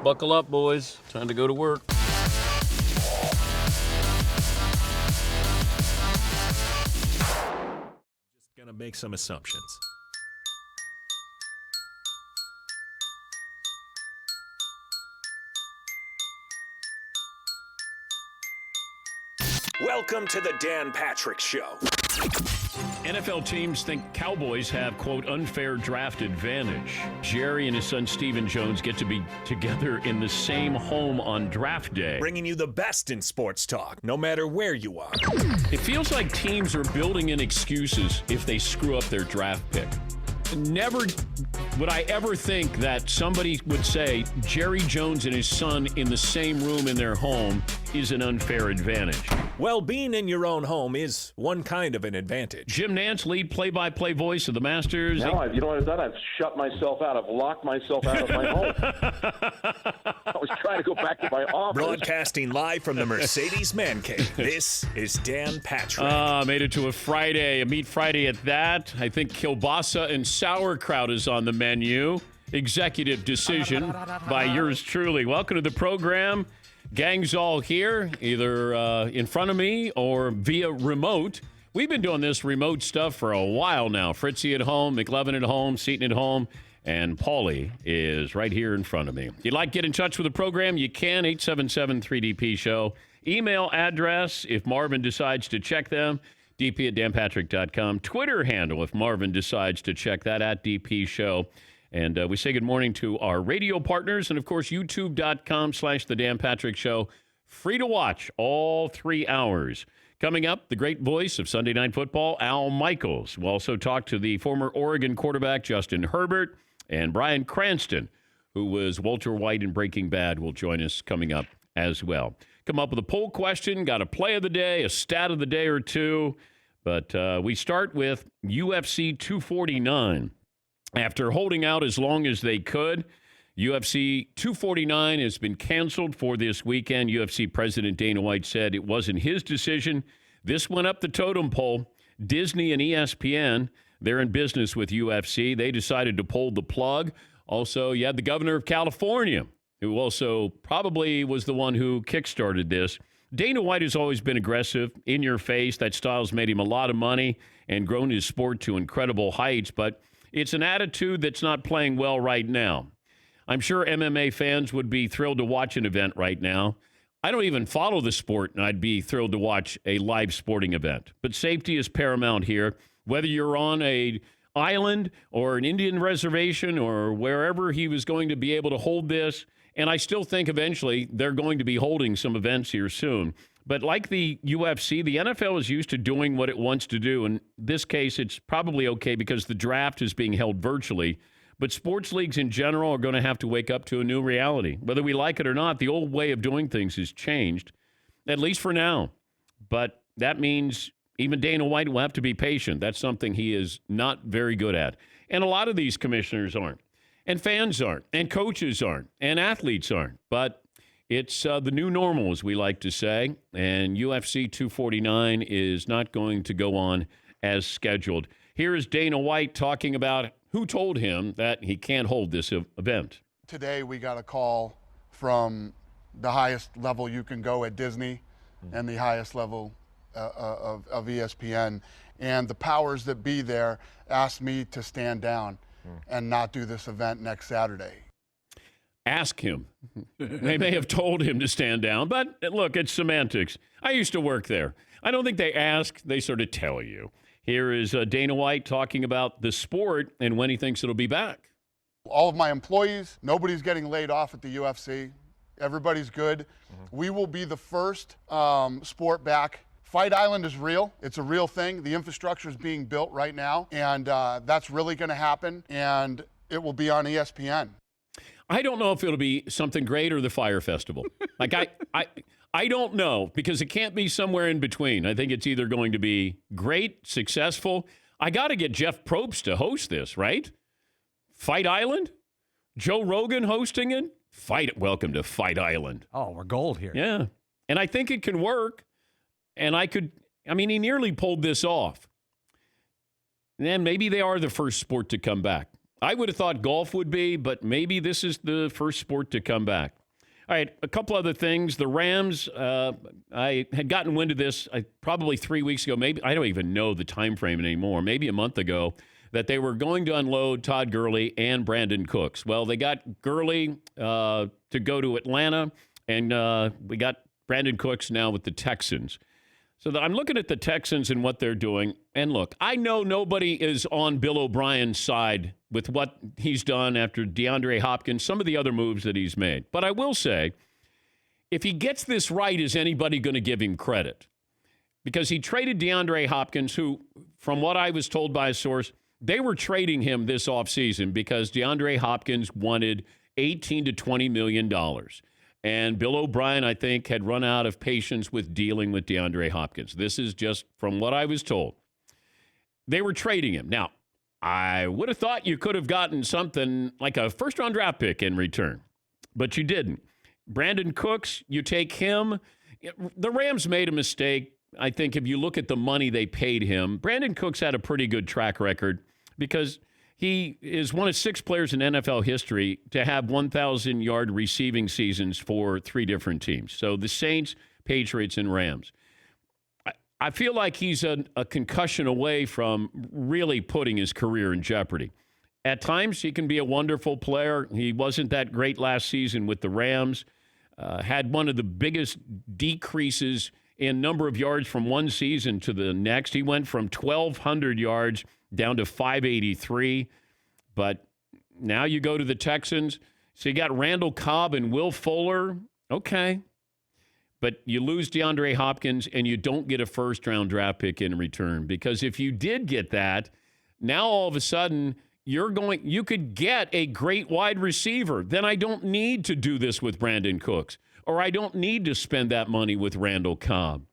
Buckle up, boys. Time to go to work. Just going to make some assumptions. Welcome to the Dan Patrick Show. NFL teams think Cowboys have, quote, unfair draft advantage. Jerry and his son Stephen Jones get to be together in the same home on draft day. Bringing you the best in sports talk, no matter where you are. It feels like teams are building in excuses if they screw up their draft pick. Never would I ever think that somebody would say Jerry Jones and his son in the same room in their home is an unfair advantage. Well, being in your own home is one kind of an advantage. Jim Nantz, lead play-by-play voice of the Masters. Now, you know what I've done? I've shut myself out. I've locked myself out of my home. I was trying to go back to my office. Broadcasting live from the Mercedes Man Cave, this is Dan Patrick. Made it to a Friday, a meat Friday at that. I think kielbasa and sauerkraut is on the menu. Executive decision by yours truly. Welcome to the program. Gang's all here, either in front of me or via remote. We've been doing this remote stuff for a while now. Fritzy at home, McLevin at home, Seaton at home, and Paulie is right here in front of me. If you'd like to get in touch with the program, you can, 877-3DP-SHOW. Email address, if Marvin decides to check them, dp@danpatrick.com. Twitter handle, if Marvin decides to check that, at DP-SHOW. And we say good morning to our radio partners and, of course, youtube.com/The Dan Patrick Show. Free to watch all 3 hours. Coming up, the great voice of Sunday Night Football, Al Michaels. We'll also talk to the former Oregon quarterback, Justin Herbert, and Bryan Cranston, who was Walter White in Breaking Bad, will join us coming up as well. Come up with a poll question, got a play of the day, a stat of the day or two. But we start with UFC 249. After holding out as long as they could, UFC 249 has been canceled for this weekend. UFC President Dana White said it wasn't his decision. This went up the totem pole. Disney and ESPN, they're in business with UFC. They decided to pull the plug. Also, you had the governor of California, who also probably was the one who kickstarted this. Dana White has always been aggressive, in your face. That style's made him a lot of money and grown his sport to incredible heights, but it's an attitude that's not playing well right now. I'm sure MMA fans would be thrilled to watch an event right now. I don't even follow the sport, and I'd be thrilled to watch a live sporting event. But safety is paramount here. Whether you're on an island or an Indian reservation or wherever he was going to be able to hold this, and I still think eventually they're going to be holding some events here soon. But like the UFC, the NFL is used to doing what it wants to do. In this case, it's probably okay because the draft is being held virtually. But sports leagues in general are going to have to wake up to a new reality. Whether we like it or not, the old way of doing things has changed, at least for now. But that means even Dana White will have to be patient. That's something he is not very good at. And a lot of these commissioners aren't. And fans aren't. And coaches aren't. And athletes aren't. But it's the new normal, as we like to say, and UFC 249 is not going to go on as scheduled. Here is Dana White talking about who told him that he can't hold this event. Today we got a call from the highest level you can go at Disney and the highest level of ESPN, and the powers that be there asked me to stand down and not do this event next Saturday. Ask him. They may have told him to stand down, but look, it's semantics. I used to work there. I don't think they ask, they sort of tell you. Here is Dana White talking about the sport and when he thinks it'll be back. All of my employees, nobody's getting laid off at the UFC. Everybody's good. We will be the first sport back. Fight Island is real. It's a real thing. The infrastructure is being built right now, and that's really going to happen, and it will be on ESPN. I don't know if it'll be something great or the Fire Festival. Like I don't know, because it can't be somewhere in between. I think it's either going to be great, successful. I got to get Jeff Probst to host this, right? Fight Island? Joe Rogan hosting it? Welcome to Fight Island. Oh, we're gold here. Yeah. And I think it can work. And he nearly pulled this off. And then maybe they are the first sport to come back. I would have thought golf would be, but maybe this is the first sport to come back. All right, a couple other things. The Rams, I had gotten wind of this probably 3 weeks ago. Maybe I don't even know the time frame anymore. Maybe a month ago, that they were going to unload Todd Gurley and Brandon Cooks. Well, they got Gurley to go to Atlanta, and we got Brandon Cooks now with the Texans. So I'm looking at the Texans and what they're doing. And look, I know nobody is on Bill O'Brien's side with what he's done after DeAndre Hopkins, some of the other moves that he's made. But I will say, if he gets this right, is anybody going to give him credit? Because he traded DeAndre Hopkins, who, from what I was told by a source, they were trading him this offseason because DeAndre Hopkins wanted $18 to $20 million. And Bill O'Brien, I think, had run out of patience with dealing with DeAndre Hopkins. This is just from what I was told. They were trading him. Now, I would have thought you could have gotten something like a first-round draft pick in return, but you didn't. Brandon Cooks, you take him. The Rams made a mistake. I think if you look at the money they paid him, Brandon Cooks had a pretty good track record because he is one of 6 players in NFL history to have 1,000-yard receiving seasons for 3 different teams. So the Saints, Patriots, and Rams. I feel like he's a concussion away from really putting his career in jeopardy. At times, he can be a wonderful player. He wasn't that great last season with the Rams. Had one of the biggest decreases in number of yards from one season to the next. He went from 1,200 yards down to 583. But now you go to the Texans. So you got Randall Cobb and Will Fuller. Okay. But you lose DeAndre Hopkins and you don't get a first-round draft pick in return. Because if you did get that, now all of a sudden you could get a great wide receiver. Then I don't need to do this with Brandon Cooks. Or I don't need to spend that money with Randall Cobb.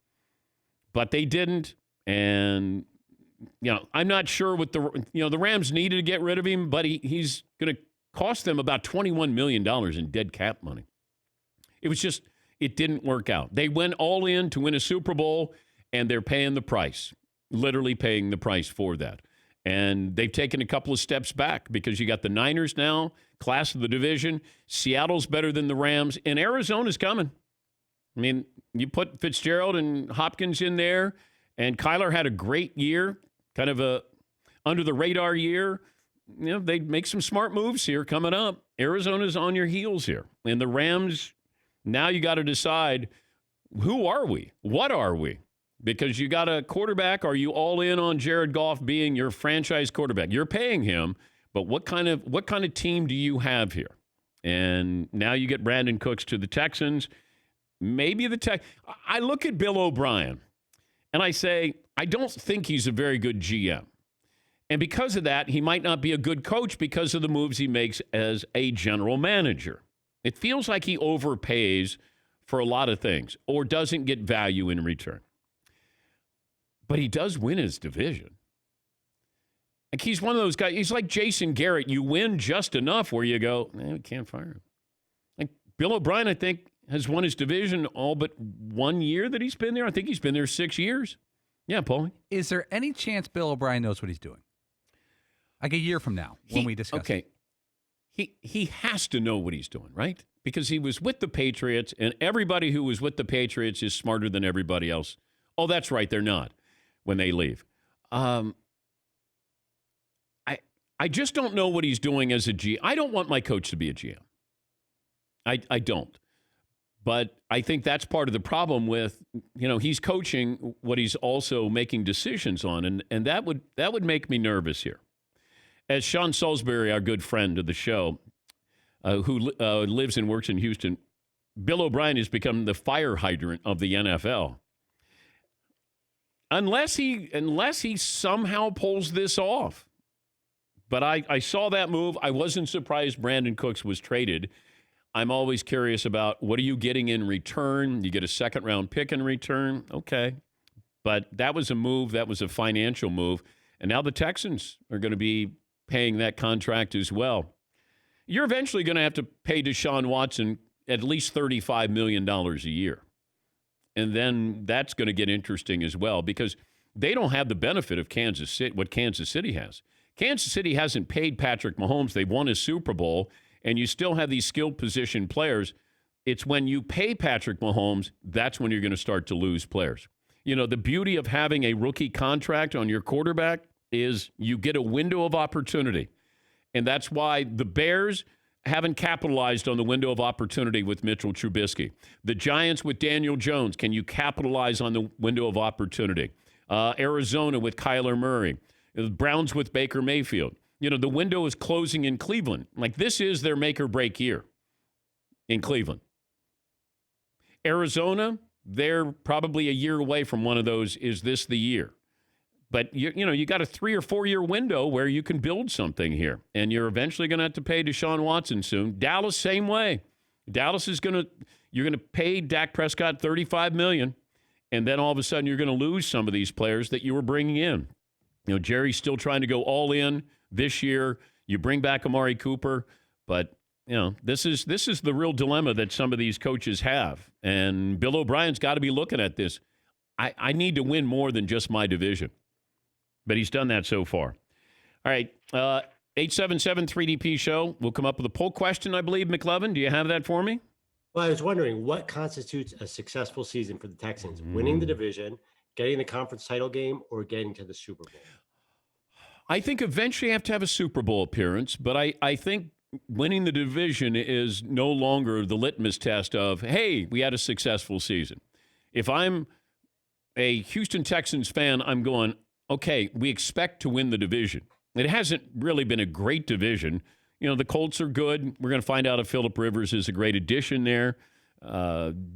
But they didn't. And I'm not sure what the Rams needed to get rid of him, but he's going to cost them about $21 million in dead cap money. It didn't work out. They went all in to win a Super Bowl, and they're paying the price, literally paying the price for that. And they've taken a couple of steps back because you got the Niners now, class of the division. Seattle's better than the Rams, and Arizona's coming. I mean, you put Fitzgerald and Hopkins in there, and Kyler had a great year, kind of a under-the-radar year. They make some smart moves here coming up. Arizona's on your heels here. And the Rams, now you got to decide, who are we? What are we? Because you got a quarterback. Are you all in on Jared Goff being your franchise quarterback? You're paying him, but what kind of team do you have here? And now you get Brandon Cooks to the Texans. Maybe I look at Bill O'Brien, and I say, I don't think he's a very good GM. And because of that, he might not be a good coach because of the moves he makes as a general manager. It feels like he overpays for a lot of things or doesn't get value in return. But he does win his division. Like, he's one of those guys. He's like Jason Garrett. You win just enough where you go, we can't fire him. Like Bill O'Brien, I think, has won his division all but 1 year that he's been there. I think he's been there 6 years. Yeah, Paulie. Is there any chance Bill O'Brien knows what he's doing? Like a year from now when we discuss it. He has to know what he's doing, right? Because he was with the Patriots, and everybody who was with the Patriots is smarter than everybody else. Oh, that's right, they're not when they leave. I just don't know what he's doing as a GM. I don't want my coach to be a GM. I don't. But I think that's part of the problem with, he's coaching what he's also making decisions on, and that would make me nervous here. As Sean Salisbury, our good friend of the show, who lives and works in Houston, Bill O'Brien has become the fire hydrant of the NFL. Unless he somehow pulls this off. But I saw that move. I wasn't surprised Brandon Cooks was traded. I'm always curious about, what are you getting in return? You get a second-round pick in return? Okay. But that was a move. That was a financial move. And now the Texans are going to be paying that contract as well. You're eventually going to have to pay Deshaun Watson at least $35 million a year. And then that's going to get interesting as well, because they don't have the benefit of Kansas City, what Kansas City has. Kansas City hasn't paid Patrick Mahomes. They've won a Super Bowl, and you still have these skilled position players. It's when you pay Patrick Mahomes, that's when you're going to start to lose players. You know, the beauty of having a rookie contract on your quarterback is you get a window of opportunity. And that's why the Bears haven't capitalized on the window of opportunity with Mitchell Trubisky. The Giants with Daniel Jones, can you capitalize on the window of opportunity? Arizona with Kyler Murray. The Browns with Baker Mayfield. You know, the window is closing in Cleveland. Like, this is their make or break year in Cleveland. Arizona, they're probably a year away from one of those. Is this the year? But, you got a 3 or 4 year window where you can build something here. And you're eventually going to have to pay Deshaun Watson soon. Dallas, same way. Dallas is you're going to pay Dak Prescott $35 million. And then all of a sudden you're going to lose some of these players that you were bringing in. You know, Jerry's still trying to go all in this year. You bring back Amari Cooper. But, this is the real dilemma that some of these coaches have. And Bill O'Brien's got to be looking at this. I need to win more than just my division. But he's done that so far. All right, 877-3DP show. We'll come up with a poll question, I believe. McLovin, do you have that for me? Well, I was wondering, what constitutes a successful season for the Texans? Winning the division, getting the conference title game, or getting to the Super Bowl? I think eventually you have to have a Super Bowl appearance, but I think winning the division is no longer the litmus test of, hey, we had a successful season. If I'm a Houston Texans fan, I'm going, okay, we expect to win the division. It hasn't really been a great division. You know, the Colts are good. We're going to find out if Phillip Rivers is a great addition there.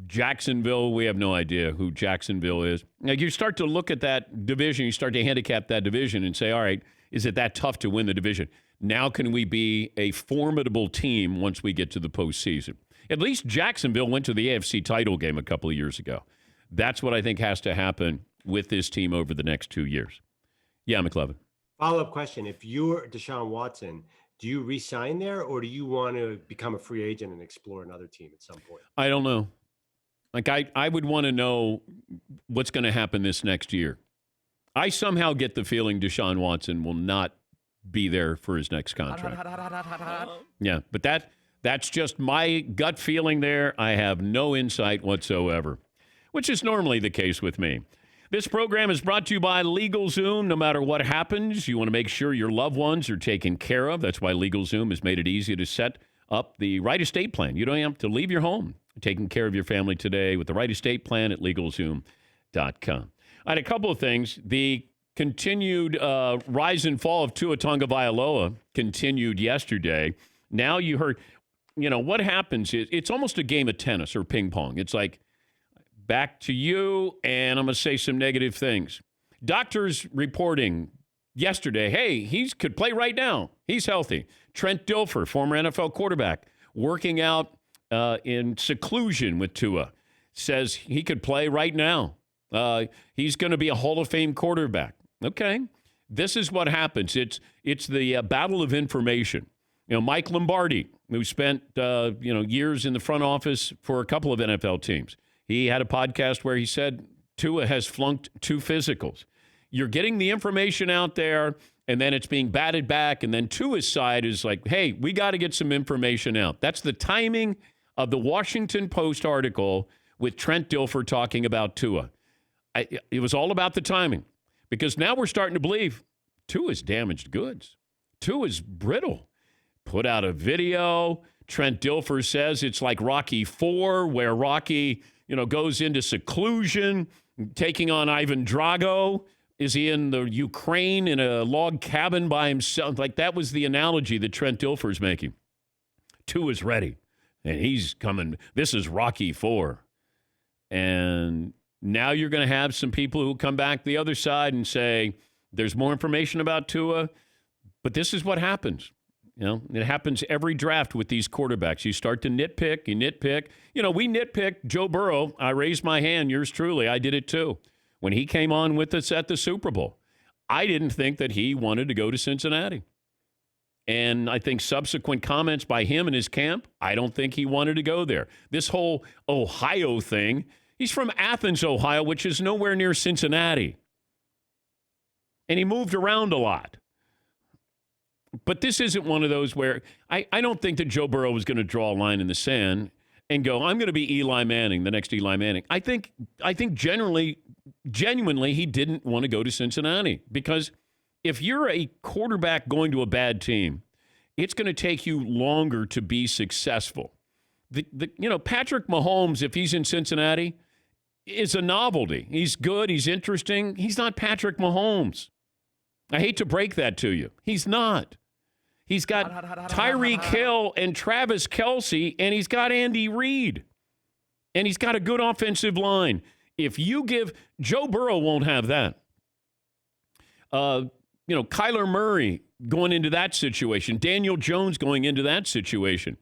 Jacksonville, we have no idea who Jacksonville is. Now, you start to look at that division, you start to handicap that division and say, all right, is it that tough to win the division? Now can we be a formidable team once we get to the postseason? At least Jacksonville went to the AFC title game a couple of years ago. That's what I think has to happen with this team over the next 2 years. Yeah, McLovin. Follow-up question. If you're Deshaun Watson, do you re-sign there, or do you want to become a free agent and explore another team at some point? I don't know. Like, I would want to know what's going to happen this next year. I somehow get the feeling Deshaun Watson will not be there for his next contract. Yeah, but that's just my gut feeling there. I have no insight whatsoever, which is normally the case with me. This program is brought to you by LegalZoom. No matter what happens, you want to make sure your loved ones are taken care of. That's why LegalZoom has made it easy to set up the right estate plan. You don't have to leave your home. You're taking care of your family today with the right estate plan at LegalZoom.com. I had a couple of things. The continued rise and fall of Tua Tagovailoa continued yesterday. Now you heard, what happens is it's almost a game of tennis or ping pong. It's like, back to you, and I'm going to say some negative things. Doctors reporting yesterday, hey, he could play right now. He's healthy. Trent Dilfer, former NFL quarterback, working out in seclusion with Tua, says he could play right now. He's going to be a Hall of Fame quarterback. Okay, this is what happens. It's the battle of information. Mike Lombardi, who spent years in the front office for a couple of NFL teams, he had a podcast where he said Tua has flunked 2 physicals. You're getting the information out there, and then it's being batted back, and then Tua's side is like, hey, we got to get some information out. That's the timing of the Washington Post article with Trent Dilfer talking about Tua. It was all about the timing, because now we're starting to believe Tua's damaged goods. Tua's brittle. Put out a video. Trent Dilfer says it's like Rocky IV, where Rocky goes into seclusion, taking on Ivan Drago. Is he in the Ukraine in a log cabin by himself? Like, that was the analogy that Trent Dilfer's making. Tua's ready, and he's coming. This is Rocky IV. And now you're going to have some people who come back the other side and say, there's more information about Tua, but this is what happens. It happens every draft with these quarterbacks. You start to nitpick, you nitpick. We nitpicked Joe Burrow. I raised my hand, yours truly. I did it too. When he came on with us at the Super Bowl, I didn't think that he wanted to go to Cincinnati. And I think subsequent comments by him and his camp, I don't think he wanted to go there. This whole Ohio thing, he's from Athens, Ohio, which is nowhere near Cincinnati. And he moved around a lot. But this isn't one of those where I don't think that Joe Burrow was going to draw a line in the sand and go, I'm going to be Eli Manning, the next Eli Manning. I think genuinely, he didn't want to go to Cincinnati because if you're a quarterback going to a bad team, it's going to take you longer to be successful. Patrick Mahomes, if he's in Cincinnati, is a novelty. He's good. He's interesting. He's not Patrick Mahomes. I hate to break that to you. He's not. He's got Tyreek Hill and Travis Kelce, and he's got Andy Reid. And he's got a good offensive line. If you give – Joe Burrow won't have that. Kyler Murray going into that situation. Daniel Jones going into that situation.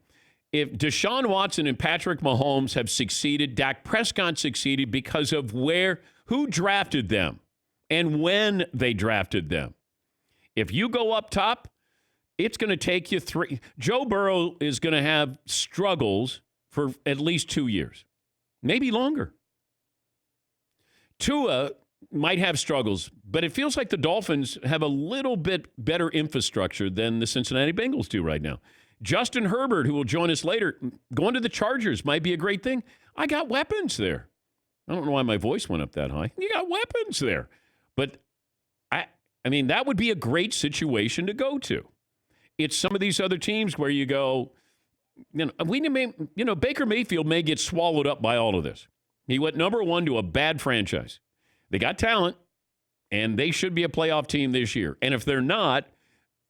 If Deshaun Watson and Patrick Mahomes have succeeded, Dak Prescott succeeded because of who drafted them and when they drafted them. If you go up top, it's going to take you 3. Joe Burrow is going to have struggles for at least 2 years, maybe longer. Tua might have struggles, but it feels like the Dolphins have a little bit better infrastructure than the Cincinnati Bengals do right now. Justin Herbert, who will join us later, going to the Chargers might be a great thing. I got weapons there. I don't know why my voice went up that high. You got weapons there. But, I mean, that would be a great situation to go to. It's some of these other teams where you go, Baker Mayfield may get swallowed up by all of this. He went number 1 to a bad franchise. They got talent, and they should be a playoff team this year. And if they're not,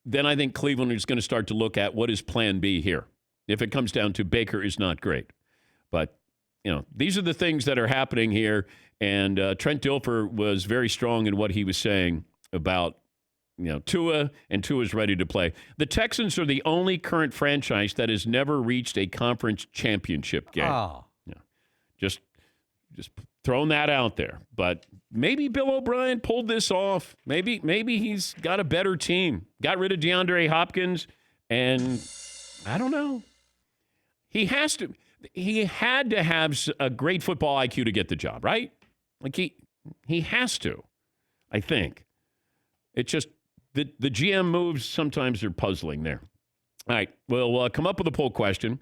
then I think Cleveland is going to start to look at what is plan B here. If it comes down to Baker is not great. But, these are the things that are happening here. And Trent Dilfer was very strong in what he was saying about, Tua, and Tua's ready to play. The Texans are the only current franchise that has never reached a conference championship game. Oh. Just throwing that out there. But maybe Bill O'Brien pulled this off. Maybe he's got a better team. Got rid of DeAndre Hopkins, and I don't know. He had to have a great football IQ to get the job, right? Like he has to, I think. It's just the GM moves sometimes are puzzling there. All right, we'll come up with a poll question.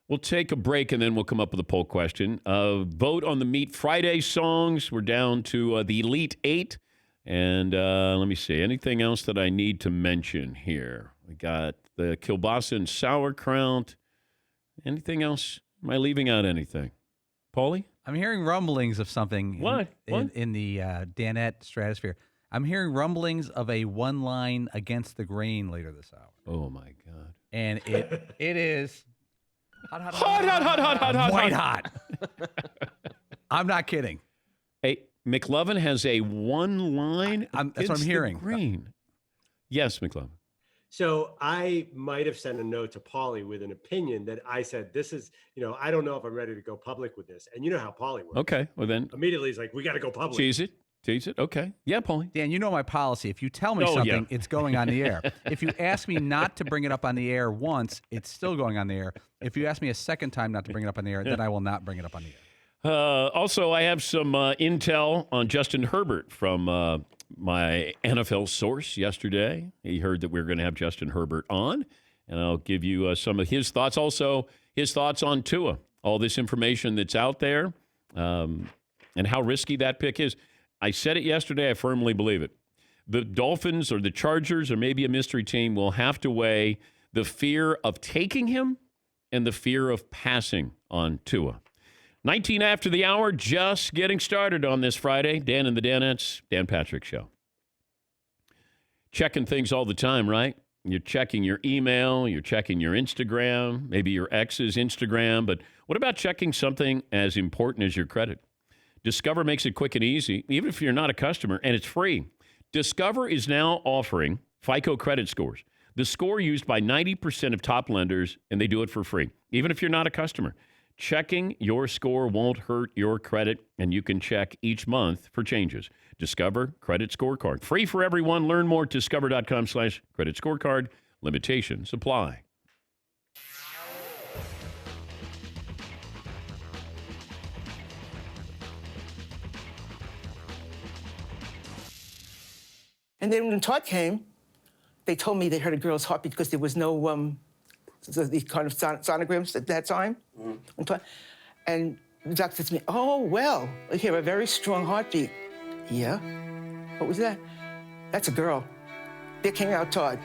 We'll take a break, and then we'll come up with a poll question. Vote on the Meat Friday songs. We're down to the Elite 8. And let me see. Anything else that I need to mention here? We got the kielbasa and sauerkraut. Anything else? Am I leaving out anything? Paulie? I'm hearing rumblings of something in the Danette stratosphere. I'm hearing rumblings of a one-line Against the Grain later this hour. Oh, my God. And it is... Hot. White hot. I'm not kidding. Hey, McLovin has a one line. That's what I'm hearing. Green. Yes, McLovin. So I might have sent a note to Paulie with an opinion that I said, this is, I don't know if I'm ready to go public with this. And you know how Paulie works. Okay, well then. Immediately he's like, we got to go public. Tease it. Okay. Yeah, Paulie. Dan, you know my policy. If you tell me something, it's going on the air. If you ask me not to bring it up on the air once, it's still going on the air. If you ask me a second time not to bring it up on the air, then I will not bring it up on the air. Also, I have some intel on Justin Herbert from my NFL source yesterday. He heard that we were going to have Justin Herbert on, and I'll give you some of his thoughts. Also, his thoughts on Tua, all this information that's out there, and how risky that pick is. I said it yesterday. I firmly believe it. The Dolphins or the Chargers or maybe a mystery team will have to weigh the fear of taking him and the fear of passing on Tua. 19 after the hour, just getting started on this Friday. Dan and the Danettes, Dan Patrick Show. Checking things all the time, right? You're checking your email, you're checking your Instagram, maybe your ex's Instagram, but what about checking something as important as your credit? Discover makes it quick and easy, even if you're not a customer, and it's free. Discover is now offering FICO credit scores, the score used by 90% of top lenders, and they do it for free, even if you're not a customer. Checking your score won't hurt your credit, and you can check each month for changes. Discover Credit Scorecard. Free for everyone. Learn more at discover.com/credit scorecard. Limitations apply. And then when Todd came, they told me they heard a girl's heartbeat because there was no these kind of sonograms at that time. And the doctor said to me, "Oh, well, I hear a very strong heartbeat." Yeah? What was that? That's a girl. There came out Todd.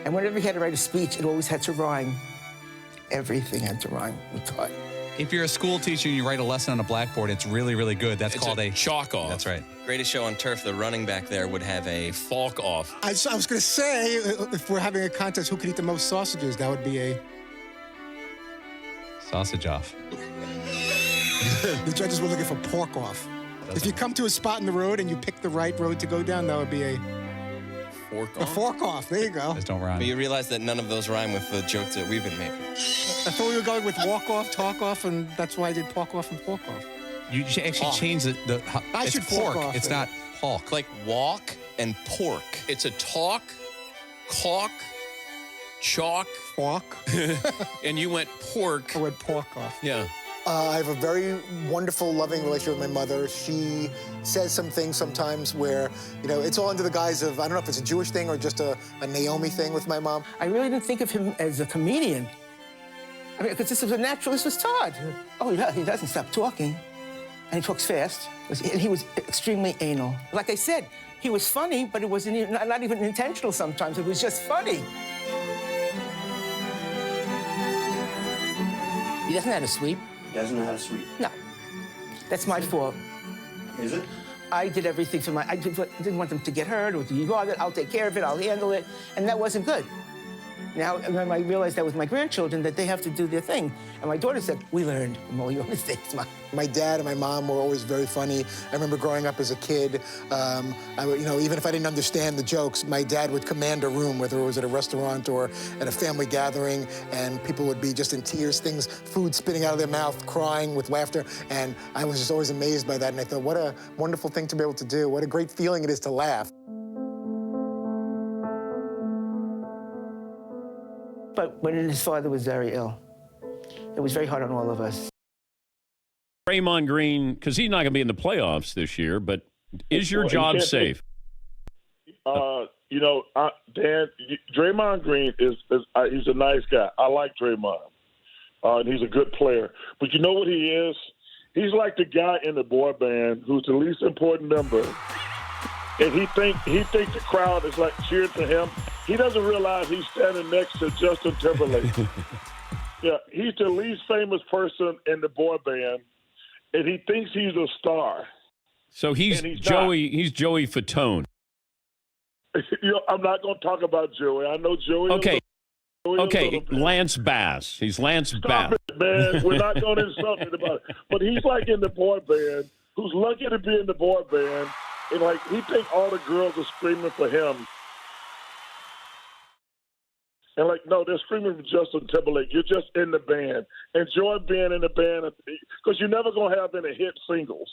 And whenever he had to write a speech, it always had to rhyme. Everything had to rhyme with Todd. If you're a school teacher and you write a lesson on a blackboard, it's really, really good. It's called a chalk off. That's right. Greatest show on turf, the running back there would have a Falk off. I was going to say, if we're having a contest, who could eat the most sausages, that would be a... Sausage off. The judges were looking for pork off. If you come to a spot in the road and you pick the right road to go down, that would be a... fork A off. fork off. There you go. Just don't rhyme. But you realize that none of those rhyme with the jokes that we've been making. I thought we were going with walk off, talk off, and that's why I did pork off and pork off. You should actually change the I it's should pork. fork off It's it. not pork. Like walk and pork. It's a talk, caulk, chalk, Pork. and you went pork. I went pork off. Yeah. I have a very wonderful, loving relationship with my mother. She says some things sometimes where, it's all under the guise of, I don't know if it's a Jewish thing or just a Naomi thing with my mom. I really didn't think of him as a comedian. I mean, because this was this was Todd. Oh, yeah, he doesn't stop talking. And he talks fast. And he was extremely anal. Like I said, he was funny, but it wasn't not even intentional sometimes. It was just funny. He doesn't know how to sweep. He doesn't know how to sweep. No. That's my fault. Is it? I did everything for I didn't want them to get hurt or to be bothered. I'll take care of it. I'll handle it. And that wasn't good. Now, when I realized that with my grandchildren, that they have to do their thing. And my daughter said, "We learned from all your mistakes, Mom." My dad and my mom were always very funny. I remember growing up as a kid, I would, even if I didn't understand the jokes, my dad would command a room, whether it was at a restaurant or at a family gathering, and people would be just in tears, food spitting out of their mouth, crying with laughter. And I was just always amazed by that. And I thought, what a wonderful thing to be able to do. What a great feeling it is to laugh. But when his father was very ill, it was very hard on all of us. Draymond Green, because he's not going to be in the playoffs this year, but is your job safe? Dan, Draymond Green he's a nice guy. I like Draymond. And he's a good player. But you know what he is? He's like the guy in the boy band who's the least important member. And he thinks the crowd is like cheering for him. He doesn't realize he's standing next to Justin Timberlake. Yeah, he's the least famous person in the boy band, and he thinks he's a star. So he's Joey. Not. He's Joey Fatone. I'm not going to talk about Joey. I know Joey. Okay, Lance Bass. He's Lance Bass. Stop it, man. We're not going to insult him about it. But he's like in the boy band, who's lucky to be in the boy band, and like he thinks all the girls are screaming for him. And like, no, they're screaming for Justin Timberlake. You're just in the band. Enjoy being in the band because you're never going to have any hit singles.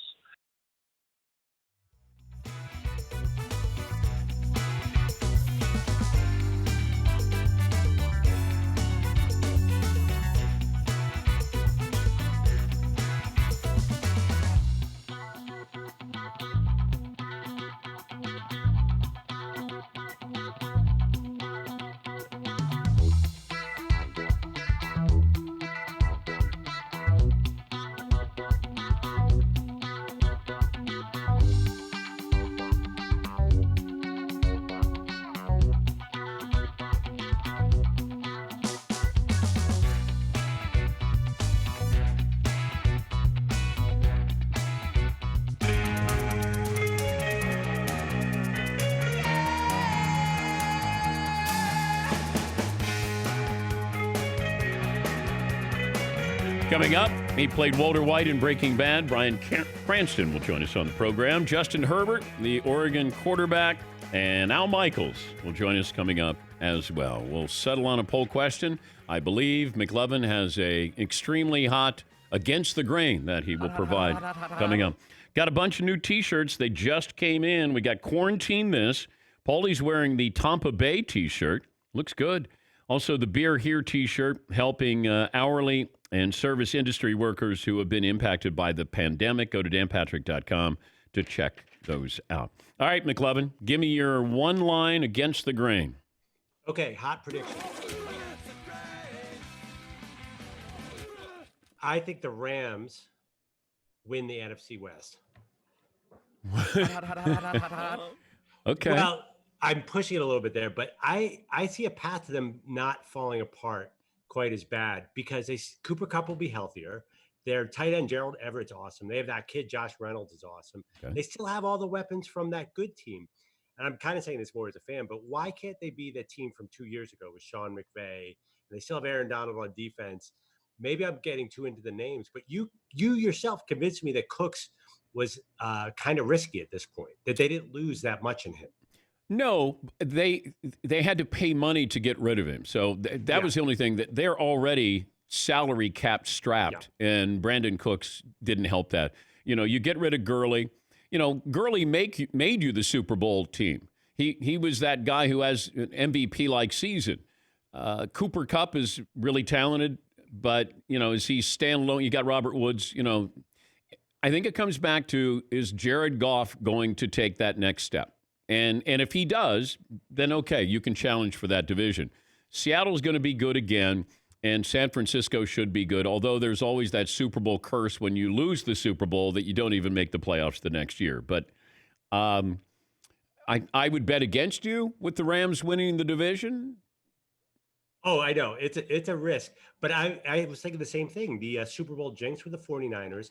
Coming up, he played Walter White in Breaking Bad. Bryan Cranston will join us on the program. Justin Herbert, the Oregon quarterback, and Al Michaels will join us coming up as well. We'll settle on a poll question. I believe McLovin has a extremely hot against the grain that he will provide coming up. Got a bunch of new T-shirts. They just came in. We got Quarantine This. Paulie's wearing the Tampa Bay T-shirt. Looks good. Also, the Beer Here T-shirt, helping hourly and service industry workers who have been impacted by the pandemic. Go to danpatrick.com to check those out. All right, McLovin, give me your one line against the grain. Okay, hot prediction. I think the Rams win the NFC West. Okay. Well, I'm pushing it a little bit there, but I see a path to them not falling apart quite as bad because Cooper Kupp will be healthier. Their tight end, Gerald Everett's awesome. They have that kid, Josh Reynolds, is awesome. Okay. They still have all the weapons from that good team. And I'm kind of saying this more as a fan, but why can't they be the team from 2 years ago with Sean McVay? And they still have Aaron Donald on defense. Maybe I'm getting too into the names, but you yourself convinced me that Cooks was kind of risky at this point, that they didn't lose that much in him. No, they had to pay money to get rid of him. So that was the only thing. That they're already salary cap strapped, and Brandon Cooks didn't help that. You know, you get rid of Gurley. You know, Gurley made you the Super Bowl team. He was that guy who has an MVP-like season. Cooper Kupp is really talented, but, you know, is he standalone? You got Robert Woods. You know, I think it comes back to, is Jared Goff going to take that next step? And if he does, then okay, you can challenge for that division. Seattle's going to be good again, and San Francisco should be good, although there's always that Super Bowl curse when you lose the Super Bowl that you don't even make the playoffs the next year. But I would bet against you with the Rams winning the division. Oh, I know. It's a risk. But I was thinking the same thing. The Super Bowl jinx with the 49ers.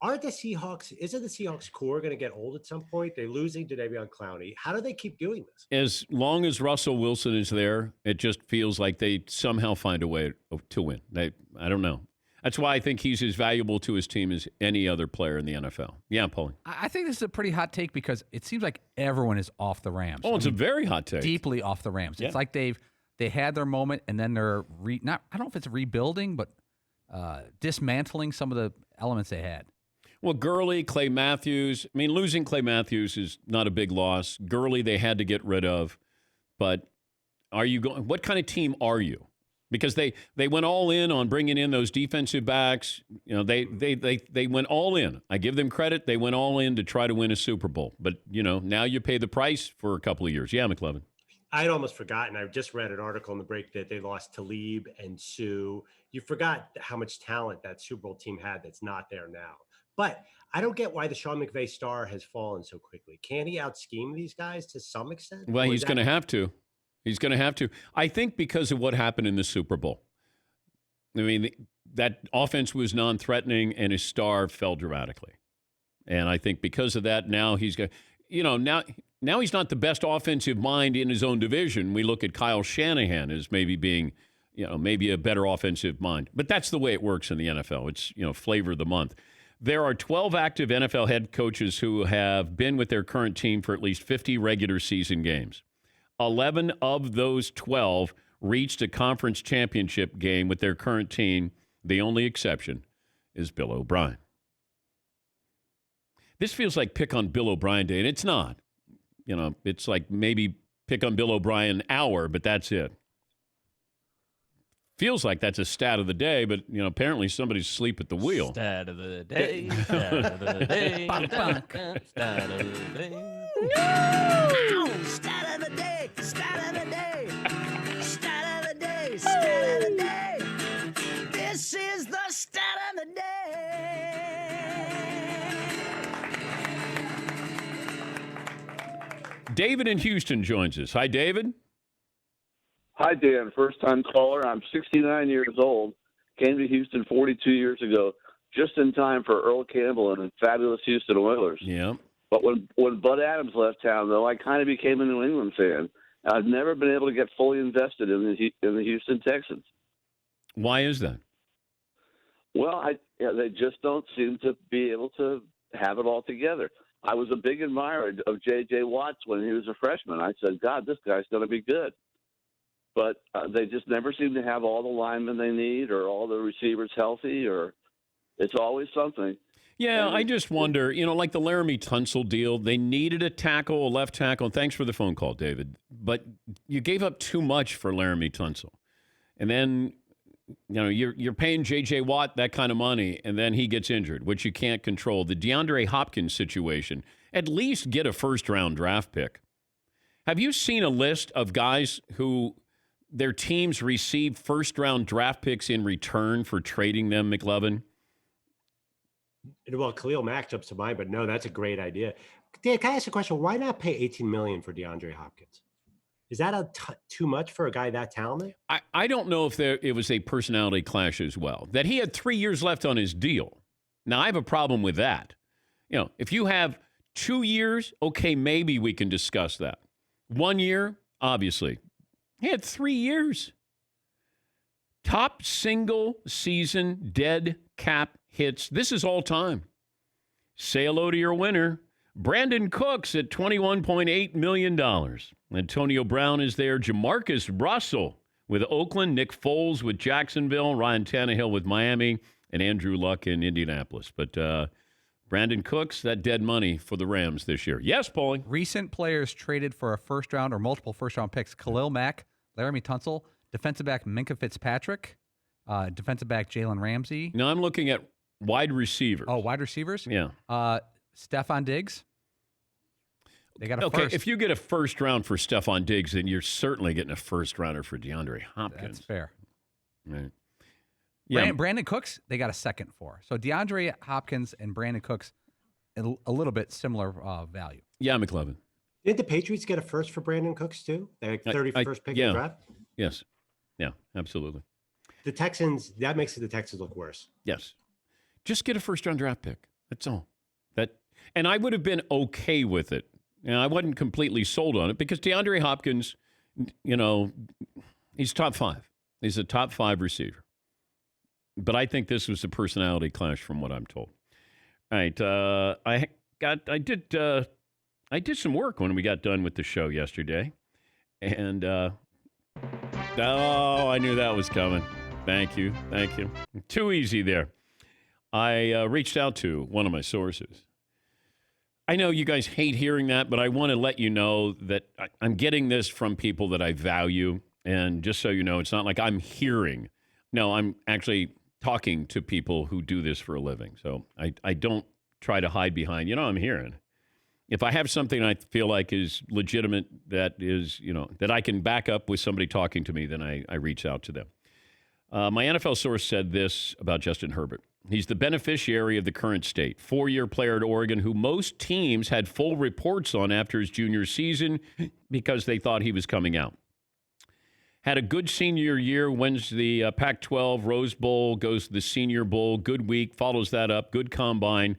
Isn't the Seahawks core going to get old at some point? They're losing to Davion Clowney. How do they keep doing this? As long as Russell Wilson is there, it just feels like they somehow find a way to win. I don't know. That's why I think he's as valuable to his team as any other player in the NFL. Yeah, Paulie. I think this is a pretty hot take because it seems like everyone is off the Rams. Oh, it's a very hot take. Deeply off the Rams. Yeah. It's like they had their moment and then they're I don't know if it's rebuilding, but dismantling some of the elements they had. Well, Gurley, Clay Matthews. I mean, losing Clay Matthews is not a big loss. Gurley, they had to get rid of. But are you going? What kind of team are you? Because they went all in on bringing in those defensive backs. You know, they went all in. I give them credit. They went all in to try to win a Super Bowl. But you know, now you pay the price for a couple of years. Yeah, McLovin. I'd almost forgotten. I just read an article in the break that they lost Talib and Sue. You forgot how much talent that Super Bowl team had that's not there now. But I don't get why the Sean McVay star has fallen so quickly. Can he out-scheme these guys to some extent? Well, he's going to have to. He's going to have to. I think because of what happened in the Super Bowl. I mean, that offense was non-threatening, and his star fell dramatically. And I think because of that, now he's got, you know, now he's not the best offensive mind in his own division. We look at Kyle Shanahan as maybe being, you know, maybe a better offensive mind. But that's the way it works in the NFL. It's, you know, flavor of the month. There are 12 active NFL head coaches who have been with their current team for at least 50 regular season games. 11 of those 12 reached a conference championship game with their current team. The only exception is Bill O'Brien. This feels like pick on Bill O'Brien day, and it's not. You know, it's like maybe pick on Bill O'Brien hour, but that's it. Feels like that's a stat of the day, but, you know, apparently somebody's asleep at the wheel. Stat of the day. Stat of the day. Stat of the day. No! Stat of the day. Stat of the day. Stat of the day. Stat of the day. This is the stat of the day. David in Houston joins us. Hi, David. Hi, Dan. First-time caller. I'm 69 years old. Came to Houston 42 years ago, just in time for Earl Campbell and the fabulous Houston Oilers. Yeah. But when Bud Adams left town, though, I kind of became a New England fan. I've never been able to get fully invested in the Houston Texans. Why is that? Well, they just don't seem to be able to have it all together. I was a big admirer of J.J. Watts when he was a freshman. I said, God, this guy's going to be good. But they just never seem to have all the linemen they need or all the receivers healthy, or it's always something. Yeah, I just wonder, like the Laramie Tunsil deal, they needed a tackle, a left tackle. And thanks for the phone call, David. But you gave up too much for Laramie Tunsil. And then, you're paying J.J. Watt that kind of money, and then he gets injured, which you can't control. The DeAndre Hopkins situation, at least get a first-round draft pick. Have you seen a list of guys who their teams received first-round draft picks in return for trading them, McLovin? Well, Khalil Mack jumps to mind, but no, that's a great idea. Dan, can I ask a question? Why not pay $18 million for DeAndre Hopkins? Is that too much for a guy that talented? I don't know if it was a personality clash as well. That he had 3 years left on his deal. Now, I have a problem with that. If you have 2 years, okay, maybe we can discuss that. 1 year, obviously. He had 3 years. Top single season dead cap hits. This is all time. Say hello to your winner. Brandon Cooks at $21.8 million. Antonio Brown is there. Jamarcus Russell with Oakland. Nick Foles with Jacksonville. Ryan Tannehill with Miami. And Andrew Luck in Indianapolis. But Brandon Cooks, that dead money for the Rams this year. Yes, Paulie. Recent players traded for a first round or multiple first round picks. Khalil Mack, Laramie Tunsil, defensive back Minkah Fitzpatrick, defensive back Jalen Ramsey. Now I'm looking at wide receivers. Oh, wide receivers? Yeah. Stephon Diggs. They got a okay, first. if you get a first round for Stephon Diggs, then you're certainly getting a first rounder for DeAndre Hopkins. That's fair. Right. Yeah. Brandon Cooks, they got a second for. So DeAndre Hopkins and Brandon Cooks, a little bit similar value. Yeah, McLovin. Did the Patriots get a first for Brandon Cooks too? Their 31st pick in the draft? Yes. Yeah, absolutely. The Texans, that makes the Texans look worse. Yes. Just get a first-round draft pick. That's all. And I would have been okay with it. I wasn't completely sold on it because DeAndre Hopkins, he's top 5. He's a top 5 receiver. But I think this was a personality clash from what I'm told. All right. I did some work when we got done with the show yesterday. And, I knew that was coming. Thank you. Too easy there. I reached out to one of my sources. I know you guys hate hearing that, but I want to let you know that I'm getting this from people that I value. And just so you know, it's not like I'm hearing. No, I'm actually talking to people who do this for a living. So I don't try to hide behind, I'm hearing. If I have something I feel like is legitimate, that is, that I can back up with somebody talking to me, then I reach out to them. My NFL source said this about Justin Herbert. He's the beneficiary of the current state. 4-year player at Oregon who most teams had full reports on after his junior season because they thought he was coming out. Had a good senior year, wins the Pac-12 Rose Bowl, goes to the Senior Bowl, good week, follows that up, good combine.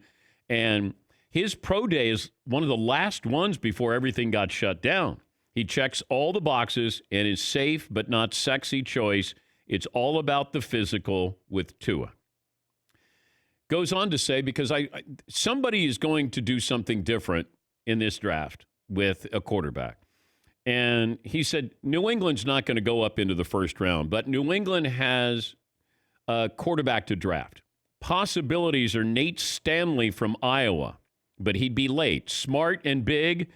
And his pro day is one of the last ones before everything got shut down. He checks all the boxes and is safe but not sexy choice. It's all about the physical with Tua. Goes on to say, because somebody is going to do something different in this draft with a quarterback. And he said, New England's not going to go up into the first round, but New England has a quarterback to draft. Possibilities are Nate Stanley from Iowa, but he'd be late. Smart and big.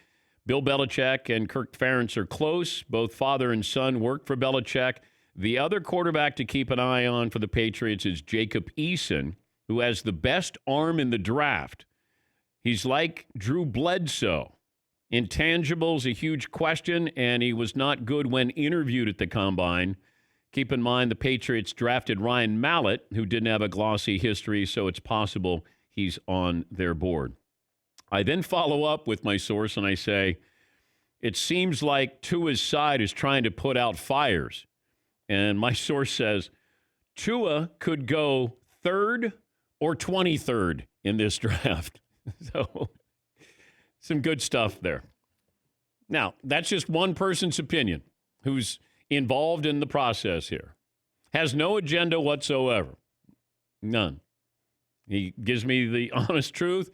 Bill Belichick and Kirk Ferentz are close. Both father and son work for Belichick. The other quarterback to keep an eye on for the Patriots is Jacob Eason, who has the best arm in the draft. He's like Drew Bledsoe. Intangibles, a huge question, and he was not good when interviewed at the Combine. Keep in mind the Patriots drafted Ryan Mallett, who didn't have a glossy history, so it's possible he's on their board. I then follow up with my source, and I say, it seems like Tua's side is trying to put out fires. And my source says, Tua could go 3rd or 23rd in this draft. So, some good stuff there. Now, that's just one person's opinion who's involved in the process here. Has no agenda whatsoever. None. He gives me the honest truth.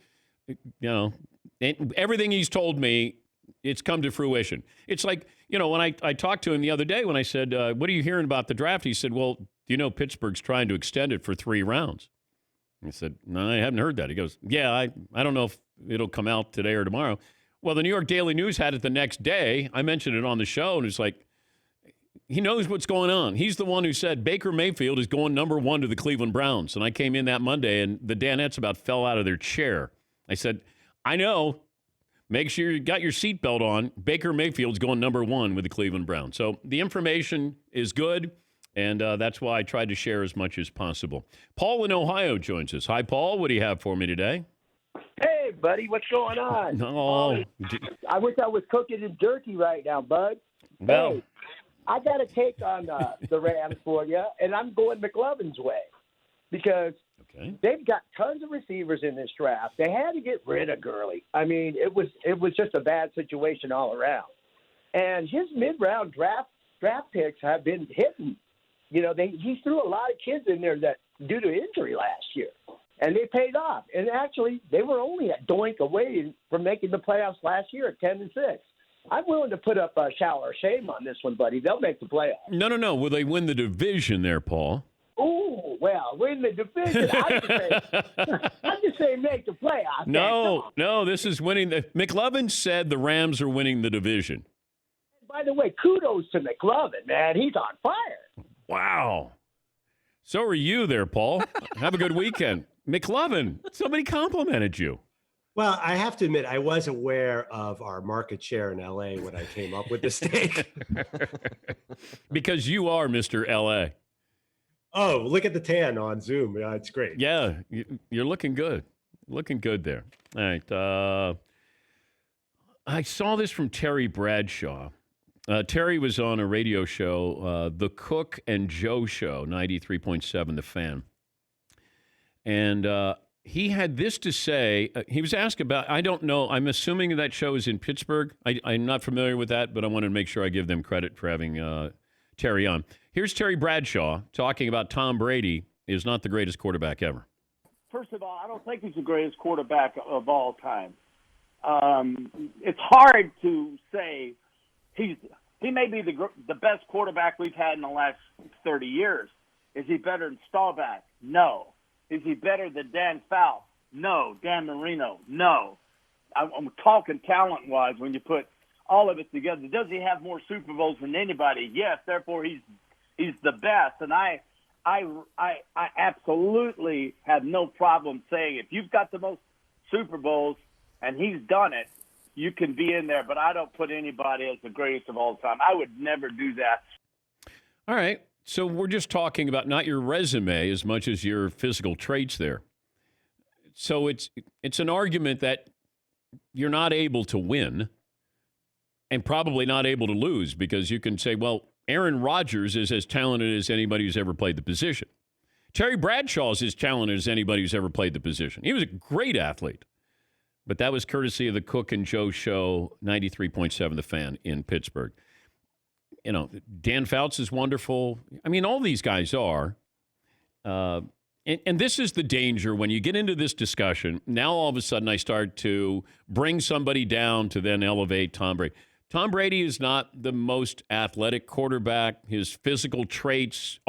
And everything he's told me, it's come to fruition. It's like, when I talked to him the other day when I said, what are you hearing about the draft? He said, well, Pittsburgh's trying to extend it for 3 rounds. I said, no, I haven't heard that. He goes, yeah, I don't know if it'll come out today or tomorrow. Well, the New York Daily News had it the next day. I mentioned it on the show, and it's like, he knows what's going on. He's the one who said Baker Mayfield is going number 1 to the Cleveland Browns. And I came in that Monday, and the Danettes about fell out of their chair. I said, I know. Make sure you got your seatbelt on. Baker Mayfield's going number 1 with the Cleveland Browns. So the information is good, and that's why I tried to share as much as possible. Paul in Ohio joins us. Hi, Paul. What do you have for me today? Hey, buddy. What's going on? Oh, I wish I was cooking in jerky right now, bud. Well, hey, I got a take on the Rams for you, and I'm going McLovin's way because they've got tons of receivers in this draft. They had to get rid of Gurley. I mean, it was just a bad situation all around. And his mid-round draft picks have been hitting. He threw a lot of kids in there that due to injury last year, and they paid off. And actually, they were only a doink away from making the playoffs last year at 10-6. I'm willing to put up a shower of shame on this one, buddy. They'll make the playoffs. No. Will they win the division there, Paul? Ooh, well, win the division. I'm just saying make the playoffs. No, this is winning. McLovin said the Rams are winning the division. By the way, kudos to McLovin, man. He's on fire. Wow. So are you there, Paul. Have a good weekend. McLovin, somebody complimented you. Well, I have to admit, I was aware of our market share in LA when I came up with the stake. Because you are Mr. LA. Oh, look at the tan on Zoom. Yeah, it's great. Yeah, you're looking good. Looking good there. All right. I saw this from Terry Bradshaw. Terry was on a radio show, The Cook and Joe Show, 93.7 The Fan. And he had this to say. He was asked about, I don't know, I'm assuming that show is in Pittsburgh. I'm not familiar with that, but I wanted to make sure I give them credit for having Terry on. Here's Terry Bradshaw talking about Tom Brady is not the greatest quarterback ever. First of all, I don't think he's the greatest quarterback of all time. It's hard to say he may be the best quarterback we've had in the last 30 years. Is he better than Staubach? No. Is he better than Dan Fouts? No. Dan Marino? No. I'm talking talent-wise when you put all of it together. Does he have more Super Bowls than anybody? Yes. Therefore, he's the best. And I absolutely have no problem saying if you've got the most Super Bowls and he's done it, you can be in there. But I don't put anybody as the greatest of all time. I would never do that. All right. So we're just talking about not your resume as much as your physical traits there. So it's an argument that you're not able to win and probably not able to lose because you can say, well, Aaron Rodgers is as talented as anybody who's ever played the position. Terry Bradshaw is as talented as anybody who's ever played the position. He was a great athlete. But that was courtesy of the Cook and Joe Show, 93.7 The Fan in Pittsburgh. Dan Fouts is wonderful. I mean, all these guys are. And this is the danger when you get into this discussion. Now, all of a sudden, I start to bring somebody down to then elevate Tom Brady. Tom Brady is not the most athletic quarterback. His physical traits,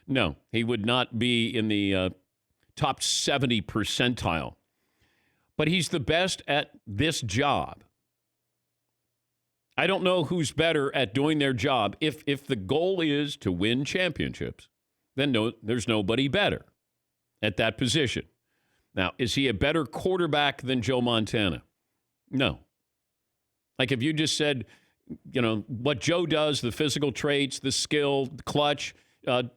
no, he would not be in the top 70 percentile. But he's the best at this job. I don't know who's better at doing their job. If the goal is to win championships, then there's nobody better at that position. Now, is he a better quarterback than Joe Montana? No. Like if you just said, what Joe does, the physical traits, the skill, the clutch,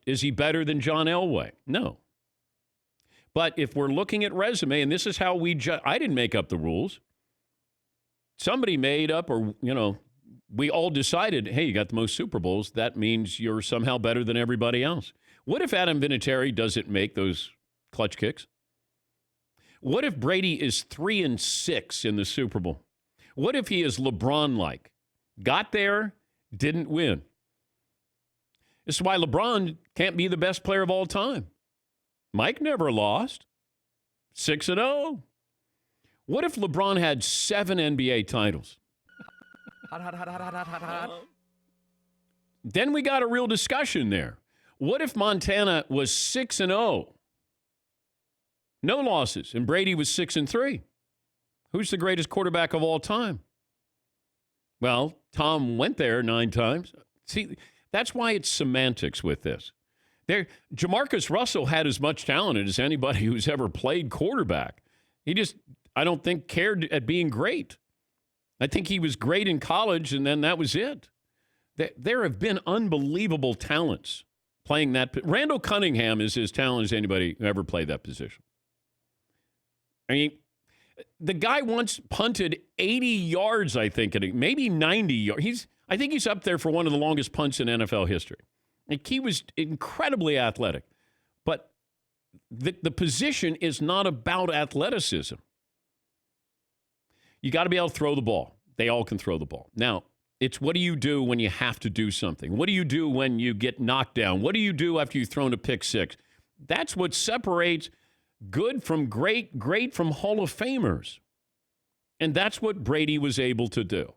is he better than John Elway? No. But if we're looking at resume, and this is how I didn't make up the rules. Somebody made up or, we all decided, hey, you got the most Super Bowls. That means you're somehow better than everybody else. What if Adam Vinatieri doesn't make those clutch kicks? What if Brady is 3-6 in the Super Bowl? What if he is LeBron-like? Got there, didn't win. This is why LeBron can't be the best player of all time. Mike never lost. 6-0. What if LeBron had 7 NBA titles? Hot. Then we got a real discussion there. What if Montana was 6-0? No losses, and Brady was 6-3. Who's the greatest quarterback of all time? Well, Tom went there 9 times. See, that's why it's semantics with this. Jamarcus Russell had as much talent as anybody who's ever played quarterback. He just, I don't think, cared at being great. I think he was great in college, and then that was it. There have been unbelievable talents playing that. Randall Cunningham is as talented as anybody who ever played that position. I mean, the guy once punted 80 yards, I think, maybe 90 yards. I think he's up there for one of the longest punts in NFL history. Like, he was incredibly athletic. But the position is not about athleticism. You got to be able to throw the ball. They all can throw the ball. Now, it's what do you do when you have to do something? What do you do when you get knocked down? What do you do after you've thrown a pick six? That's what separates good from great, great from Hall of Famers. And that's what Brady was able to do.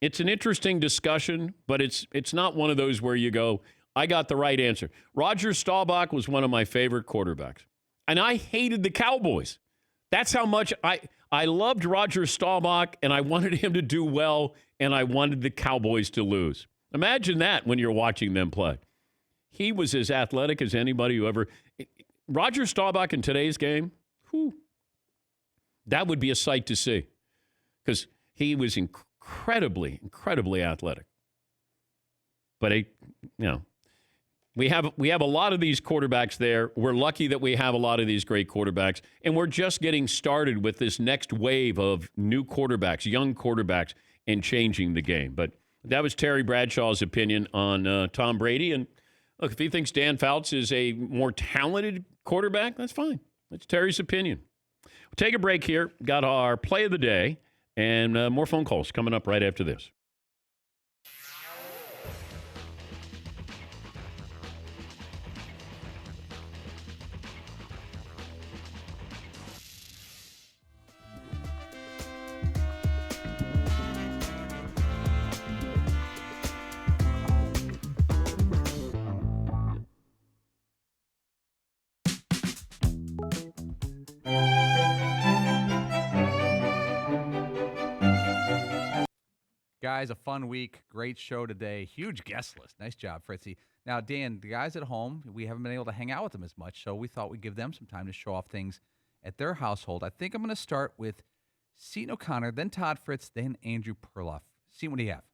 It's an interesting discussion, but it's not one of those where you go, I got the right answer. Roger Staubach was one of my favorite quarterbacks. And I hated the Cowboys. That's how much I loved Roger Staubach, and I wanted him to do well, and I wanted the Cowboys to lose. Imagine that when you're watching them play. He was as athletic as anybody who ever... Roger Staubach in today's game, that would be a sight to see, because he was incredibly, incredibly athletic. But we have a lot of these quarterbacks there. We're lucky that we have a lot of these great quarterbacks, and we're just getting started with this next wave of new quarterbacks, young quarterbacks, and changing the game. But that was Terry Bradshaw's opinion on Tom Brady. And look, if he thinks Dan Fouts is a more talented quarterback, that's fine. That's Terry's opinion. We'll take a break here. Got our play of the day and more phone calls coming up right after this. Guys, a fun week. Great show today. Huge guest list. Nice job, Fritzy. Now, Dan, the guys at home, we haven't been able to hang out with them as much, so we thought we'd give them some time to show off things at their household. I think I'm going to start with Seton O'Connor, then Todd Fritz, then Andrew Perloff. See, what do you have?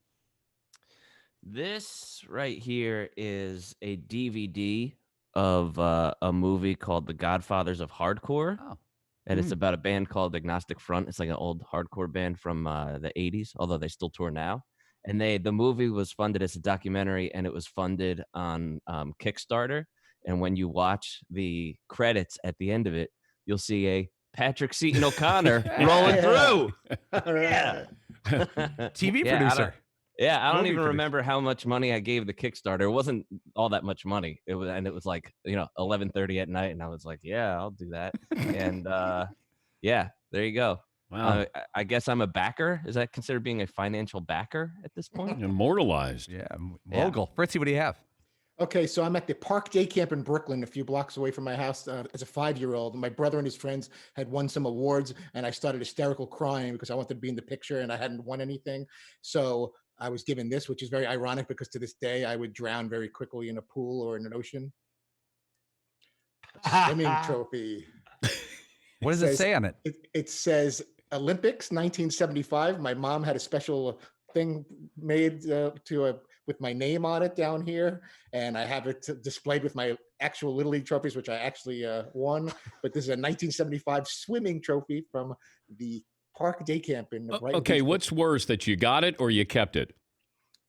This right here is a DVD of a movie called The Godfathers of Hardcore. Oh. And it's about a band called Agnostic Front. It's like an old hardcore band from the 80s, although they still tour now. And the movie was funded as a documentary, and it was funded on Kickstarter. And when you watch the credits at the end of it, you'll see a Patrick Seton O'Connor rolling through. Yeah. TV producer. I don't even remember how much money I gave the Kickstarter. It wasn't all that much money. It was like 11:30 at night, and I was like, yeah, I'll do that. And there you go. Wow. I guess I'm a backer. Is that considered being a financial backer at this point? Immortalized. Yeah, mogul. Fritzy, what do you have? Okay, so I'm at the Park Day Camp in Brooklyn, a few blocks away from my house as a 5-year-old. My brother and his friends had won some awards, and I started hysterical crying because I wanted to be in the picture, and I hadn't won anything. So I was given this, which is very ironic because to this day, I would drown very quickly in a pool or in an ocean. Swimming trophy. What does it say on it? It says Olympics 1975. My mom had a special thing made with my name on it down here, and I have it displayed with my actual Little League trophies, which I actually won. But this is a 1975 swimming trophy from the Park Day Camp in Okay, what's worse, that you got it or you kept it?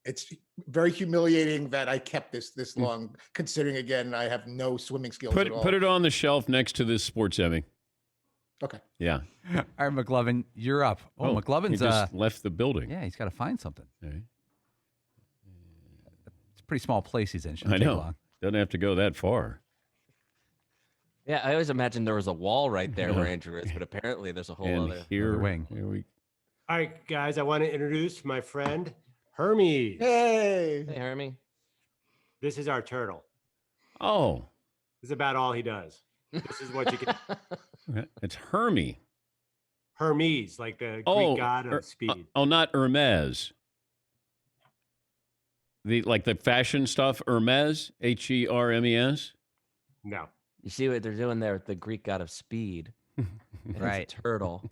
It's very humiliating that I kept this long, considering, again, I have no swimming skills at all. Put it on the shelf next to this sports Emmy. Okay. Yeah. All right, McLovin, you're up. Oh, McLovin's he just left the building. Yeah, he's got to find something. Okay. It's a pretty small place he's in. I know. Doesn't have to go that far. Yeah, I always imagined there was a wall right there where Andrew is, but apparently there's a whole other wing. Here we. All right, guys, I want to introduce my friend Hermes. Hey. Hey, Hermie. This is our turtle. Oh. This is about all he does. This is what you can. It's Hermie. Hermes, like the Greek god of speed. Not Hermes. The fashion stuff, Hermes, Hermes. No. You see what they're doing there with the Greek god of speed, right? Turtle.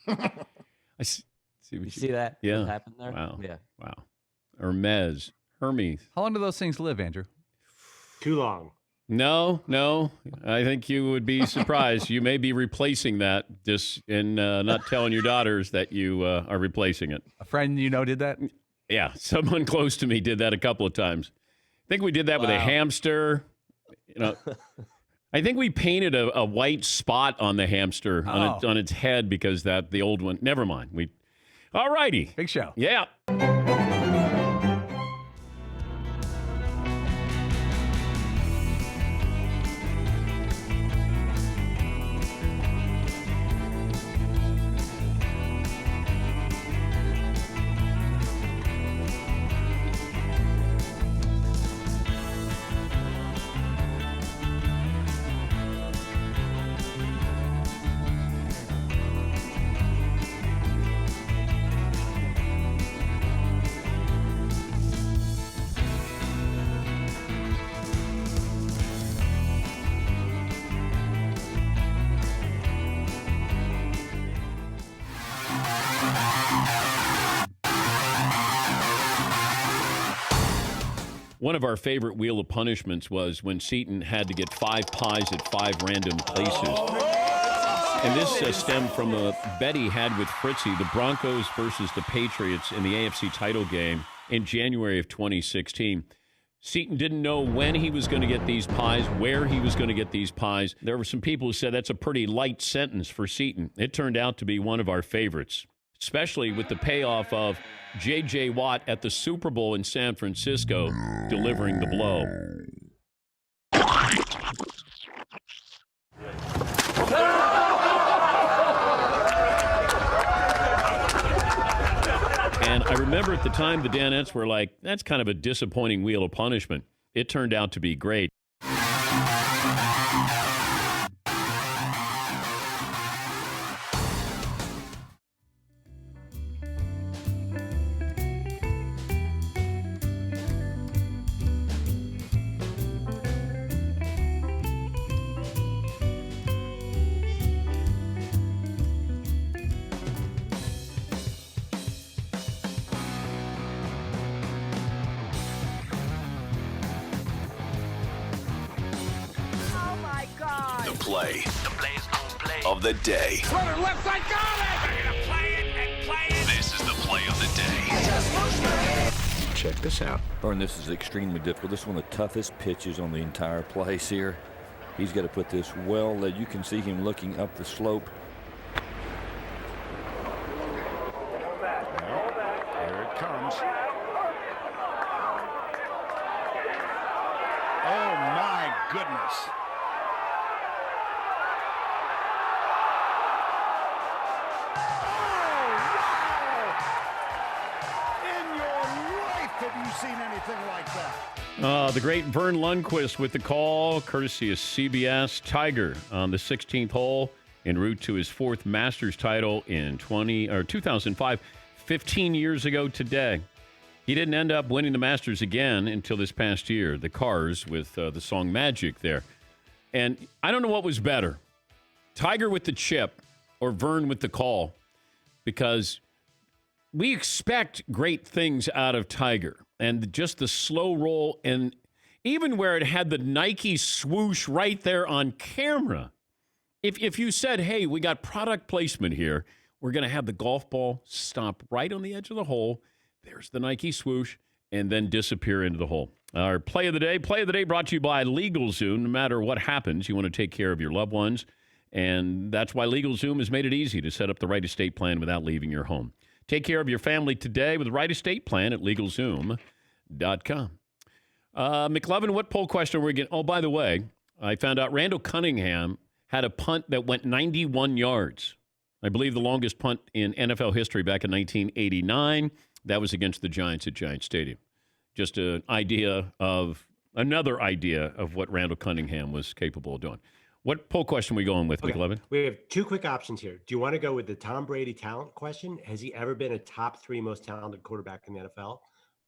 I see You see that? Yeah. What happened there? Wow. Yeah. Wow. Hermes. How long do those things live, Andrew? Too long. No. I think you would be surprised. You may be replacing that just and not telling your daughters that you are replacing it. A friend you know did that? Yeah. Someone close to me did that a couple of times. I think we did that with a hamster. I think we painted a white spot on the hamster on its head because the old one. Never mind. All righty. Big show. Yeah. One of our favorite Wheel of Punishments was when Seton had to get 5 pies at 5 random places. And this stemmed from a bet he had with Fritzy, the Broncos versus the Patriots in the AFC title game in January of 2016. Seton didn't know when he was going to get these pies, where he was going to get these pies. There were some people who said that's a pretty light sentence for Seton. It turned out to be one of our favorites, especially with the payoff of J.J. Watt at the Super Bowl in San Francisco delivering the blow. And I remember at the time the Danettes were like, that's kind of a disappointing Wheel of Punishment. It turned out to be great. Of the day. Runner left side, got it! They're gonna play it and play it. This is the play of the day. Check this out. And this is extremely difficult. This is one of the toughest pitches on the entire place here. He's got to put this well that you can see him looking up the slope. Here it comes. Oh my goodness. Have you seen anything like that? The great Vern Lundquist with the call, courtesy of CBS. Tiger on the 16th hole en route to his 4th Masters title in 2005, 15 years ago today. He didn't end up winning the Masters again until this past year. The Cars with the song Magic there. And I don't know what was better, Tiger with the chip or Vern with the call, because we expect great things out of Tiger, and just the slow roll, and even where it had the Nike swoosh right there on camera. If you said, hey, we got product placement here, we're going to have the golf ball stop right on the edge of the hole, there's the Nike swoosh, and then disappear into the hole. Our play of the day brought to you by LegalZoom. No matter what happens, you want to take care of your loved ones, and that's why LegalZoom has made it easy to set up the right estate plan without leaving your home. Take care of your family today with the right estate plan at LegalZoom.com. McLovin, what poll question are we getting? Oh, by the way, I found out Randall Cunningham had a punt that went 91 yards. I believe the longest punt in NFL history back in 1989. That was against the Giants at Giant Stadium. Just another idea of what Randall Cunningham was capable of doing. What poll question are we going with, McLevin? We have two quick options here. Do you want to go with the Tom Brady talent question? Has he ever been a top 3 most talented quarterback in the NFL?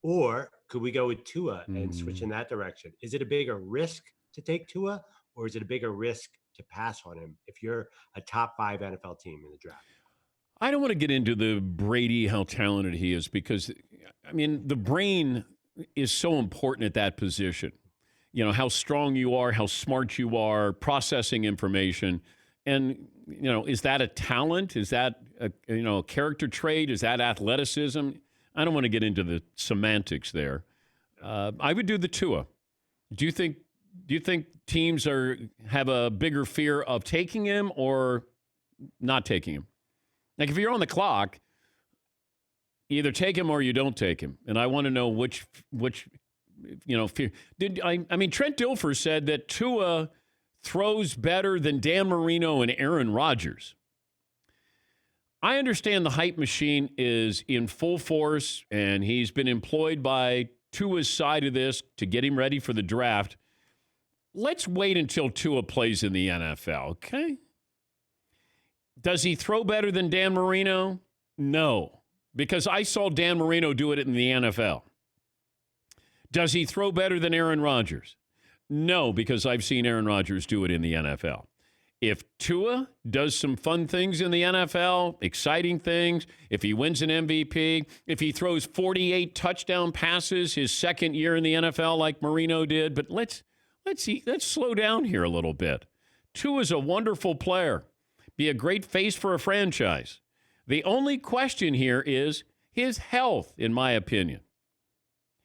Or could we go with Tua and switch in that direction? Is it a bigger risk to take Tua, or is it a bigger risk to pass on him if you're a top 5 NFL team in the draft? I don't want to get into the Brady, how talented he is, because, I mean, the brain is so important at that position. You know, how strong you are, how smart you are, processing information. And, you know, is that a talent? Is that a character trait? Is that athleticism? I don't want to get into the semantics there. I would do the Tua. Do you think teams have a bigger fear of taking him or not taking him? Like, if you're on the clock, either take him or you don't take him. And I want to know which fear. Trent Dilfer said that Tua throws better than Dan Marino and Aaron Rodgers. I understand the hype machine is in full force, and he's been employed by Tua's side of this to get him ready for the draft. Let's wait until Tua plays in the NFL, okay? Does he throw better than Dan Marino? No, because I saw Dan Marino do it in the NFL. Does he throw better than Aaron Rodgers? No, because I've seen Aaron Rodgers do it in the NFL. If Tua does some fun things in the NFL, exciting things, if he wins an MVP, if he throws 48 touchdown passes his second year in the NFL like Marino did, but let's slow down here a little bit. Tua's a wonderful player. Be a great face for a franchise. The only question here is his health, in my opinion.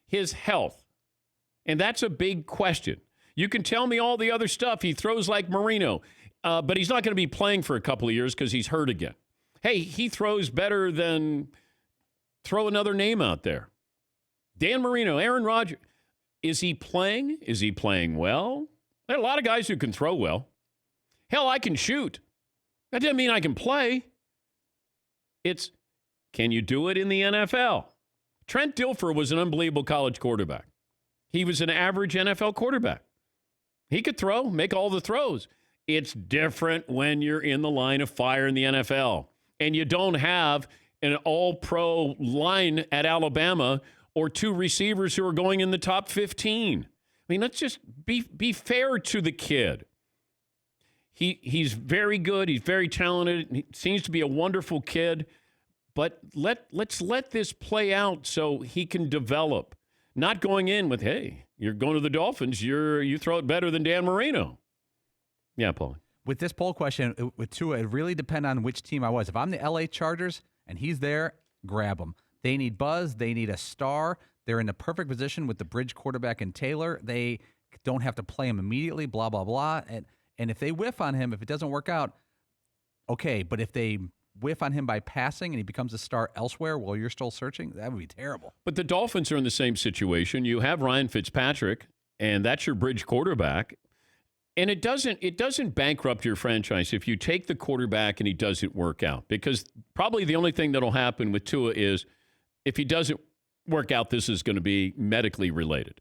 His health. And that's a big question. You can tell me all the other stuff. He throws like Marino, but he's not going to be playing for a couple of years because he's hurt again. Hey, he throws better than, throw another name out there. Dan Marino, Aaron Rodgers. Is he playing? Is he playing well? There are a lot of guys who can throw well. Hell, I can shoot. That doesn't mean I can play. It's, can you do it in the NFL? Trent Dilfer was an unbelievable college quarterback. He was an average NFL quarterback. He could throw, make all the throws. It's different when you're in the line of fire in the NFL and you don't have an all-pro line at Alabama or 2 receivers who are going in the top 15. I mean, let's just be fair to the kid. He's very good. He's very talented. He seems to be a wonderful kid. But let's let this play out so he can develop. Not going in with, hey, you're going to the Dolphins. You throw it better than Dan Marino. Yeah, Paul. With this poll question, with Tua, it really depends on which team I was. If I'm the LA Chargers and he's there, grab him. They need buzz. They need a star. They're in the perfect position with the bridge quarterback in Taylor. They don't have to play him immediately, blah, blah, blah. And if they whiff on him, if it doesn't work out, okay. But if they whiff on him by passing and he becomes a star elsewhere while you're still searching, that would be terrible. But the Dolphins are in the same situation. You have Ryan Fitzpatrick, and that's your bridge quarterback. And it doesn't bankrupt your franchise if you take the quarterback and he doesn't work out. Because probably the only thing that'll happen with Tua is if he doesn't work out, this is going to be medically related.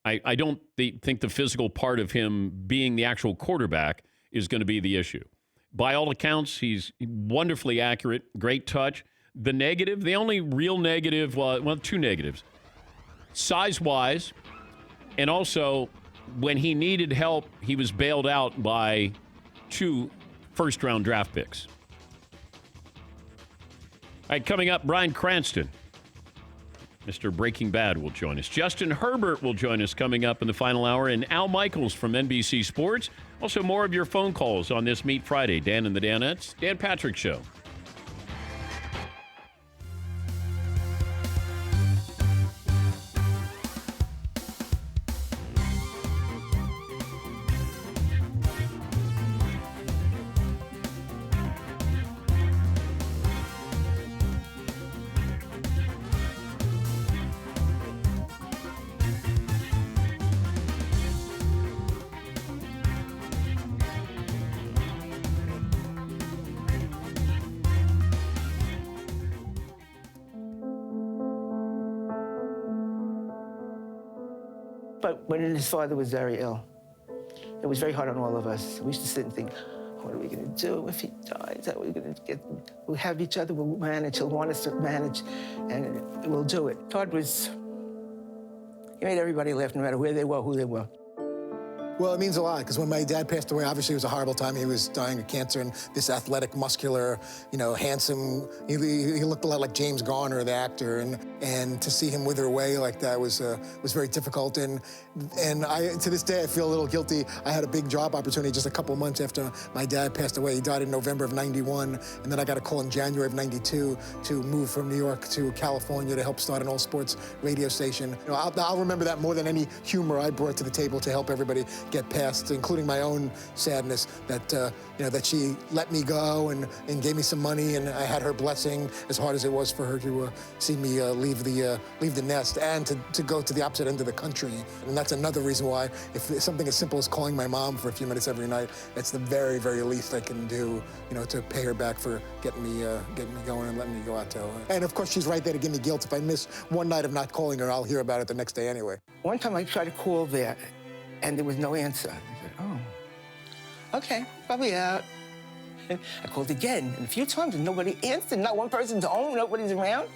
I don't think the physical part of him being the actual quarterback is going to be the issue. By all accounts, he's wonderfully accurate, great touch. The only real negative, well, 2 negatives. Size-wise, and also when he needed help, he was bailed out by 2 first-round draft picks. All right, coming up, Bryan Cranston. Mr. Breaking Bad will join us. Justin Herbert will join us coming up in the final hour. And Al Michaels from NBC Sports. Also, more of your phone calls on this Meat Friday. Dan and the Danettes. Dan Patrick Show. But when his father was very ill, it was very hard on all of us. We used to sit and think, what are we going to do if he dies? How are we going to get? We'll have each other. We'll manage. He'll want us to manage, and we'll do it. Todd was. He made everybody laugh, no matter where they were, who they were. Well, it means a lot, because when my dad passed away, obviously it was a horrible time. He was dying of cancer, and this athletic, muscular, handsome, he looked a lot like James Garner, the actor, and to see him wither away like that was very difficult. And I, to this day, I feel a little guilty. I had a big job opportunity just a couple of months after my dad passed away. He died in November of '91, and then I got a call in January of '92 to move from New York to California to help start an all-sports radio station. I'll remember that more than any humor I brought to the table to help everybody get past, including my own sadness that that she let me go and gave me some money, and I had her blessing, as hard as it was for her to see me leave the nest and to go to the opposite end of the country. And that's another reason why, if something as simple as calling my mom for a few minutes every night, it's the very, very least I can do, to pay her back for getting me going and letting me go out to LA. And of course, she's right there to give me guilt. If I miss one night of not calling her, I'll hear about it the next day anyway. One time I tried to call there, and there was no answer. I said, oh, okay, probably out. And I called again, and a few times, and nobody answered, not one person's home, nobody's around.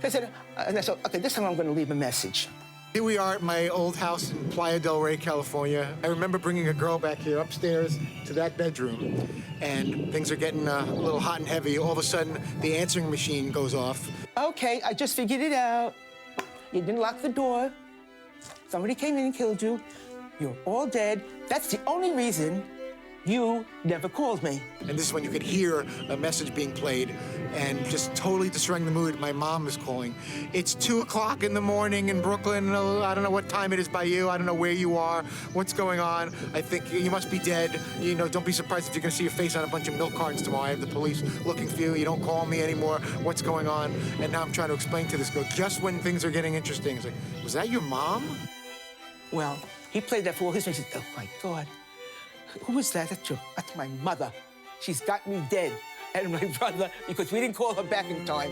I said, okay, this time I'm going to leave a message. Here we are at my old house in Playa del Rey, California. I remember bringing a girl back here upstairs to that bedroom, and things are getting a little hot and heavy. All of a sudden, the answering machine goes off. Okay, I just figured it out. You didn't lock the door. Somebody came in and killed you. You're all dead. That's the only reason you never called me. And this is when you could hear a message being played and just totally destroying the mood. My mom is calling. It's 2 o'clock in the morning in Brooklyn. I don't know what time it is by you. I don't know where you are. What's going on? I think you must be dead. Don't be surprised if you're gonna see your face on a bunch of milk cartons tomorrow. I have the police looking for you. You don't call me anymore. What's going on? And now I'm trying to explain to this girl, just when things are getting interesting. It's like, was that your mom? Well, he played that for all his friends. Oh my God. Who is that? That's my mother. She's got me dead. And my brother, because we didn't call her back in time.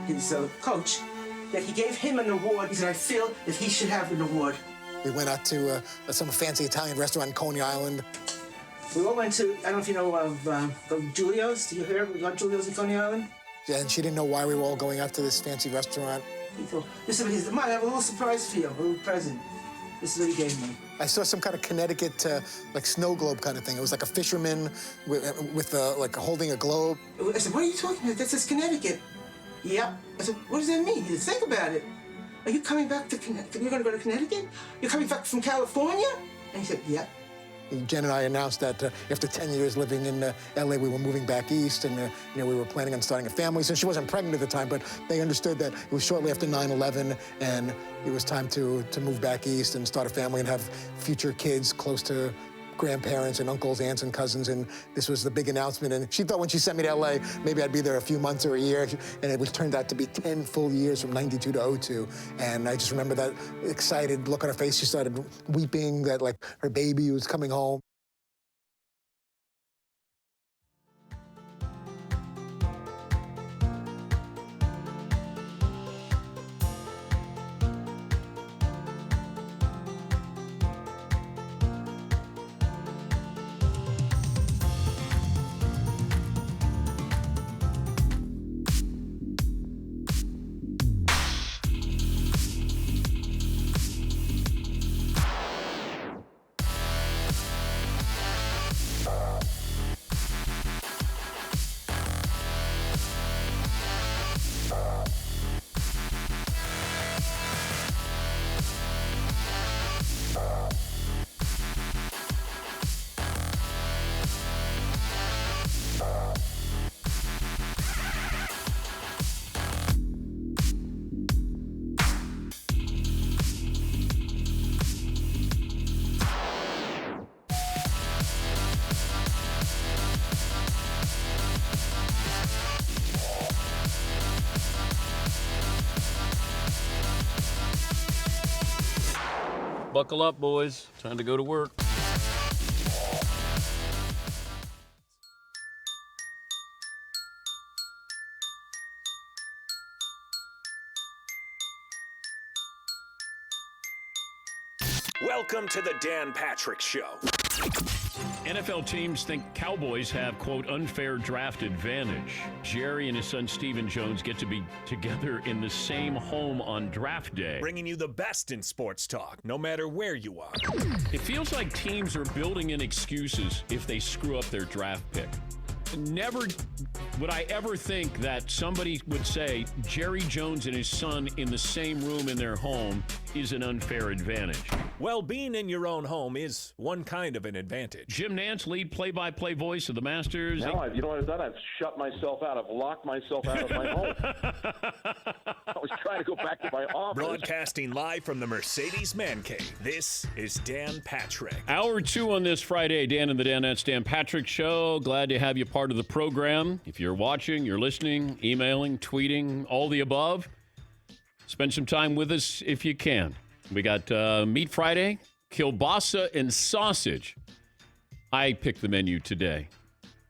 His coach, that he gave him an award. He said, I feel that he should have an award. We went out to some fancy Italian restaurant in Coney Island. We all went to, I don't know if you know of Giulio's. Do you hear? We got Giulio's in Coney Island. Yeah, and she didn't know why we were all going out to this fancy restaurant. This is what he said, Mom, I have a little surprise for you, a little present. This is what he gave me. I saw some kind of Connecticut, like snow globe kind of thing. It was like a fisherman with like holding a globe. I said, what are you talking about? That says Connecticut. Yeah. I said, what does that mean? He said, think about it. Are you coming back to Connecticut? You're going to go to Connecticut? You're coming back from California? And he said, yeah. Jen and I announced that after 10 years living in LA, we were moving back east, and we were planning on starting a family. So she wasn't pregnant at the time, but they understood that it was shortly after 9/11, and it was time to move back east and start a family and have future kids close to grandparents and uncles, aunts, and cousins, and this was the big announcement. And she thought when she sent me to LA, maybe I'd be there a few months or a year, and it turned out to be 10 full years from '92 to '02. And I just remember that excited look on her face. She started weeping that like her baby was coming home. Buckle up, boys. Time to go to work. Welcome to the Dan Patrick Show. NFL teams think Cowboys have, quote, unfair draft advantage. Jerry and his son Stephen Jones get to be together in the same home on draft day. Bringing you the best in sports talk, no matter where you are. It feels like teams are building in excuses if they screw up their draft pick. Never would I ever think that somebody would say Jerry Jones and his son in the same room in their home is an unfair advantage. Well, being in your own home is one kind of an advantage. Jim Nantz, lead play-by-play voice of the Masters. Now, you know what I've done? I've shut myself out. I've locked myself out of my home. I was trying to go back to my office. Broadcasting live from the Mercedes Man Cave, this is Dan Patrick. Hour 2 on this Friday, Dan and the Danettes, Dan Patrick Show. Glad to have you part of the program. If you're watching, you're listening, emailing, tweeting, all the above, spend some time with us if you can. We got Meat Friday, kielbasa and sausage. I picked the menu today.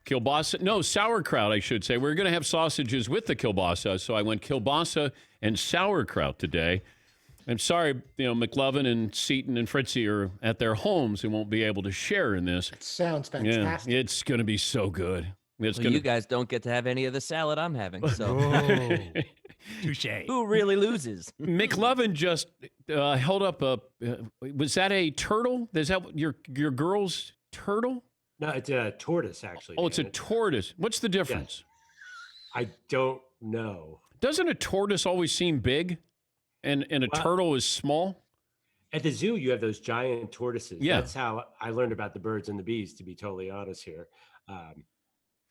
Sauerkraut, I should say. We're going to have sausages with the kielbasa, so I went kielbasa and sauerkraut today. I'm sorry, McLovin and Seton and Fritzy are at their homes and won't be able to share in this. It sounds fantastic. Yeah, it's going to be so good. You guys don't get to have any of the salad I'm having, so. Touche. Who really loses? McLovin just held up was that a turtle? Is that your girl's turtle? No, it's a tortoise, actually. Oh, it's a tortoise. What's the difference? Yeah. I don't know. Doesn't a tortoise always seem big and a turtle is small? At the zoo, you have those giant tortoises. Yeah. That's how I learned about the birds and the bees, to be totally honest here.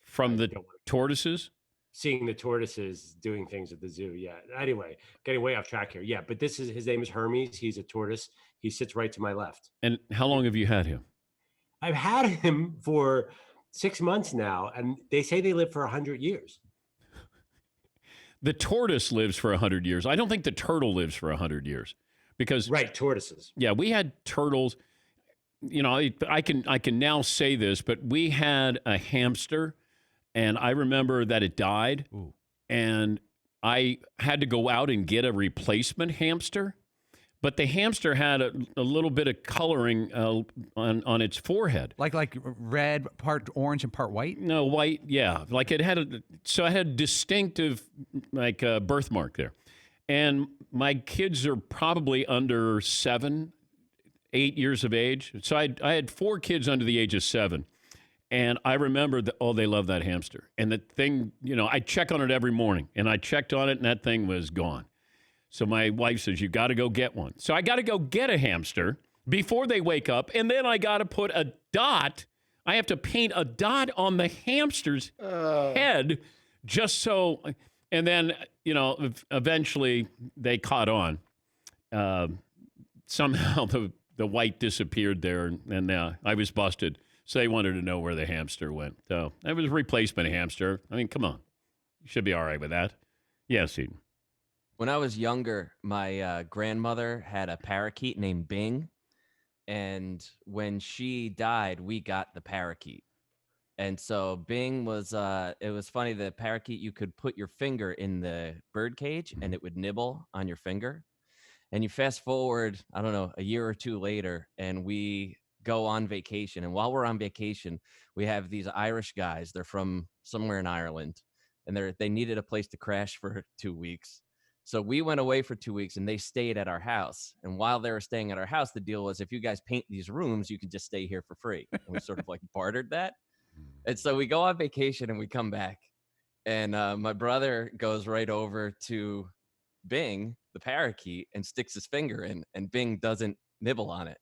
From the tortoises? Seeing the tortoises doing things at the zoo. Yeah. Anyway, getting way off track here. Yeah. But his name is Hermes. He's a tortoise. He sits right to my left. And how long have you had him? I've had him for 6 months now, and they say they live for 100 years. The tortoise lives for 100 years. I don't think the turtle lives for 100 years because tortoises. Yeah, we had turtles. I can now say this, but we had a hamster, and I remember that it died, and I had to go out and get a replacement hamster. But the hamster had a little bit of coloring on its forehead, like red, part orange and part white. No, white. Yeah, like it had a distinctive birthmark there. And my kids are probably under 7, 8 years of age. So I had 4 kids under the age of 7. And I remember they love that hamster. And the thing, I check on it every morning. And I checked on it, and that thing was gone. So my wife says, you got to go get one. So I got to go get a hamster before they wake up. And then I got to put a dot. I have to paint a dot on the hamster's head just so. And then, eventually they caught on. Somehow the white disappeared there, and I was busted. So they wanted to know where the hamster went. So that was a replacement hamster. I mean, come on. You should be all right with that. Yes, Eden. When I was younger, my grandmother had a parakeet named Bing. And when she died, we got the parakeet. And so Bing was, it was funny, the parakeet, you could put your finger in the bird cage and it would nibble on your finger. And you fast forward, I don't know, a year or two later, and we go on vacation. And while we're on vacation, we have these Irish guys. They're from somewhere in Ireland, and they needed a place to crash for 2 weeks. So we went away for 2 weeks, and they stayed at our house. And while they were staying at our house, the deal was, if you guys paint these rooms, you can just stay here for free. And we sort of bartered that. And so we go on vacation and we come back, and my brother goes right over to Bing, the parakeet, and sticks his finger in, and Bing doesn't nibble on it.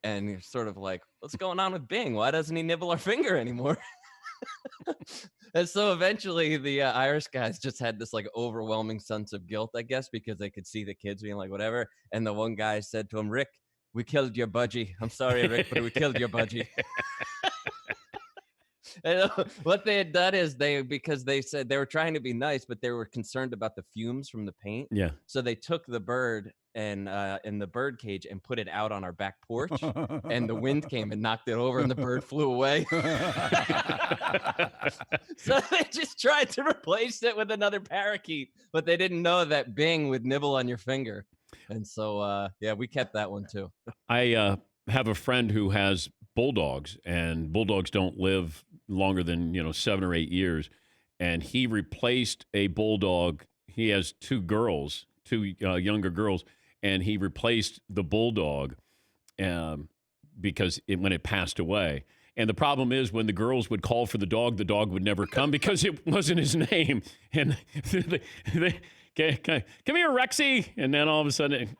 And you're sort of like, what's going on with Bing? Why doesn't he nibble our finger anymore? And so eventually the Irish guys just had this overwhelming sense of guilt, I guess, because they could see the kids being like, whatever. And the one guy said to him, Rick, we killed your budgie. I'm sorry, Rick, but we killed your budgie. And what they had done is because they said they were trying to be nice, but they were concerned about the fumes from the paint. Yeah. So they took the bird and in the bird cage and put it out on our back porch, and the wind came and knocked it over, and the bird flew away. So they just tried to replace it with another parakeet, but they didn't know that Bing would nibble on your finger. And so, we kept that one too. I have a friend who has bulldogs, and bulldogs don't live longer than 7 or 8 years. And he replaced a bulldog. He has two younger girls, and he replaced the bulldog because when it passed away. And the problem is when the girls would call for the dog would never come because it wasn't his name. And they come here, Rexy. And then all of a sudden,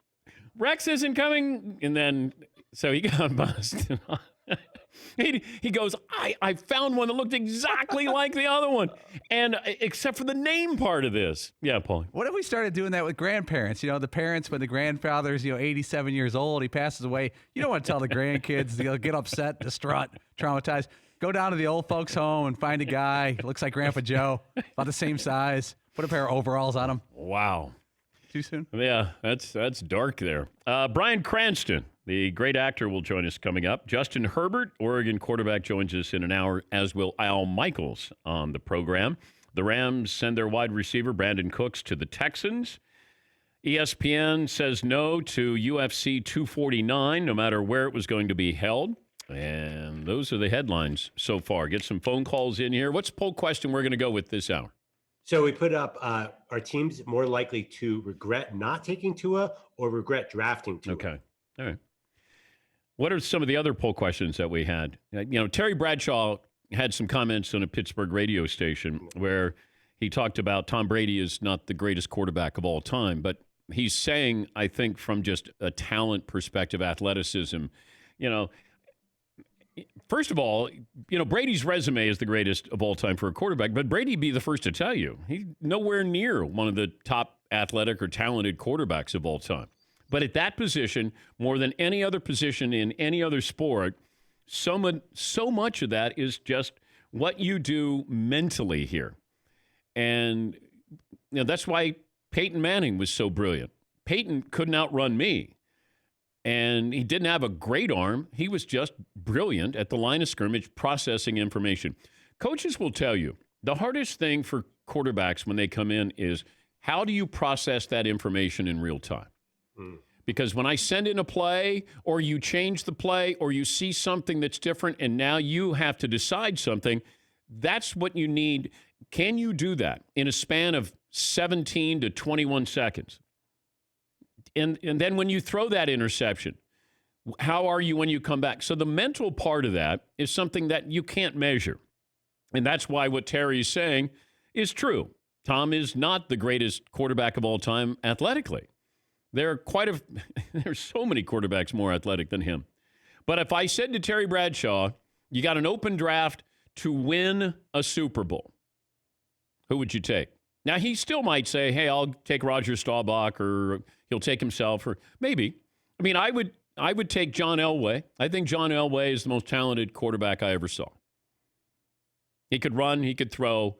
Rex isn't coming. And then, so he got busted. He goes, I found one that looked exactly like the other one. And except for the name part of this. Yeah, Paul. What if we started doing that with grandparents? The parents, when the grandfather's, 87 years old, he passes away. You don't want to tell the grandkids, they'll get upset, distraught, traumatized. Go down to the old folks' home and find a guy, looks like Grandpa Joe, about the same size. Put a pair of overalls on him. Wow. Too soon? Yeah, that's dark there. Bryan Cranston, the great actor, will join us coming up. Justin Herbert, Oregon quarterback, joins us in an hour, as will Al Michaels on the program. The Rams send their wide receiver, Brandon Cooks, to the Texans. ESPN says no to UFC 249, no matter where it was going to be held. And those are the headlines so far. Get some phone calls in here. What's the poll question we're going to go with this hour? So we put up, are teams more likely to regret not taking Tua or regret drafting Tua? Okay. All right. What are some of the other poll questions that we had? Terry Bradshaw had some comments on a Pittsburgh radio station where he talked about Tom Brady is not the greatest quarterback of all time, but he's saying, I think, from just a talent perspective, athleticism, first of all, Brady's resume is the greatest of all time for a quarterback, but Brady'd be the first to tell you he's nowhere near one of the top athletic or talented quarterbacks of all time. But at that position, more than any other position in any other sport, so much of that is just what you do mentally here. And that's why Peyton Manning was so brilliant. Peyton couldn't outrun me. And he didn't have a great arm. He was just brilliant at the line of scrimmage processing information. Coaches will tell you the hardest thing for quarterbacks when they come in is how do you process that information in real time? Because when I send in a play or you change the play or you see something that's different and now you have to decide something, that's what you need. Can you do that in a span of 17 to 21 seconds? And then when you throw that interception, how are you when you come back? So the mental part of that is something that you can't measure. And that's why what Terry is saying is true. Tom is not the greatest quarterback of all time athletically. There's so many quarterbacks more athletic than him. But if I said to Terry Bradshaw, you got an open draft to win a Super Bowl, who would you take? Now, he still might say, hey, I'll take Roger Staubach, or he'll take himself, or maybe. I mean, I would take John Elway. I think John Elway is the most talented quarterback I ever saw. He could run. He could throw.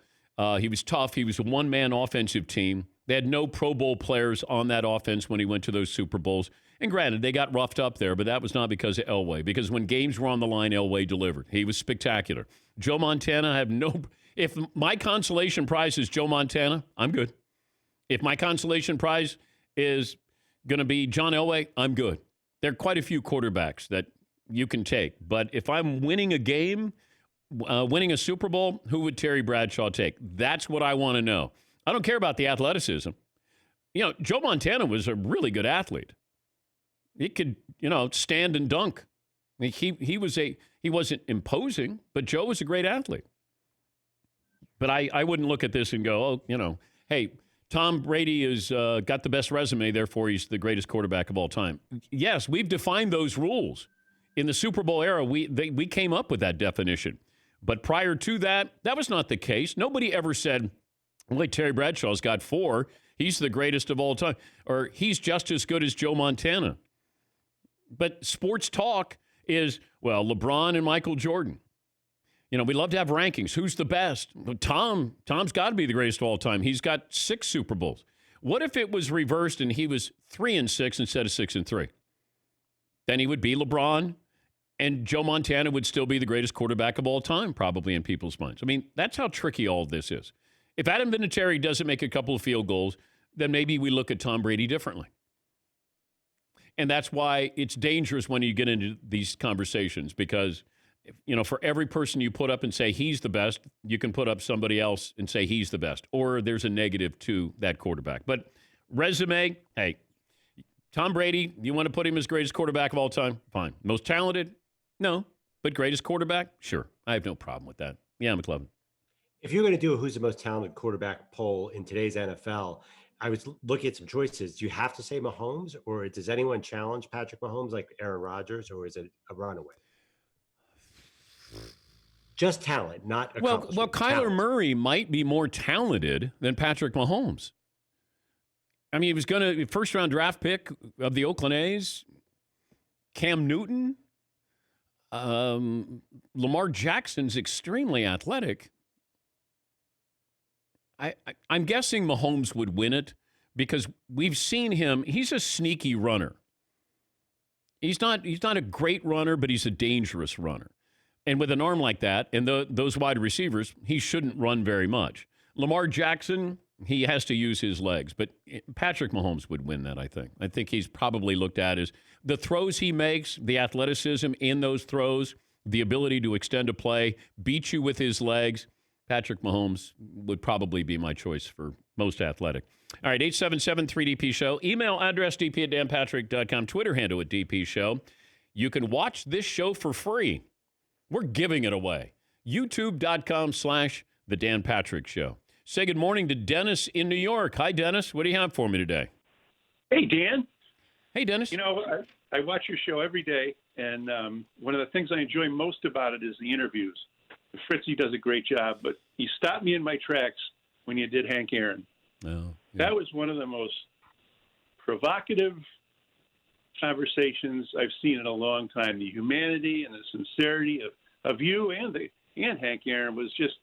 He was tough. He was a one-man offensive team. They had no Pro Bowl players on that offense when he went to those Super Bowls. And granted, they got roughed up there, but that was not because of Elway. Because when games were on the line, Elway delivered. He was spectacular. Joe Montana, if my consolation prize is Joe Montana, I'm good. If my consolation prize is going to be John Elway, I'm good. There are quite a few quarterbacks that you can take. But if I'm winning a game, winning a Super Bowl, who would Terry Bradshaw take? That's what I want to know. I don't care about the athleticism. Joe Montana was a really good athlete. He could, stand and dunk. I mean, he wasn't imposing, but Joe was a great athlete. But I wouldn't look at this and go, hey, Tom Brady has got the best resume, therefore he's the greatest quarterback of all time. Yes, we've defined those rules. In the Super Bowl era, we came up with that definition. But prior to that, that was not the case. Nobody ever said, well, Terry Bradshaw's got 4. He's the greatest of all time. Or he's just as good as Joe Montana. But sports talk is, well, LeBron and Michael Jordan. We love to have rankings. Who's the best? Tom's got to be the greatest of all time. He's got 6 Super Bowls. What if it was reversed and he was 3-6 instead of 6-3? Then he would be LeBron, and Joe Montana would still be the greatest quarterback of all time, probably in people's minds. I mean, that's how tricky all of this is. If Adam Vinatieri doesn't make a couple of field goals, then maybe we look at Tom Brady differently. And that's why it's dangerous when you get into these conversations because, for every person you put up and say he's the best, you can put up somebody else and say he's the best, or there's a negative to that quarterback. But resume, hey, Tom Brady, you want to put him as greatest quarterback of all time? Fine. Most talented? No. But greatest quarterback? Sure. I have no problem with that. Yeah, McLovin. If you're going to do a who's the most talented quarterback poll in today's NFL, I was looking at some choices. Do you have to say Mahomes, or does anyone challenge Patrick Mahomes like Aaron Rodgers, or is it a runaway? Just talent, not accomplishment. Well, Kyler talent. Murray might be more talented than Patrick Mahomes. I mean, he was going to first-round draft pick of the Oakland A's. Cam Newton. Lamar Jackson's extremely athletic. I'm guessing Mahomes would win it because we've seen him. He's a sneaky runner. He's not a great runner, but he's a dangerous runner. And with an arm like that and those wide receivers, he shouldn't run very much. Lamar Jackson, he has to use his legs. But Patrick Mahomes would win that, I think. I think he's probably looked at as the throws he makes, the athleticism in those throws, the ability to extend a play, beat you with his legs. Patrick Mahomes would probably be my choice for most athletic. All right, 877-3DP-SHOW. Email address dp@danpatrick.com. Twitter handle at DP-SHOW. You can watch this show for free. We're giving it away. YouTube.com/The Dan Patrick Show. Say good morning to Dennis in New York. Hi, Dennis. What do you have for me today? Hey, Dan. Hey, Dennis. I watch your show every day, and one of the things I enjoy most about it is the interviews. Fritzy does a great job, but you stopped me in my tracks when you did Hank Aaron. Oh, yeah. That was one of the most provocative conversations I've seen in a long time. The humanity and the sincerity of you and Hank Aaron was just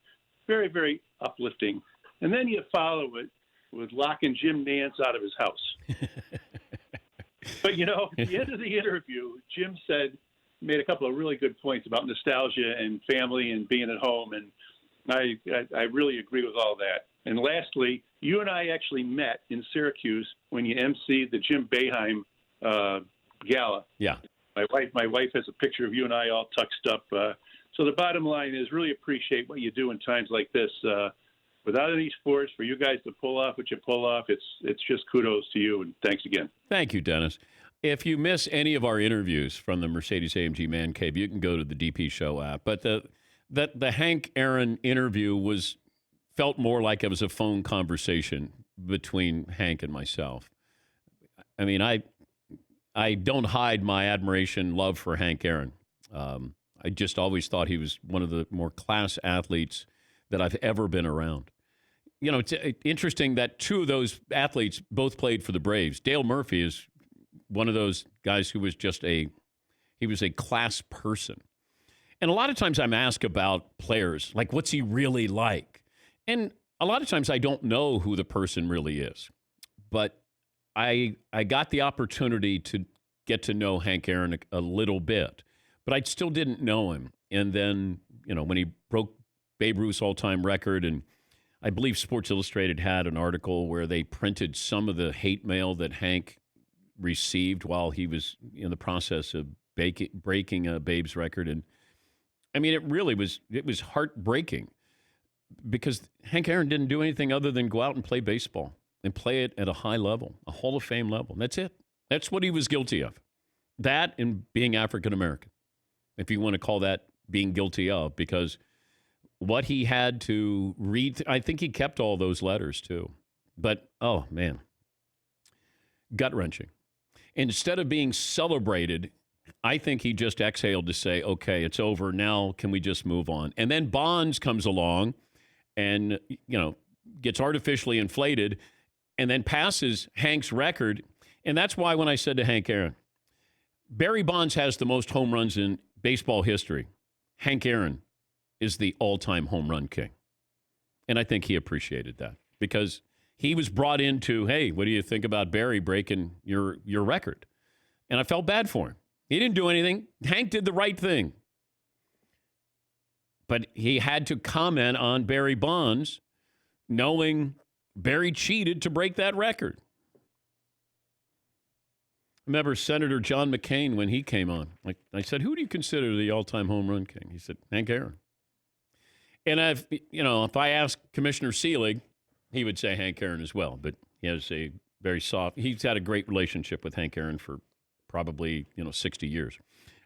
very, very uplifting. And then you follow it with locking Jim Nantz out of his house. But, at the end of the interview, Jim made a couple of really good points about nostalgia and family and being at home, and I really agree with all that. And lastly, you and I actually met in Syracuse when you emceed the Jim Boeheim gala. Yeah. My wife has a picture of you and I all tucked up. So the bottom line is really appreciate what you do in times like this. Without any sports, for you guys to pull off what you pull off, it's just kudos to you, and thanks again. Thank you, Dennis. If you miss any of our interviews from the Mercedes-AMG Man Cave, you can go to the DP Show app. But the Hank Aaron interview felt more like it was a phone conversation between Hank and myself. I mean, I don't hide my admiration, love for Hank Aaron. I just always thought he was one of the more class athletes that I've ever been around. It's interesting that two of those athletes both played for the Braves. Dale Murphy is one of those guys who was he was a class person. And a lot of times I'm asked about players, like, what's he really like? And a lot of times I don't know who the person really is. But I got the opportunity to get to know Hank Aaron a little bit, but I still didn't know him. And then, when he broke Babe Ruth's all-time record, and I believe Sports Illustrated had an article where they printed some of the hate mail that Hank received while he was in the process of breaking Babe's record. And I mean, it was heartbreaking because Hank Aaron didn't do anything other than go out and play baseball and play it at a high level, a Hall of Fame level. That's it. That's what he was guilty of. That and being African-American, if you want to call that being guilty of, because what he had to read, I think he kept all those letters too. But, oh, man, gut-wrenching. Instead of being celebrated, I think he just exhaled to say, okay, it's over. Now can we just move on? And then Bonds comes along and, gets artificially inflated and then passes Hank's record. And that's why when I said to Hank Aaron, Barry Bonds has the most home runs in baseball history. Hank Aaron is the all-time home run king. And I think he appreciated that because he was brought into, hey, what do you think about Barry breaking your record? And I felt bad for him. He didn't do anything. Hank did the right thing. But he had to comment on Barry Bonds, knowing Barry cheated to break that record. remember Senator John McCain when he came on. Like I said, who do you consider the all-time home run king? He said, Hank Aaron. And if I ask Commissioner Seelig, he would say Hank Aaron as well. But he has a very soft. He's had a great relationship with Hank Aaron for probably 60 years.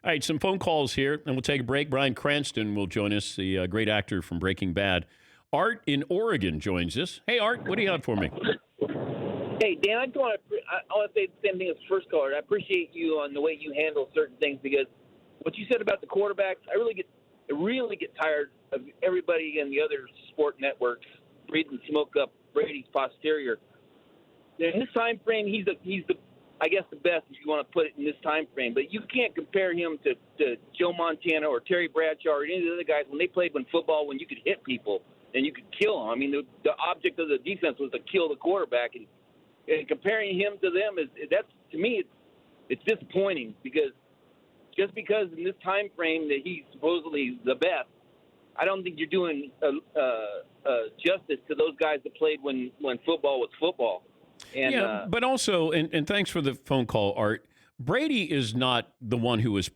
All right, some phone calls here, and we'll take a break. Bryan Cranston will join us, the great actor from Breaking Bad. Art in Oregon joins us. Hey, Art, what do you have for me? Hey, Dan, I want to say the same thing as the first caller. I appreciate you on the way you handle certain things, because what you said about the quarterbacks, I really get tired of everybody in the other sport networks breathing smoke up Brady's posterior. In this time frame, he's the I guess the best, if you want to put it in this time frame. But you can't compare him to Joe Montana or Terry Bradshaw or any of the other guys when they played football when you could hit people and you could kill them. I mean, the object of the defense was to kill the quarterback, and comparing him to them to me it's disappointing, because just because in this time frame that he's supposedly the best, I don't think you're doing justice to those guys that played when football was football. And, but also, and thanks for the phone call, Art. Brady is not the one who is,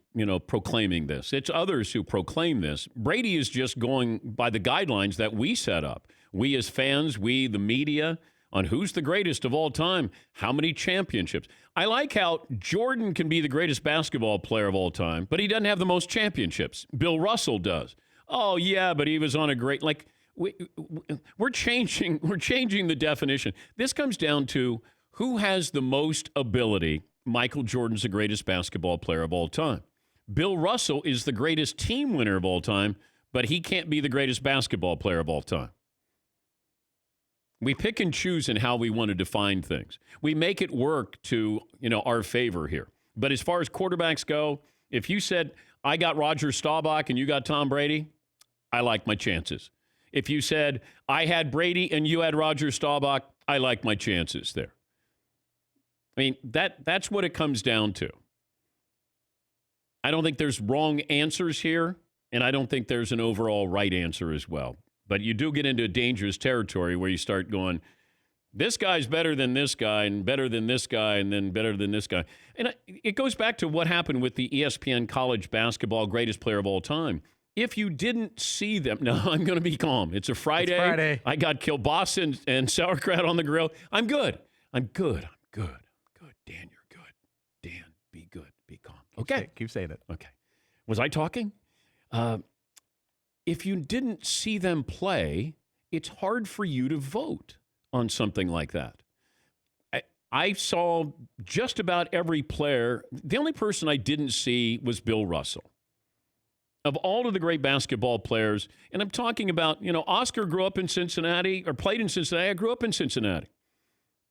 proclaiming this. It's others who proclaim this. Brady is just going by the guidelines that we set up. We as fans, we, the media, on who's the greatest of all time, how many championships. I like how Jordan can be the greatest basketball player of all time, but he doesn't have the most championships. Bill Russell does. Oh, yeah, but he was on a great, we're changing the definition. This comes down to who has the most ability. Michael Jordan's the greatest basketball player of all time. Bill Russell is the greatest team winner of all time, but he can't be the greatest basketball player of all time. We pick and choose in how we want to define things. We make it work to, our favor here. But as far as quarterbacks go, if you said, I got Roger Staubach and you got Tom Brady, I like my chances. If you said, I had Brady and you had Roger Staubach, I like my chances there. I mean, that's what it comes down to. I don't think there's wrong answers here, and I don't think there's an overall right answer as well. But you do get into a dangerous territory where you start going, this guy's better than this guy, and better than this guy, and then better than this guy. And it goes back to what happened with the ESPN college basketball greatest player of all time. If you didn't see them, no, I'm going to be calm. It's a Friday. It's Friday. I got kielbasa and sauerkraut on the grill. I'm good. Good. Dan, you're good. Dan, be good. Be calm. Okay. Keep saying it. Okay. Was I talking? If you didn't see them play, it's hard for you to vote on something like that. I saw just about every player. The only person I didn't see was Bill Russell. Of all of the great basketball players, and I'm talking about, Oscar grew up in Cincinnati, or played in Cincinnati. I grew up in Cincinnati.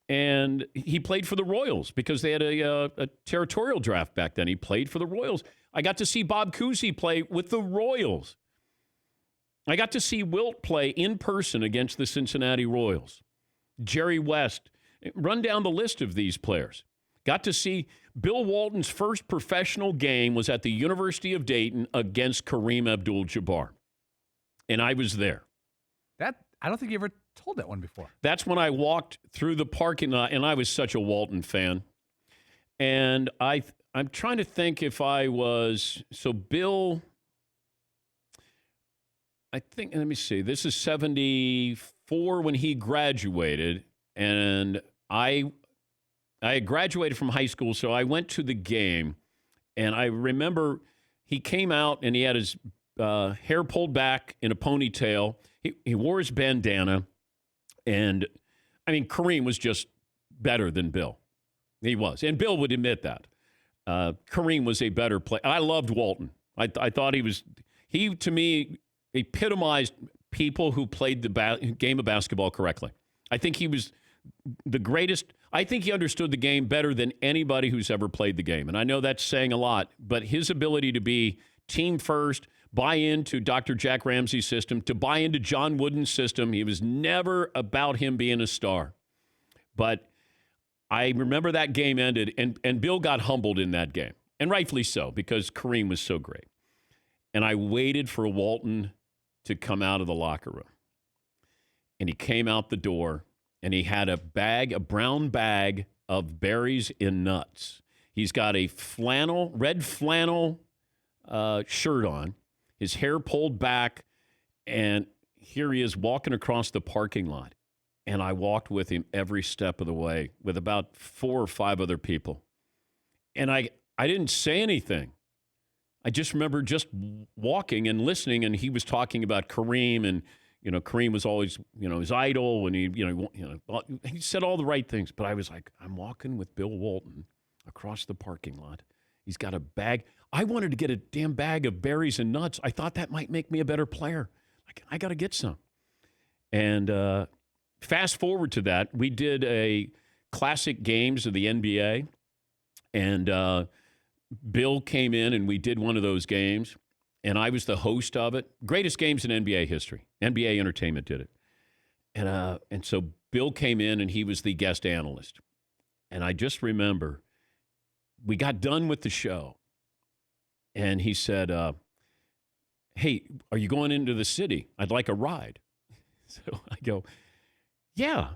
And he played for the Royals because they had a territorial draft back then. He played for the Royals. I got to see Bob Cousy play with the Royals. I got to see Wilt play in person against the Cincinnati Royals. Jerry West. Run down the list of these players. Got to see Bill Walton's first professional game was at the University of Dayton against Kareem Abdul-Jabbar. And I was there. I don't think you ever told that one before. That's when I walked through the parking lot, and I was such a Walton fan. And I'm trying to think if I was, so Bill, I think, let me see, this is 74 when he graduated, and I graduated from high school, so I went to the game, and I remember he came out, and he had his hair pulled back in a ponytail. He wore his bandana, and, I mean, Kareem was just better than Bill. He was, and Bill would admit that. Kareem was a better player. I loved Walton. I thought he, to me, epitomized people who played the game of basketball correctly. I think he was the greatest. I think he understood the game better than anybody who's ever played the game. And I know that's saying a lot, but his ability to be team first, buy into Dr. Jack Ramsey's system, to buy into John Wooden's system. He was never about him being a star. But I remember that game ended, and Bill got humbled in that game, and rightfully so, because Kareem was so great. And I waited for Walton to come out of the locker room. And he came out the door, and he had a brown bag of berries and nuts. He's got a red flannel shirt on, his hair pulled back, and here he is walking across the parking lot. And I walked with him every step of the way with about 4 or 5 other people. And I didn't say anything. I just remember just walking and listening, and he was talking about Kareem, and Kareem was always his idol, and he said all the right things. But I was like, I'm walking with Bill Walton across the parking lot. He's got a bag. I wanted to get a damn bag of berries and nuts. I thought that might make me a better player. I got to get some. And fast forward to that, we did a classic games of the NBA, and Bill came in and we did one of those games, and I was the host of it. Greatest games in NBA history. NBA Entertainment did it. And so Bill came in and he was the guest analyst. And I just remember we got done with the show, and he said, hey, are you going into the city? I'd like a ride. So I go, yeah,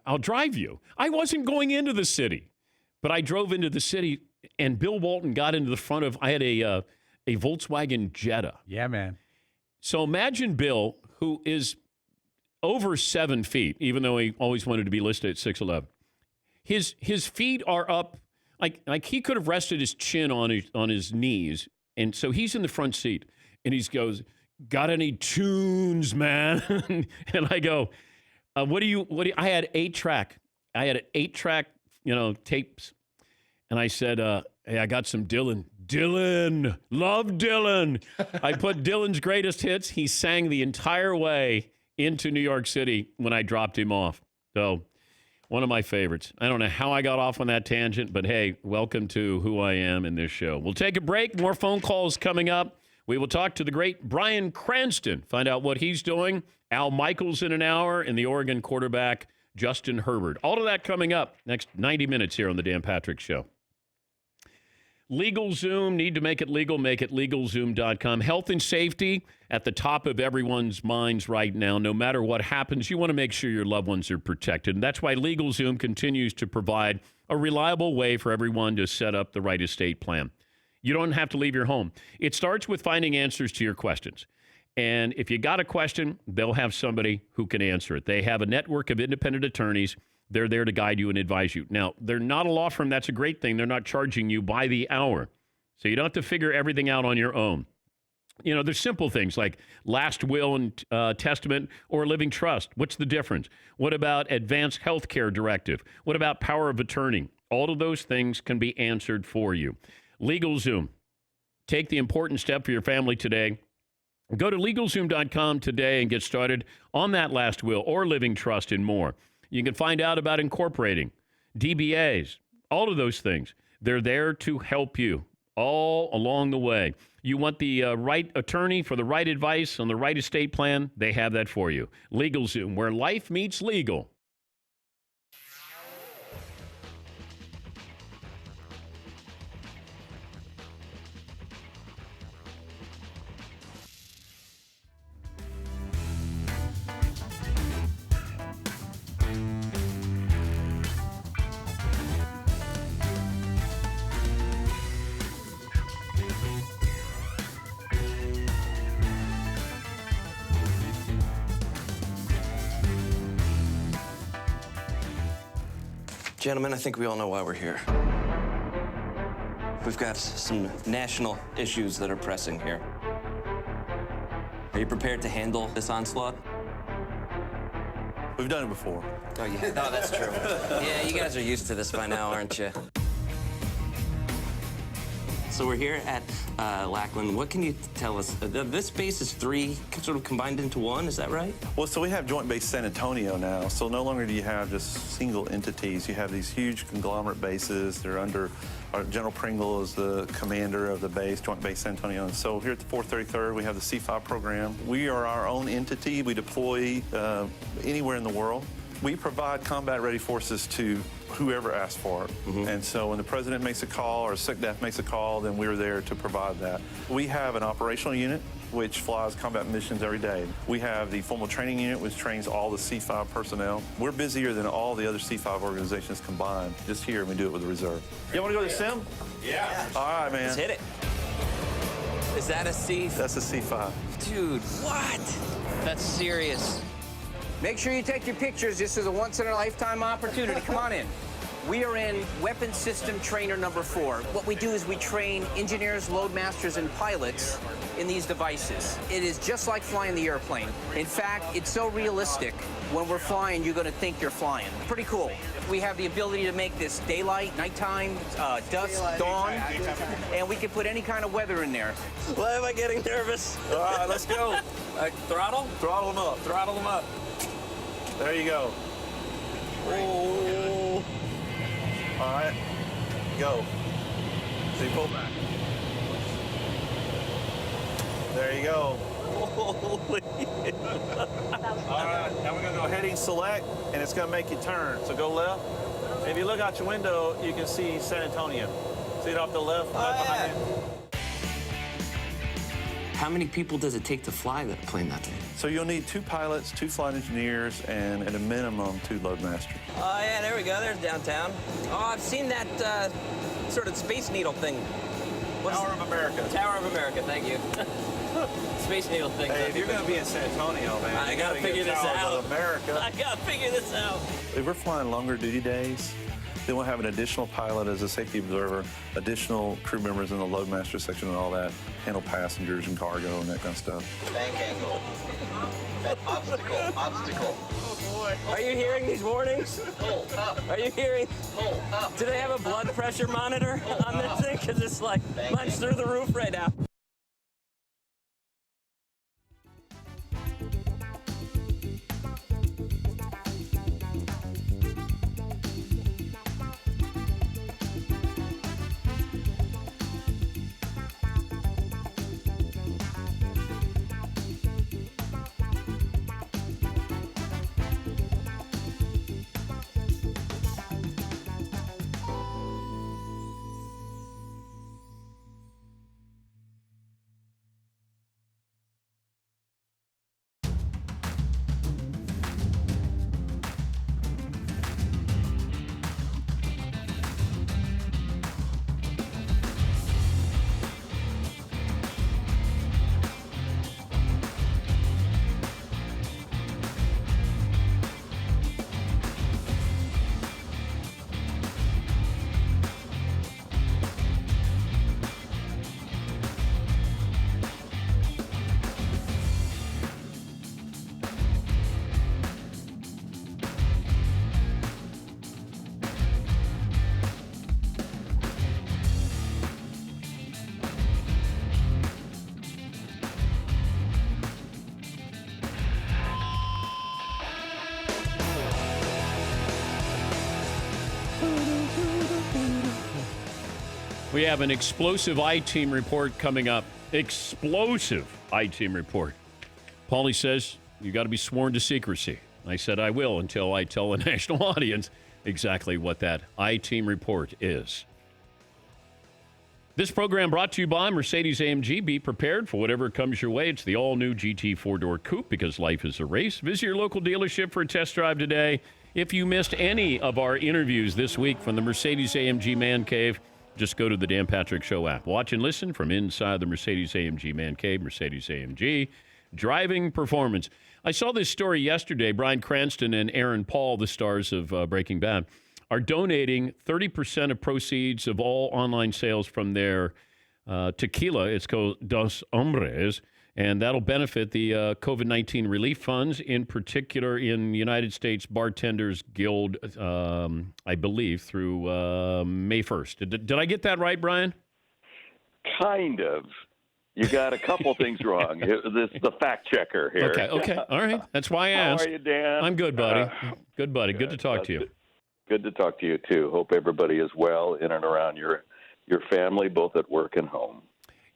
I'll drive you. I wasn't going into the city, but I drove into the city, and Bill Walton got into the front of, I had a Volkswagen Jetta. Yeah, man. So imagine Bill, who is over 7 feet, even though he always wanted to be listed at 6'11". His feet are up, like he could have rested his chin on his knees, and so he's in the front seat, and he goes, "Got any tunes, man?" And I go, "What do you?" I had 8-track. I had 8-track, tapes, and I said, "Hey, I got some Dylan. Dylan, love Dylan." I put Dylan's greatest hits. He sang the entire way into New York City when I dropped him off. So, one of my favorites. I don't know how I got off on that tangent, but hey, welcome to who I am in this show. We'll take a break. More phone calls coming up. We will talk to the great Bryan Cranston, find out what he's doing. Al Michaels in an hour, and the Oregon quarterback, Justin Herbert. All of that coming up next 90 minutes here on the Dan Patrick Show. LegalZoom, need to make it legal, make it LegalZoom.com. Health and safety at the top of everyone's minds right now. No matter what happens, you want to make sure your loved ones are protected. And that's why LegalZoom continues to provide a reliable way for everyone to set up the right estate plan. You don't have to leave your home. It starts with finding answers to your questions. And if you got a question, they'll have somebody who can answer it. They have a network of independent attorneys. They're there to guide you and advise you. Now, they're not a law firm. That's a great thing. They're not charging you by the hour. So you don't have to figure everything out on your own. There's simple things like last will and testament or living trust. What's the difference? What about advanced health care directive? What about power of attorney? All of those things can be answered for you. LegalZoom. Take the important step for your family today. Go to LegalZoom.com today and get started on that last will or living trust and more. You can find out about incorporating, DBAs, all of those things. They're there to help you all along the way. You want the right attorney for the right advice on the right estate plan? They have that for you. LegalZoom, where life meets legal. Gentlemen, I think we all know why we're here. We've got some national issues that are pressing here. Are you prepared to handle this onslaught? We've done it before. Oh, yeah. No, that's true. Yeah, you guys are used to this by now, aren't you? So we're here at Lackland. What can you tell us? This base is 3 sort of combined into 1, is that right? Well, so we have Joint Base San Antonio now. So no longer do you have just single entities. You have these huge conglomerate bases. They're under, General Pringle is the commander of the base, Joint Base San Antonio. And so here at the 433rd, we have the C5 program. We are our own entity. We deploy anywhere in the world. We provide combat-ready forces to whoever asks for it. And so when the president makes a call or SecDef makes a call, then we're there to provide that. We have an operational unit which flies combat missions every day. We have the formal training unit, which trains all the C5 personnel. We're busier than all the other C5 organizations combined. Just here, we do it with the reserve. You want to go to Sim? Yeah. All right, man. Let's hit it. Is that a C? That's a C5. Dude, what? That's serious. Make sure you take your pictures. This is a once-in-a-lifetime opportunity. Come on in. We are in Weapons System Trainer number 4. What we do is we train engineers, loadmasters, and pilots in these devices. It is just like flying the airplane. In fact, it's so realistic. When we're flying, you're going to think you're flying. Pretty cool. We have the ability to make this daylight, nighttime, dusk, dawn, and we can put any kind of weather in there. Why am I getting nervous? All right, let's go. Throttle? Throttle them up. Throttle them up. There you go. Oh. All right, go. So you pull back. There you go. Holy. All right, now we're gonna go heading select, and it's gonna make you turn. So go left. If you look out your window, you can see San Antonio. See it off the left, behind you? How many people does it take to fly that plane that day? So you'll need 2 pilots, 2 flight engineers, and at a minimum, 2 loadmasters. Oh, yeah, there we go. There's downtown. Oh, I've seen that sort of Space Needle thing. Tower of America. Tower of America, thank you. Space Needle thing. Hey, if you're going to be in San Antonio, man, I got to figure this out. America. I got to figure this out. If we're flying longer duty days, then we'll have an additional pilot as a safety observer, additional crew members in the loadmaster section and all that, handle passengers and cargo and that kind of stuff. Bank angle. Obstacle. Oh, boy. Are you hearing these warnings? Pull up. Are you hearing? Pull up. Do they have a blood pressure monitor on this thing? Because it's like, mine's through the roof right now. We have an explosive I-Team report coming up. Explosive I-Team report. Paulie says, you got to be sworn to secrecy. I said I will until I tell the national audience exactly what that I-Team report is. This program brought to you by Mercedes-AMG. Be prepared for whatever comes your way. It's the all-new GT four-door coupe because life is a race. Visit your local dealership for a test drive today. If you missed any of our interviews this week from the Mercedes-AMG Man Cave, just go to the Dan Patrick Show app. Watch and listen from inside the Mercedes-AMG Man Cave, Mercedes-AMG, driving performance. I saw this story yesterday. Bryan Cranston and Aaron Paul, the stars of Breaking Bad, are donating 30% of proceeds of all online sales from their tequila. It's called Dos Hombres, and that'll benefit the COVID-19 relief funds, in particular in the United States Bartenders Guild, I believe, through May 1st. Did I get that right, Brian? Kind of. You got a couple things wrong. This is the fact checker here. Okay. All right. That's why I asked. How are you, Dan? I'm good, buddy. Good, buddy. Good to talk to you. Good to talk to you, too. Hope everybody is well in and around your family, both at work and home.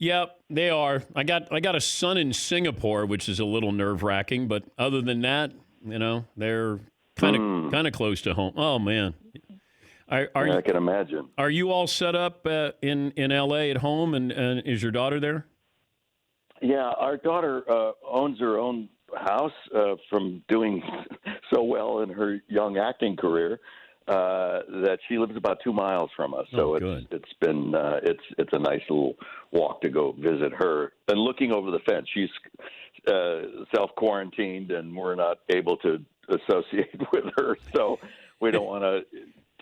Yep, they are. I got a son in Singapore, which is a little nerve-wracking, but other than that, you know, they're kind of close to home. Oh man, I can imagine. Are you all set up in L.A. at home, and is your daughter there? Yeah, our daughter owns her own house from doing so well in her young acting career that she lives about 2 miles from us. So it's been it's a nice little walk to go visit her. And looking over the fence, she's self-quarantined, and we're not able to associate with her, so we don't want to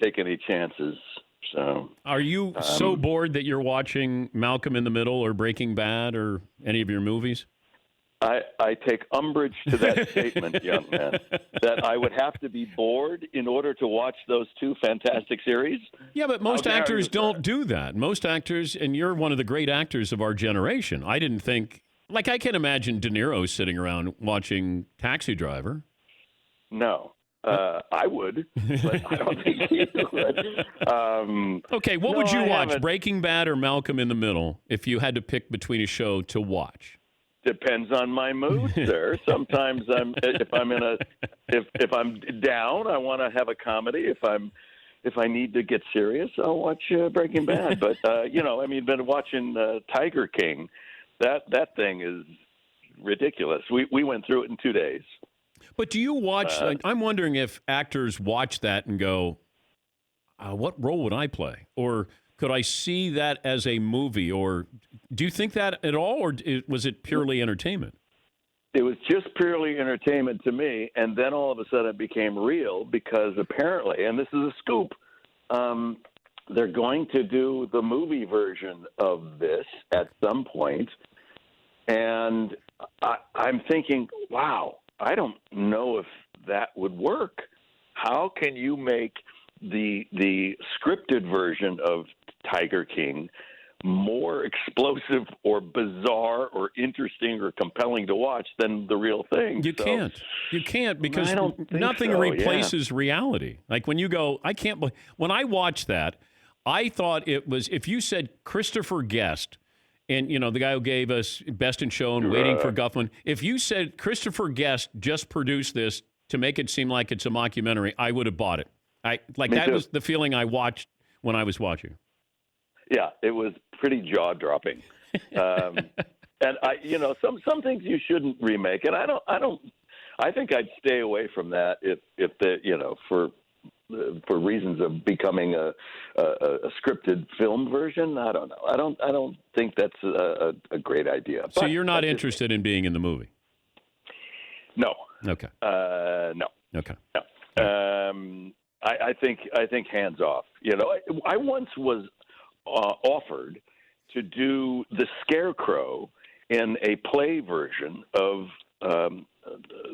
take any chances. So, are you so bored that you're watching Malcolm in the Middle or Breaking Bad or any of your movies? I take umbrage to that statement, young man, that I would have to be bored in order to watch those two fantastic series. Yeah, but most actors don't do that. Most actors, and you're one of the great actors of our generation. I didn't think, like, I can't imagine De Niro sitting around watching Taxi Driver. No. I would, but I don't think he would. Okay, what would you watch, Breaking Bad or Malcolm in the Middle, if you had to pick between a show to watch? Depends on my mood, sir. Sometimes if I'm down, I want to have a comedy. If I need to get serious, I'll watch Breaking Bad. But been watching Tiger King. That thing is ridiculous. We went through it in 2 days. But do you watch? I'm wondering if actors watch that and go, "What role would I play?" Or could I see that as a movie? Or do you think that at all, or was it purely entertainment? It was just purely entertainment to me, and then all of a sudden it became real because apparently, and this is a scoop, they're going to do the movie version of this at some point, and I'm thinking, wow. I don't know if that would work. How can you make the scripted version of Tiger King more explosive or bizarre or interesting or compelling to watch than the real thing? You can't because nothing replaces reality. Like when you go, I can't believe. When I watched that, I thought it was, if you said Christopher Guest, and, the guy who gave us Best in Show and Waiting for Guffman, if you said Christopher Guest just produced this to make it seem like it's a mockumentary, I would have bought it. That was the feeling I watched when I was watching. Yeah, it was pretty jaw-dropping. And some things you shouldn't remake, and I think I'd stay away from that if for reasons of becoming a scripted film version. I don't know. I don't think that's a great idea. So you're not interested in being in the movie? No. Okay. No. Okay. No. I think hands off. I once was offered to do the Scarecrow in a play version of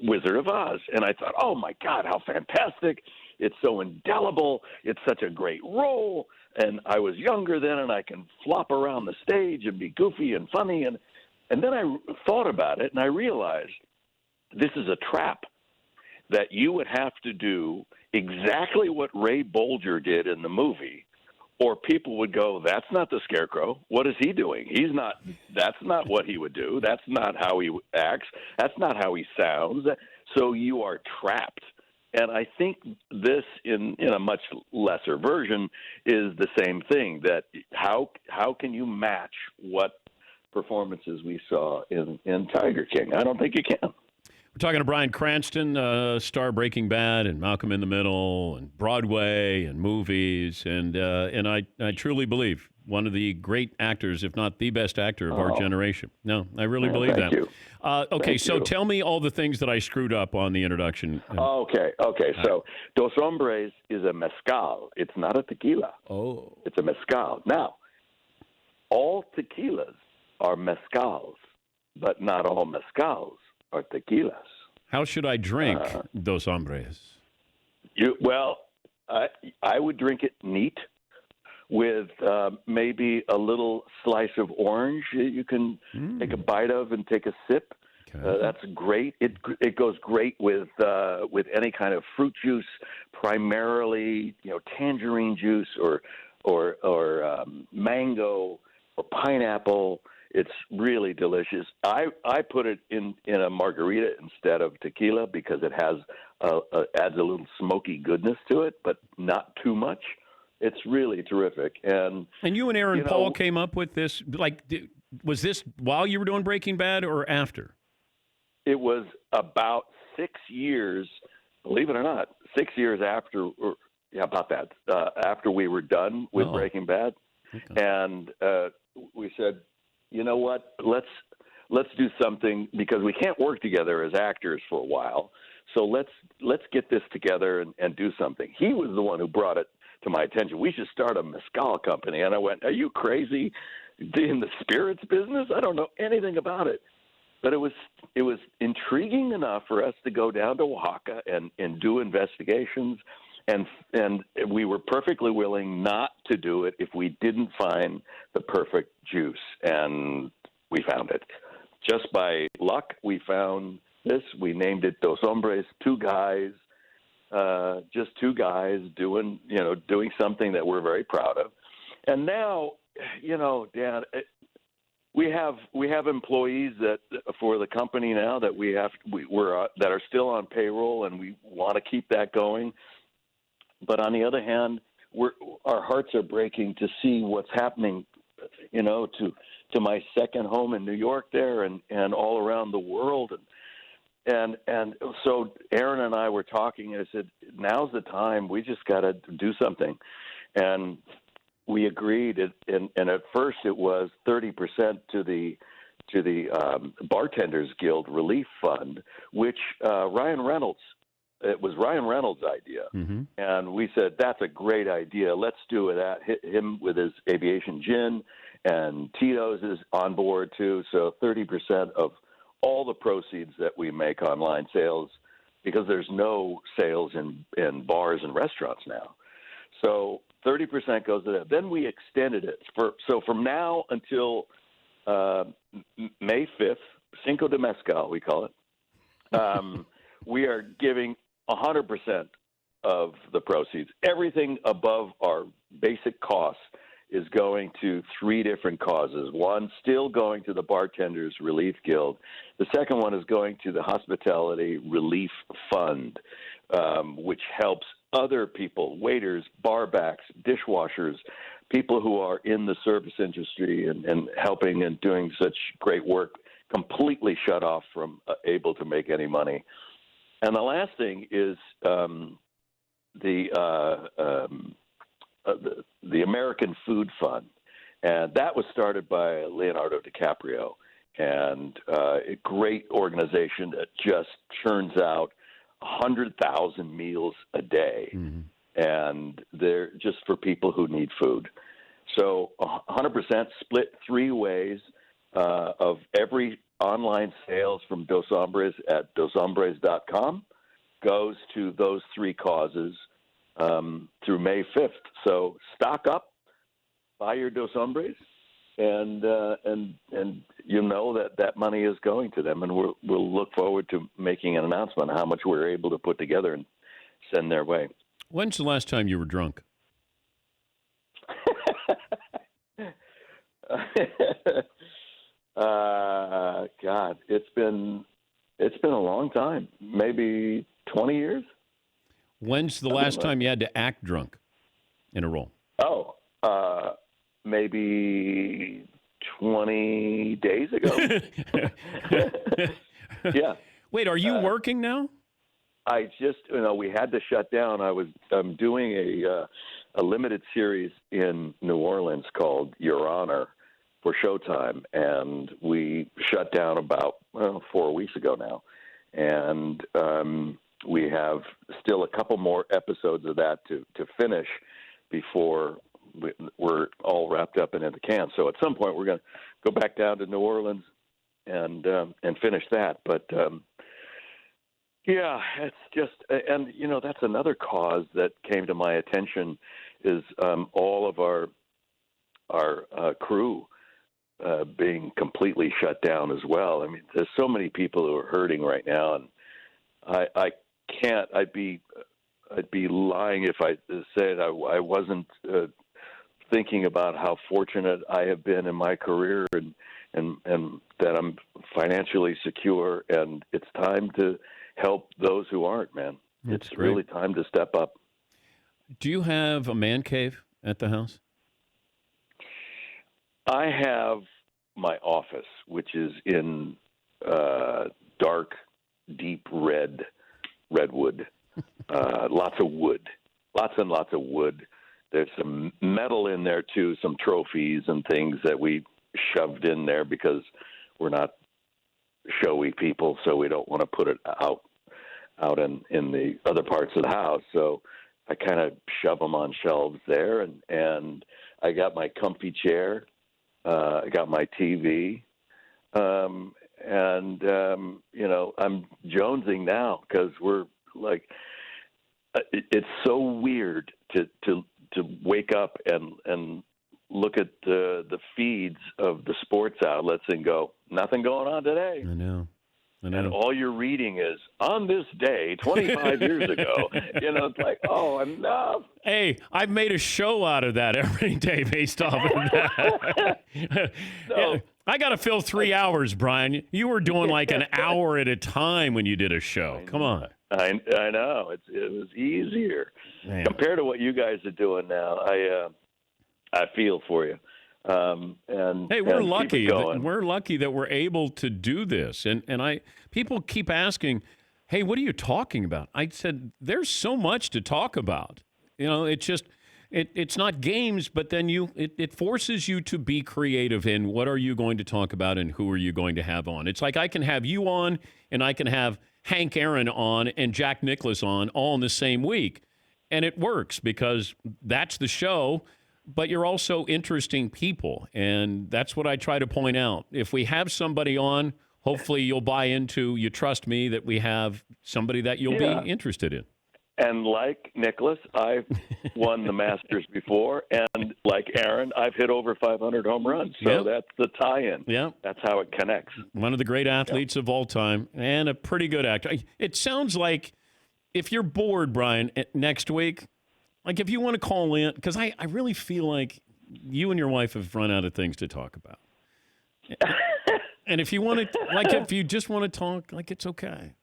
Wizard of Oz, and I thought, oh my God, how fantastic! It's so indelible. It's such a great role. And I was younger then, and I can flop around the stage and be goofy and funny. And then I thought about it, and I realized this is a trap, that you would have to do exactly what Ray Bolger did in the movie, or people would go, that's not the Scarecrow. What is he doing? That's not what he would do. That's not how he acts. That's not how he sounds. So you are trapped. And I think this, in a much lesser version, is the same thing. That how can you match what performances we saw in Tiger King? I don't think you can. We're talking to Bryan Cranston, star Breaking Bad and Malcolm in the Middle and Broadway and movies, and I truly believe one of the great actors, if not the best actor of our generation. No, I really believe that. You. Okay, so tell me all the things that I screwed up on the introduction. Okay. So Dos Hombres is a mezcal. It's not a tequila. Oh. It's a mezcal. Now, all tequilas are mezcals, but not all mezcals are tequilas. How should I drink Dos Hombres? I would drink it neat with maybe a little slice of orange you can take a bite of and take a sip. Okay. That's great. It goes great with any kind of fruit juice, primarily tangerine juice or mango or pineapple. It's really delicious. I put it in a margarita instead of tequila because it has adds a little smoky goodness to it, but not too much. It's really terrific. And you and Aaron Paul came up with this. Like, was this while you were doing Breaking Bad or after? It was about 6 years, believe it or not, 6 years after. About that. After we were done with Breaking Bad, and we said, you know what? Let's do something because we can't work together as actors for a while. So let's get this together and do something. He was the one who brought it to my attention. We should start a mezcal company, and I went, "Are you crazy? In the spirits business? I don't know anything about it." But it was intriguing enough for us to go down to Oaxaca and do investigations. And we were perfectly willing not to do it if we didn't find the perfect juice. And we found it. Just by luck, we found this. We named it Dos Hombres, two guys, just two guys doing something that we're very proud of. And now, Dan, we have employees that for the company now that we're that are still on payroll, and we want to keep that going. But on the other hand, our hearts are breaking to see what's happening, to my second home in New York there and all around the world. And so Aaron and I were talking, and I said, now's the time. We just got to do something. And we agreed. And at first it was 30% to the Bartenders Guild Relief Fund, which it was Ryan Reynolds' idea. Mm-hmm. And we said, that's a great idea. Let's do it. Him with his aviation gin, and Tito's is on board too. So 30% of all the proceeds that we make online sales, because there's no sales in bars and restaurants now. So 30% goes to that. Then we extended it. From now until May 5th, Cinco de Mezcal, we call it, we are giving 100% of the proceeds. Everything above our basic costs is going to 3 different causes. One, still going to the Bartenders Relief Guild. The second one is going to the Hospitality Relief Fund, which helps other people, waiters, barbacks, dishwashers, people who are in the service industry and helping and doing such great work, completely shut off from able to make any money. And the last thing is the American Food Fund, and that was started by Leonardo DiCaprio, and a great organization that just churns out 100,000 meals a day, and they're just for people who need food. So 100% split 3 ways of every online sales from Dos Hombres at doshombres.com goes to those 3 causes through May 5th. So stock up, buy your Dos Hombres, and that money is going to them, and we'll look forward to making an announcement on how much we're able to put together and send their way. When's the last time you were drunk? God, it's been a long time, maybe 20 years. When's the last time you had to act drunk in a role? Oh, maybe 20 days ago. Yeah. Wait, are you working now? I just, we had to shut down. I'm doing a limited series in New Orleans called Your Honor for Showtime, and we shut down about 4 weeks ago now. And we have still a couple more episodes of that to finish before we're all wrapped up and in the can. So at some point we're going to go back down to New Orleans and finish that. But yeah, it's just, and that's another cause that came to my attention is all of our crew being completely shut down as well. I mean, there's so many people who are hurting right now, and I can't. I'd be lying if I said I wasn't thinking about how fortunate I have been in my career and and that I'm financially secure, and it's time to help those who aren't, man. That's It's great. really time to step up. Do you have a man cave at the house? I have my office, which is in dark, deep redwood. Lots of wood, lots and lots of wood. There's some metal in there too, some trophies and things that we shoved in there because we're not showy people, so we don't want to put it out in the other parts of the house. So I kind of shove them on shelves there, and I got my comfy chair. I got my TV, and I'm jonesing now because we're like, it's so weird to wake up and look at the feeds of the sports outlets and go, nothing going on today. I know. And all you're reading is, on this day, 25 years ago. It's like, oh, enough. Hey, I've made a show out of that every day based off of that. No. I got to fill 3 hours, Brian. You were doing like an hour at a time when you did a show. Come on. I know. It was easier. Man. Compared to what you guys are doing now. I feel for you. Hey, we're and lucky. keep it going. We're lucky that we're able to do this. And people keep asking, hey, what are you talking about? I said, there's so much to talk about. It's just, it's not games, but then it forces you to be creative in what are you going to talk about and who are you going to have on. It's like I can have you on and I can have Hank Aaron on and Jack Nicklaus on all in the same week. And it works because that's the show. But you're also interesting people, and that's what I try to point out. If we have somebody on, hopefully you'll buy into, you trust me, that we have somebody that you'll be interested in. And like Nicholas, I've won the Masters before, and like Aaron, I've hit over 500 home runs. So that's the tie-in. Yeah. That's how it connects. One of the great athletes of all time, and a pretty good actor. It sounds like if you're bored, Brian, next week, like if you want to call in, because I really feel like you and your wife have run out of things to talk about. And if you want to, like if you just want to talk, like it's okay.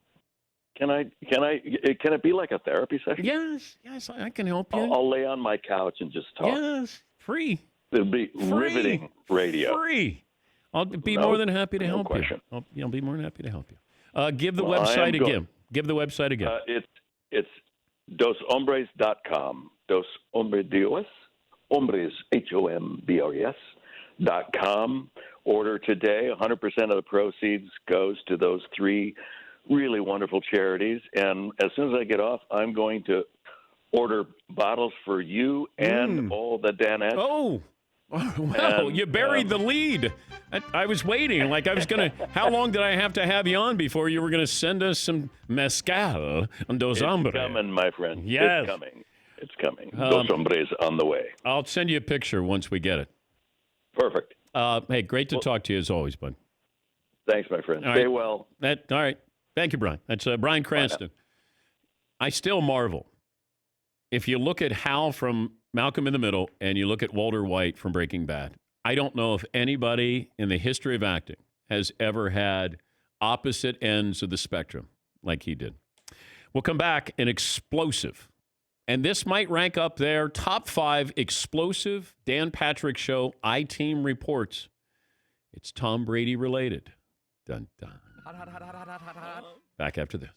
Can it be like a therapy session? Yes, I can help you. I'll lay on my couch and just talk. Yes, free. It'll be riveting radio. Free. I'll be more than happy to help you. I'll be more than happy to help you. Give the website again. Give the website again. It's doshombres.com. Dos Hombres, Hombres, HOMBRES.com. Order today. 100% of the proceeds goes to those 3 really wonderful charities. And as soon as I get off, I'm going to order bottles for you and all the Danettes. Oh, wow. You buried the lead. I was waiting. Like I was going to, how long did I have to have you on before you were going to send us some mezcal on Dos Hombres? It's coming, my friend. Yes. It's coming. It's coming. Dos Hombres on the way. I'll send you a picture once we get it. Perfect. Hey, great to talk to you as always, bud. Thanks, my friend. All Stay right. well. All right. Thank you, Brian. That's Brian Cranston. I still marvel. If you look at Hal from Malcolm in the Middle and you look at Walter White from Breaking Bad, I don't know if anybody in the history of acting has ever had opposite ends of the spectrum like he did. We'll come back, an explosive. And this might rank up there, top 5 explosive Dan Patrick Show I-Team reports. It's Tom Brady related. Dun, dun. Back after this.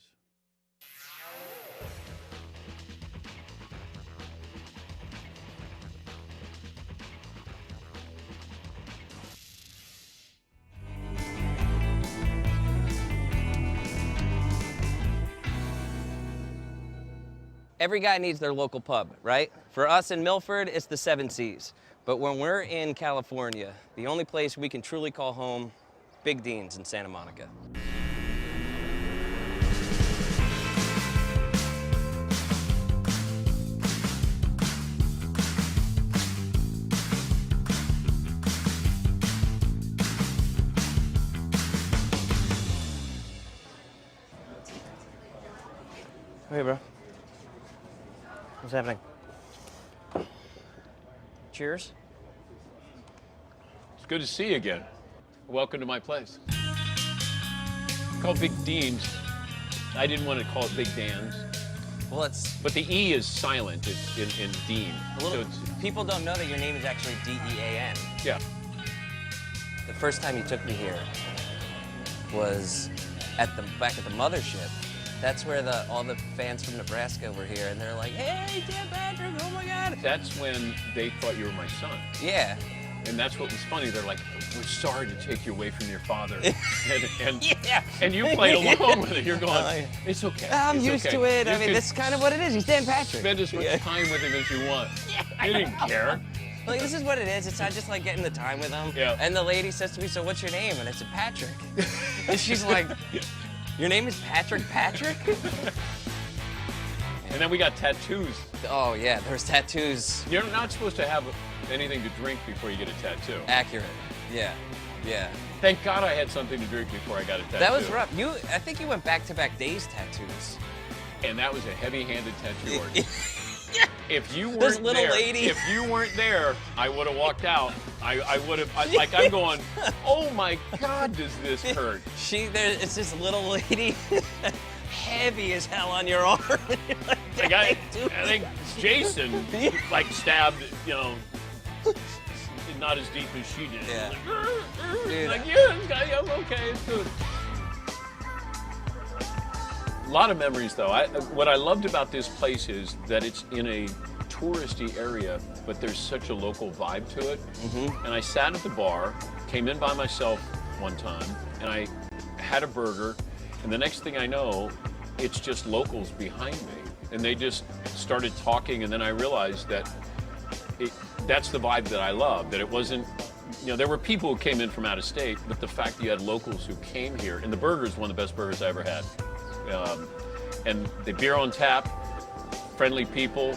Every guy needs their local pub, right? For us in Milford, it's the 7 C's. But when we're in California, the only place we can truly call home, Big Dean's in Santa Monica. Hey, bro. What's happening? Cheers. It's good to see you again. welcome to my place. Called Big Dean's. I didn't want to call it Big Dan's. Well, but the E is silent in Dean. People don't know that your name is actually D-E-A-N. Yeah. The first time you took me here was back at the mothership. That's where all the fans from Nebraska were here, and they're like, "Hey, Dan Patrick, oh my God!" That's when they thought you were my son. Yeah. And that's what was funny. They're like, "We're sorry to take you away from your father." and yeah. And you played along with it. You're going, "It's okay. I'm it's used okay. to it. You I mean, can this is kind of what it is. He's Dan Patrick. Spend as much time with him as you want." He didn't care. Like, this is what it is. It's not just like getting the time with him. Yeah. And the lady says to me, "So what's your name?" And I said, "Patrick." And she's like, "Your name is Patrick? And then we got tattoos. Oh, yeah, there's tattoos. You're not supposed to have anything to drink before you get a tattoo. Accurate. Yeah. Thank God I had something to drink before I got a tattoo. That was rough. I think you went back-to-back days tattoos. And that was a heavy-handed tattoo order. If you weren't This little there, lady. If you weren't there, I would have walked out. I would have, I'm going, oh my God, does this hurt? It's this little lady, heavy as hell on your arm. I think Jason, stabbed, not as deep as she did. Yeah. I'm okay, it's good. A lot of memories, though. What I loved about this place is that it's in a touristy area, but there's such a local vibe to it. Mm-hmm. And I sat at the bar, came in by myself one time, and I had a burger, and the next thing I know, it's just locals behind me. And they just started talking, and then I realized that that's the vibe that I love, that it wasn't, there were people who came in from out of state, but the fact that you had locals who came here, and the burger is one of the best burgers I ever had. And the beer on tap, friendly people.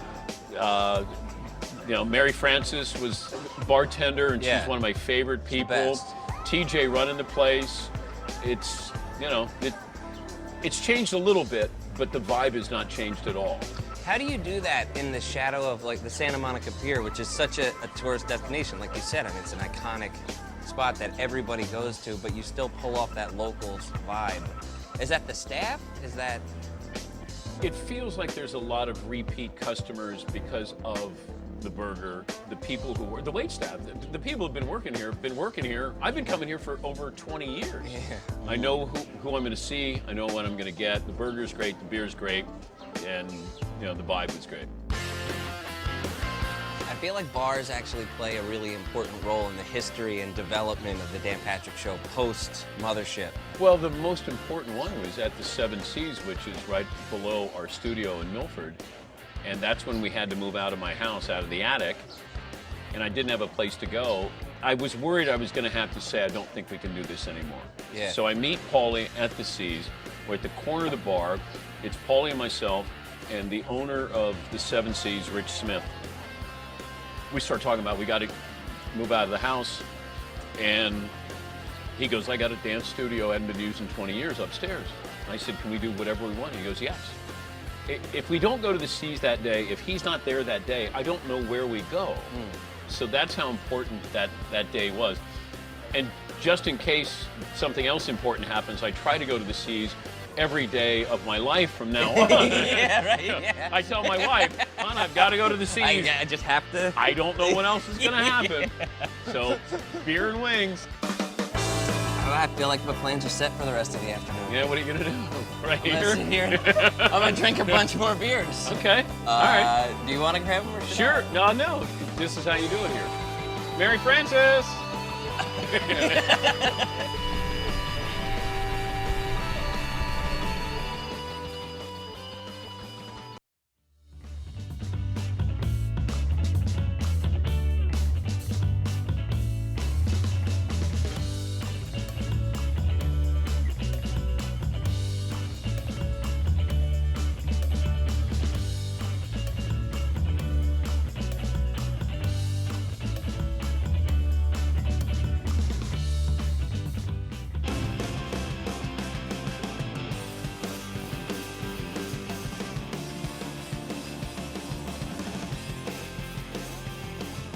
Mary Frances was bartender, and she's one of my favorite people. TJ running the place. It's changed a little bit, but the vibe has not changed at all. How do you do that in the shadow of the Santa Monica Pier, which is such a tourist destination? Like you said, I mean, it's an iconic spot that everybody goes to, but you still pull off that locals vibe. Is that the staff? Is that... It feels like there's a lot of repeat customers because of the burger, the people who were, the wait staff, the people who've been working here. I've been coming here for over 20 years. Yeah. I know who I'm going to see. I know what I'm going to get. The burger's great. The beer's great. And, the vibe is great. I feel like bars actually play a really important role in the history and development of the Dan Patrick Show post-Mothership. Well, the most important one was at the Seven Seas, which is right below our studio in Milford. And that's when we had to move out of my house, out of the attic. And I didn't have a place to go. I was worried I was going to have to say, I don't think we can do this anymore. Yeah. So I meet Paulie at the Seas. We're at the corner of the bar. It's Paulie and myself and the owner of the Seven Seas, Rich Smith. We start talking about we got to move out of the house. And he goes, I got a dance studio I hadn't been using 20 years upstairs. And I said, can we do whatever we want? He goes, yes. If we don't go to the Seas that day, if he's not there that day, I don't know where we go. So that's how important that day was. And just in case something else important happens, I try to go to the Seas every day of my life from now on. Yeah, right. Yeah. I tell my wife, hon, I've got to go to the Seas. I just have to. I don't know what else is going to happen. So, beer and wings. I feel like my plans are set for the rest of the afternoon. Yeah, what are you going to do? Right here? I'm going to drink a bunch more beers. Okay. All right. Do you want to grab them or Sure. No. This is how you do it here. Mary Frances!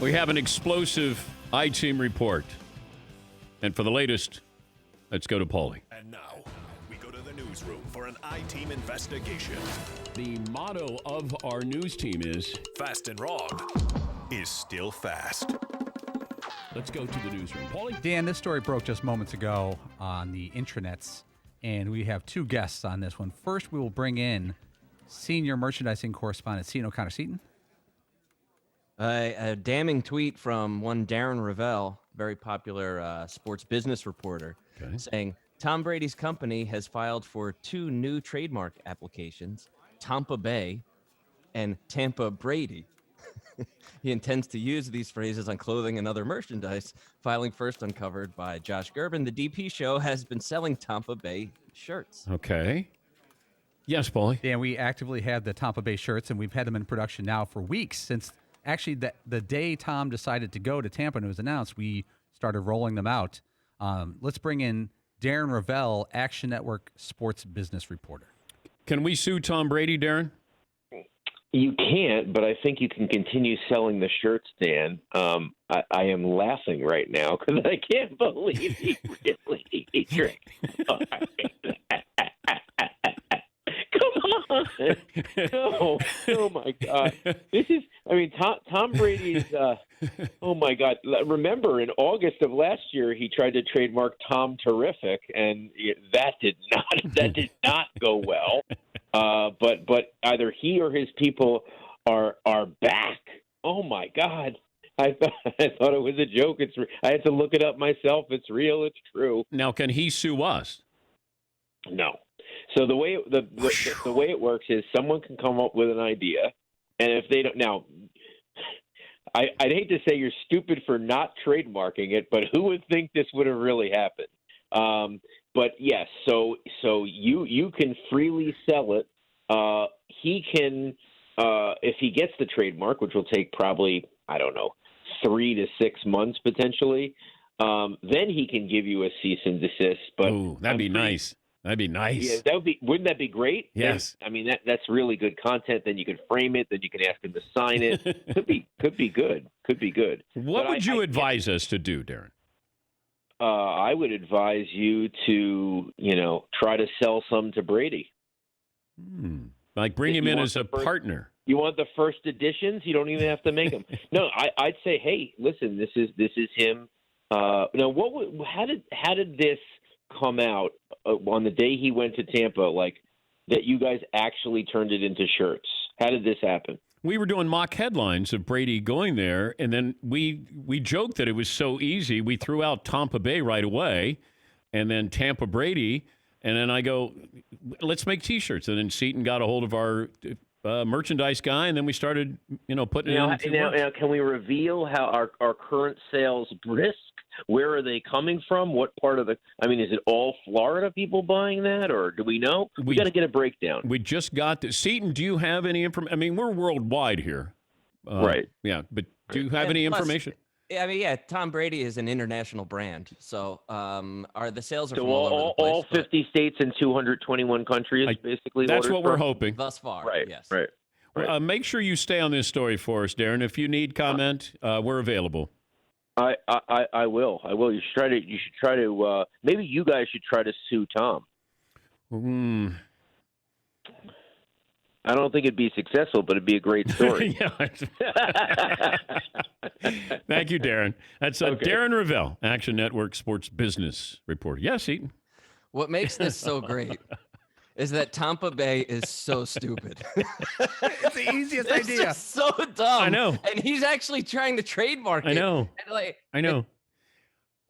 We have an explosive I-Team report. And for the latest, let's go to Paulie. And now, we go to the newsroom for an I-Team investigation. The motto of our news team is Fast and Wrong is still fast. Let's go to the newsroom. Paulie? Dan, this story broke just moments ago on the intranets, and we have two guests on this one. First, we will bring in senior merchandising correspondent Seton O'Connor. Seton? A damning tweet from one Darren Ravel, very popular sports business reporter, saying Tom Brady's company has filed for 2 new trademark applications, Tampa Bay and Tampa Brady. He intends to use these phrases on clothing and other merchandise. Filing first uncovered by Josh Gerben, the DP show has been selling Tampa Bay shirts. Okay. Yes, Paulie. Dan, we actively have the Tampa Bay shirts, and we've had them in production now for weeks. Since actually the day Tom decided to go to Tampa and it was announced, we started rolling them out. Let's bring in Darren Ravel, Action Network sports business reporter. Can we sue Tom Brady, Darren? You can't, but I think you can continue selling the shirts, Dan. I am laughing right now because I can't believe he really drank. Come on. Oh my God. Tom Brady's, oh my God. Remember, in August of last year, he tried to trademark Tom Terrific, and that did not go well. But either he or his people are back. Oh my God. I thought it was a joke. I had to look it up myself. It's real. It's true. Now, can he sue us? No. So the way it works is someone can come up with an idea, and if they don't, now I'd hate to say you're stupid for not trademarking it, but who would think this would have really happened? But yes, so you can freely sell it. He can, if he gets the trademark, which will take probably 3 to 6 months potentially. Then he can give you a cease and desist. But that'd be nice. That'd be nice. Yeah, wouldn't that be great? Yes. That's really good content. Then you can frame it. Then you can ask him to sign it. Could be good. Could be good. What would you advise us to do, Darren? I would advise you to, try to sell some to Brady. Like bring him in as a partner. You want the first editions? You don't even have to make them. No, I'd say, hey, listen, this is him. Now, how did this come out on the day he went to Tampa? Like that, you guys actually turned it into shirts. How did this happen? We were doing mock headlines of Brady going there, and then we joked that it was so easy. We threw out Tampa Bay right away, and then Tampa Brady, and then I go, let's make T-shirts. And then Seton got a hold of our merchandise guy, and then we started, putting it in. Now, can we reveal how our current sales brisk? Where are they coming from? What part of is it all Florida people buying that, or do we know? We got to get a breakdown. We just got to. Seton, do you have any information? We're worldwide here. Right. Yeah, but do you have any information? Tom Brady is an international brand. So are the sales from all over the place, all 50 states and 221 countries, basically. That's what we're hoping. Thus far, right, yes. Right. Make sure you stay on this story for us, Darren. If you need comment, we're available. I will. You should try to. Maybe you guys should try to sue Tom. I don't think it'd be successful, but it'd be a great story. Thank you, Darren. That's Darren Ravel, Action Network sports business reporter. Yes, Eaton. What makes this so great is that Tampa Bay is so stupid. It's the easiest idea. Just so dumb. I know. And he's actually trying to trademark it. I know. And I know.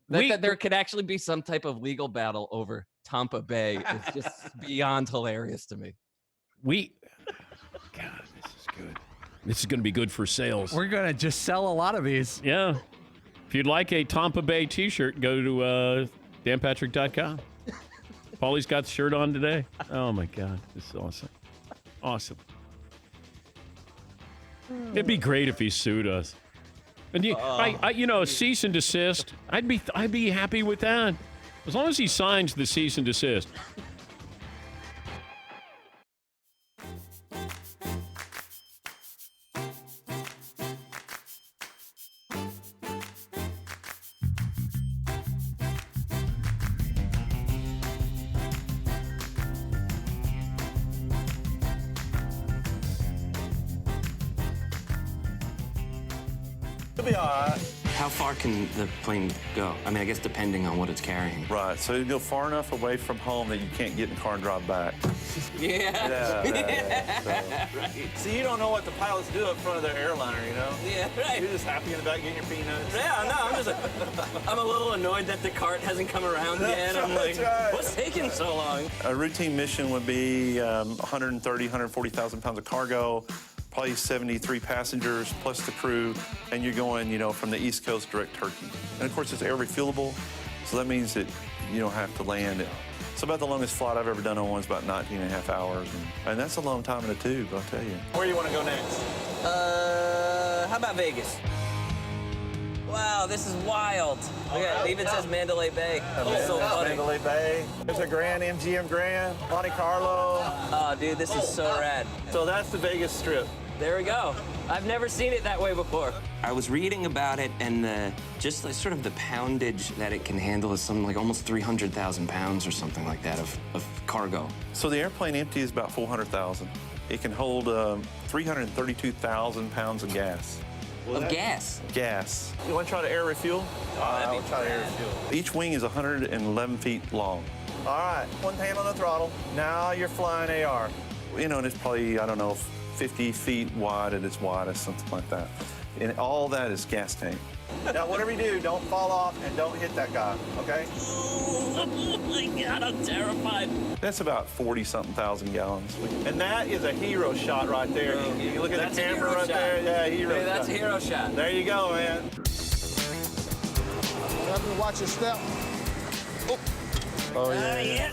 That there could actually be some type of legal battle over Tampa Bay is just beyond hilarious to me. God, this is good. This is going to be good for sales. We're going to just sell a lot of these. Yeah. If you'd like a Tampa Bay T-shirt, go to danpatrick.com. Paulie's got the shirt on today. Oh, my God. This is awesome. Awesome. It'd be great if he sued us. And a cease and desist, I'd be happy with that. As long as he signs the cease and desist. It'll be all right. How far can the plane go? I mean, I guess depending on what it's carrying. Right, so you go far enough away from home that you can't get in the car and drive back. Yeah. Right. See, you don't know what the pilots do up front of their airliner, you know? Yeah, right. You're just happy in the back getting your peanuts. Yeah, no, I'm a little annoyed that the cart hasn't come around yet. I'm like, what's taking so long? A routine mission would be 130, 140,000 pounds of cargo, probably 73 passengers plus the crew, and you're going, from the East Coast direct Turkey. And of course, it's air refuelable, so that means that you don't have to land it. So about the longest flight I've ever done on one is about 19 and a half hours, and that's a long time in a tube, I'll tell you. Where do you want to go next? How about Vegas? Wow, this is wild. Look at it even says Mandalay Bay. That's so funny. Mandalay Bay. There's a Grand, MGM Grand, Monte Carlo. Oh, dude, this is so rad. So that's the Vegas Strip. There we go. I've never seen it that way before. I was reading about it, and just like sort of the poundage that it can handle is something like almost 300,000 pounds or something like that of cargo. So the airplane empty is about 400,000. It can hold 332,000 pounds of gas. Gas? Gas. You want to try to air refuel? That'd be try to air refuel. Each wing is 111 feet long. All right, one hand on the throttle. Now you're flying AR. And it's probably, 50 feet wide at its widest, something like that. And all that is gas tank. Now, whatever you do, don't fall off and don't hit that guy, okay? Oh my God, I'm terrified. That's about 40-something thousand gallons. And that is a hero shot right there. You look at the camera right there. Yeah, hero shot. That's a hero shot. There you go, man. Have to watch your step. Oh, yeah.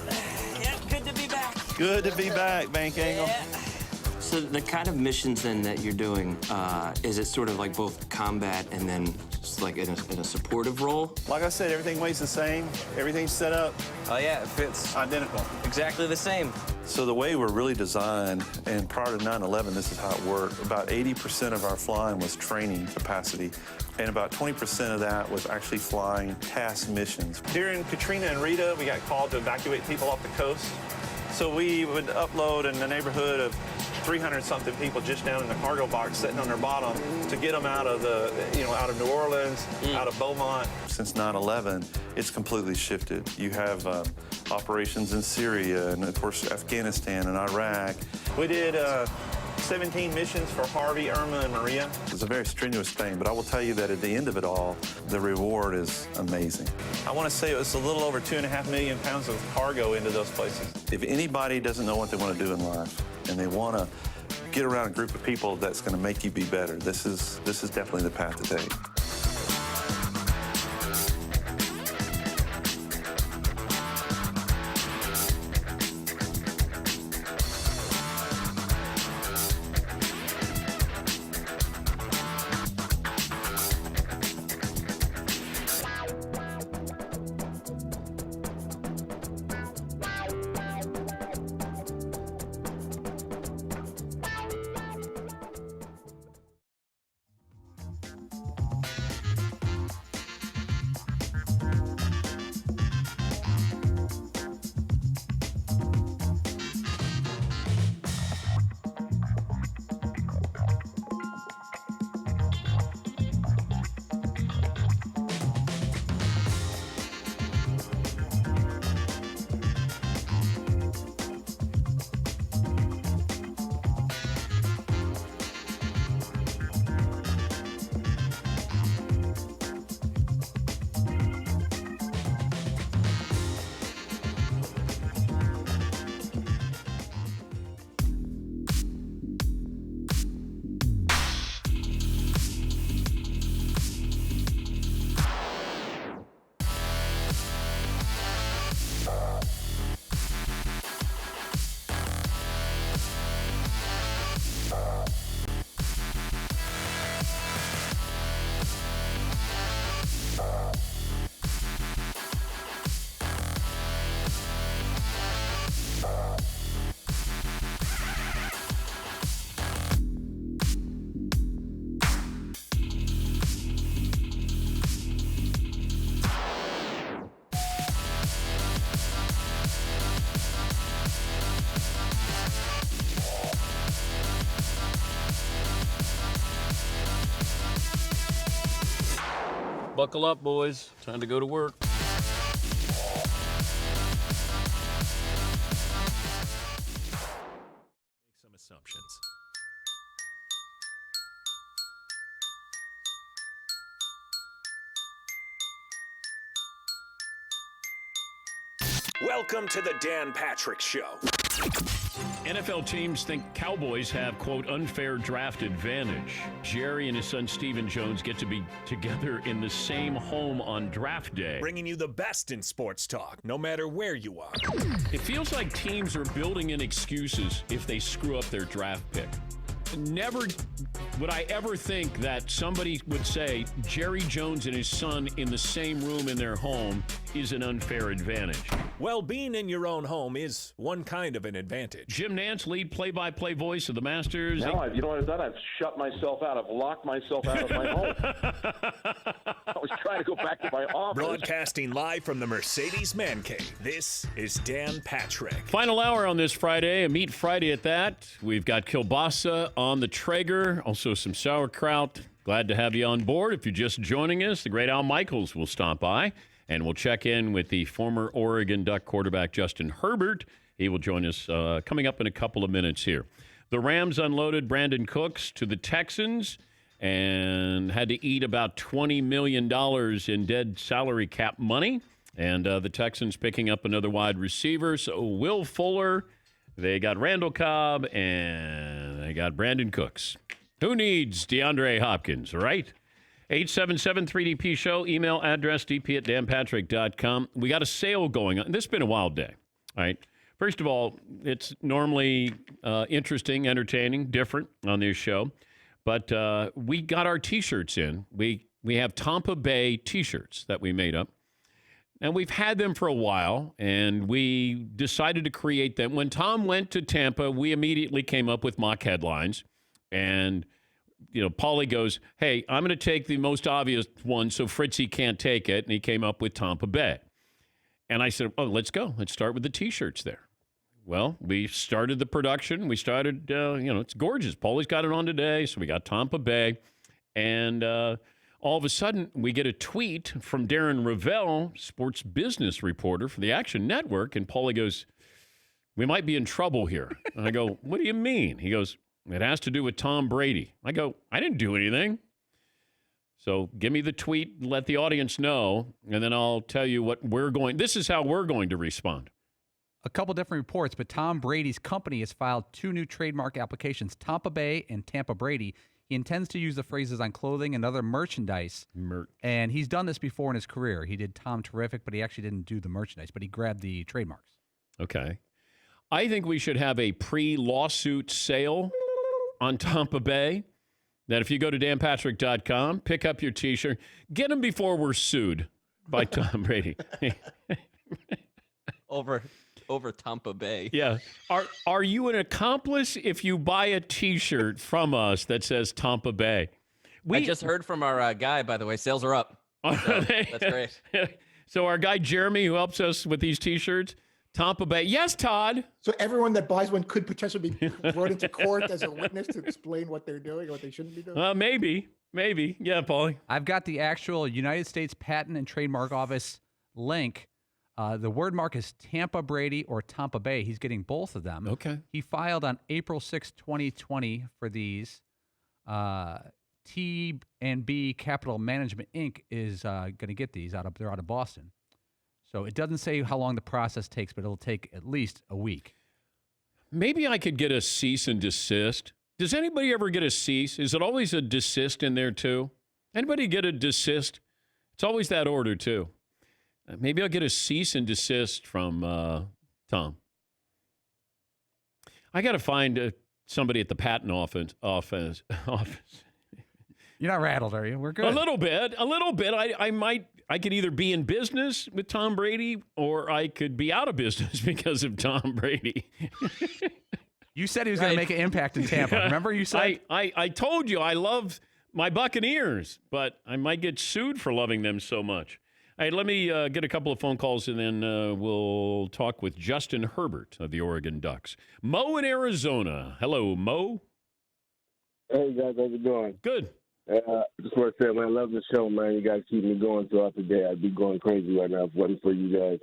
Yeah, good to be back. Good to be back, Bank Angle. Yeah. So the kind of missions then that you're doing, is it sort of like both combat and then just like in a supportive role? Like I said, everything weighs the same. Everything's set up. Oh yeah, it fits. Identical. Exactly the same. So the way we're really designed, and prior to 9/11, this is how it worked. About 80% of our flying was training capacity, and about 20% of that was actually flying task missions. During Katrina and Rita, we got called to evacuate people off the coast. So we would upload in the neighborhood of 300-something people just down in the cargo box sitting on their bottom to get them out of out of New Orleans, out of Beaumont. Since 9/11, it's completely shifted. You have operations in Syria and, of course, Afghanistan and Iraq. We did 17 missions for Harvey, Irma, and Maria. It's a very strenuous thing, but I will tell you that at the end of it all, the reward is amazing. I want to say it was a little over 2.5 million pounds of cargo into those places. If anybody doesn't know what they want to do in life and they want to get around a group of people that's going to make you be better, this is definitely the path to take. Buckle up, boys. Time to go to work. Make some assumptions. Welcome to the Dan Patrick Show. NFL teams think Cowboys have, quote, unfair draft advantage. Jerry and his son Stephen Jones get to be together in the same home on draft day. Bringing you the best in sports talk, no matter where you are. It feels like teams are building in excuses if they screw up their draft pick. Never would I ever think that somebody would say Jerry Jones and his son in the same room in their home is an unfair advantage. Well, being in your own home is one kind of an advantage. Jim Nantz, lead play-by-play voice of the Masters. Now, you know what I've done? I've shut myself out. I've locked myself out of my home. I was trying to go back to my office. Broadcasting live from the Mercedes Man Cave, this is Dan Patrick. Final hour on this Friday, a Meat Friday at that. We've got kielbasa on the Traeger, also some sauerkraut. Glad to have you on board. If you're just joining us, the great Al Michaels will stop by, and we'll check in with the former Oregon Duck quarterback Justin Herbert. He will join us coming up in a couple of minutes here. The Rams unloaded Brandon Cooks to the Texans and had to eat about $20 million in dead salary cap money. And the Texans picking up another wide receiver. So Will Fuller, they got Randall Cobb, and they got Brandon Cooks. Who needs DeAndre Hopkins, right? 877-3DP-SHOW, email address dp@danpatrick.com. We got a sale going on. This has been a wild day, all right? First of all, it's normally interesting, entertaining, different on this show. But we got our T-shirts in. We have Tampa Bay T-shirts that we made up. And we've had them for a while, and we decided to create them. When Tom went to Tampa, we immediately came up with mock headlines. And, you know, Paulie goes, hey, I'm going to take the most obvious one so Fritzy can't take it. And he came up with Tampa Bay. And I said, oh, let's go. Let's start with the T-shirts there. Well, we started the production. We started, it's gorgeous. Paulie's got it on today, so we got Tampa Bay. And all of a sudden, we get a tweet from Darren Ravel, sports business reporter for the Action Network, and Paulie goes, we might be in trouble here. And I go, what do you mean? He goes, it has to do with Tom Brady. I go, I didn't do anything. So give me the tweet, let the audience know, and then I'll tell you what we're going. This is how we're going to respond. A couple different reports, but Tom Brady's company has filed 2 new trademark applications, Tampa Bay and Tampa Brady. He intends to use the phrases on clothing and other merchandise. And he's done this before in his career. He did Tom Terrific, but he actually didn't do the merchandise, but he grabbed the trademarks. Okay. I think we should have a pre-lawsuit sale on Tampa Bay, that if you go to danpatrick.com, pick up your T-shirt, get them before we're sued by Tom Brady. Over Tampa Bay. Yeah. Are you an accomplice if you buy a T-shirt from us that says Tampa Bay? I just heard from our guy, by the way. Sales are up. So, that's great. So our guy Jeremy, who helps us with these T-shirts, Tampa Bay. Yes, Todd. So everyone that buys one could potentially be brought into court as a witness to explain what they're doing or what they shouldn't be doing? Maybe. Yeah, Paulie. I've got the actual United States Patent and Trademark Office link. The word mark is Tampa Brady or Tampa Bay. He's getting both of them. Okay. He filed on April 6, 2020 for these. T&B Capital Management, Inc. is going to get these they're out of Boston. So it doesn't say how long the process takes, but it'll take at least a week. Maybe I could get a cease and desist. Does anybody ever get a cease? Is it always a desist in there too? Anybody get a desist? It's always that order too. Maybe I'll get a cease and desist from Tom. I got to find somebody at the patent office. You're not rattled, are you? We're good. A little bit. I could either be in business with Tom Brady or I could be out of business because of Tom Brady. You said he was going to make an impact in Tampa. Remember you said? I told you I love my Buccaneers, but I might get sued for loving them so much. All right, let me get a couple of phone calls, and then we'll talk with Justin Herbert of the Oregon Ducks. Mo in Arizona. Hello, Mo. Hey, guys. How's it going? Good. Just want to say, man, I love the show, man. You guys keep me going throughout the day. I'd be going crazy right now if it wasn't for you guys.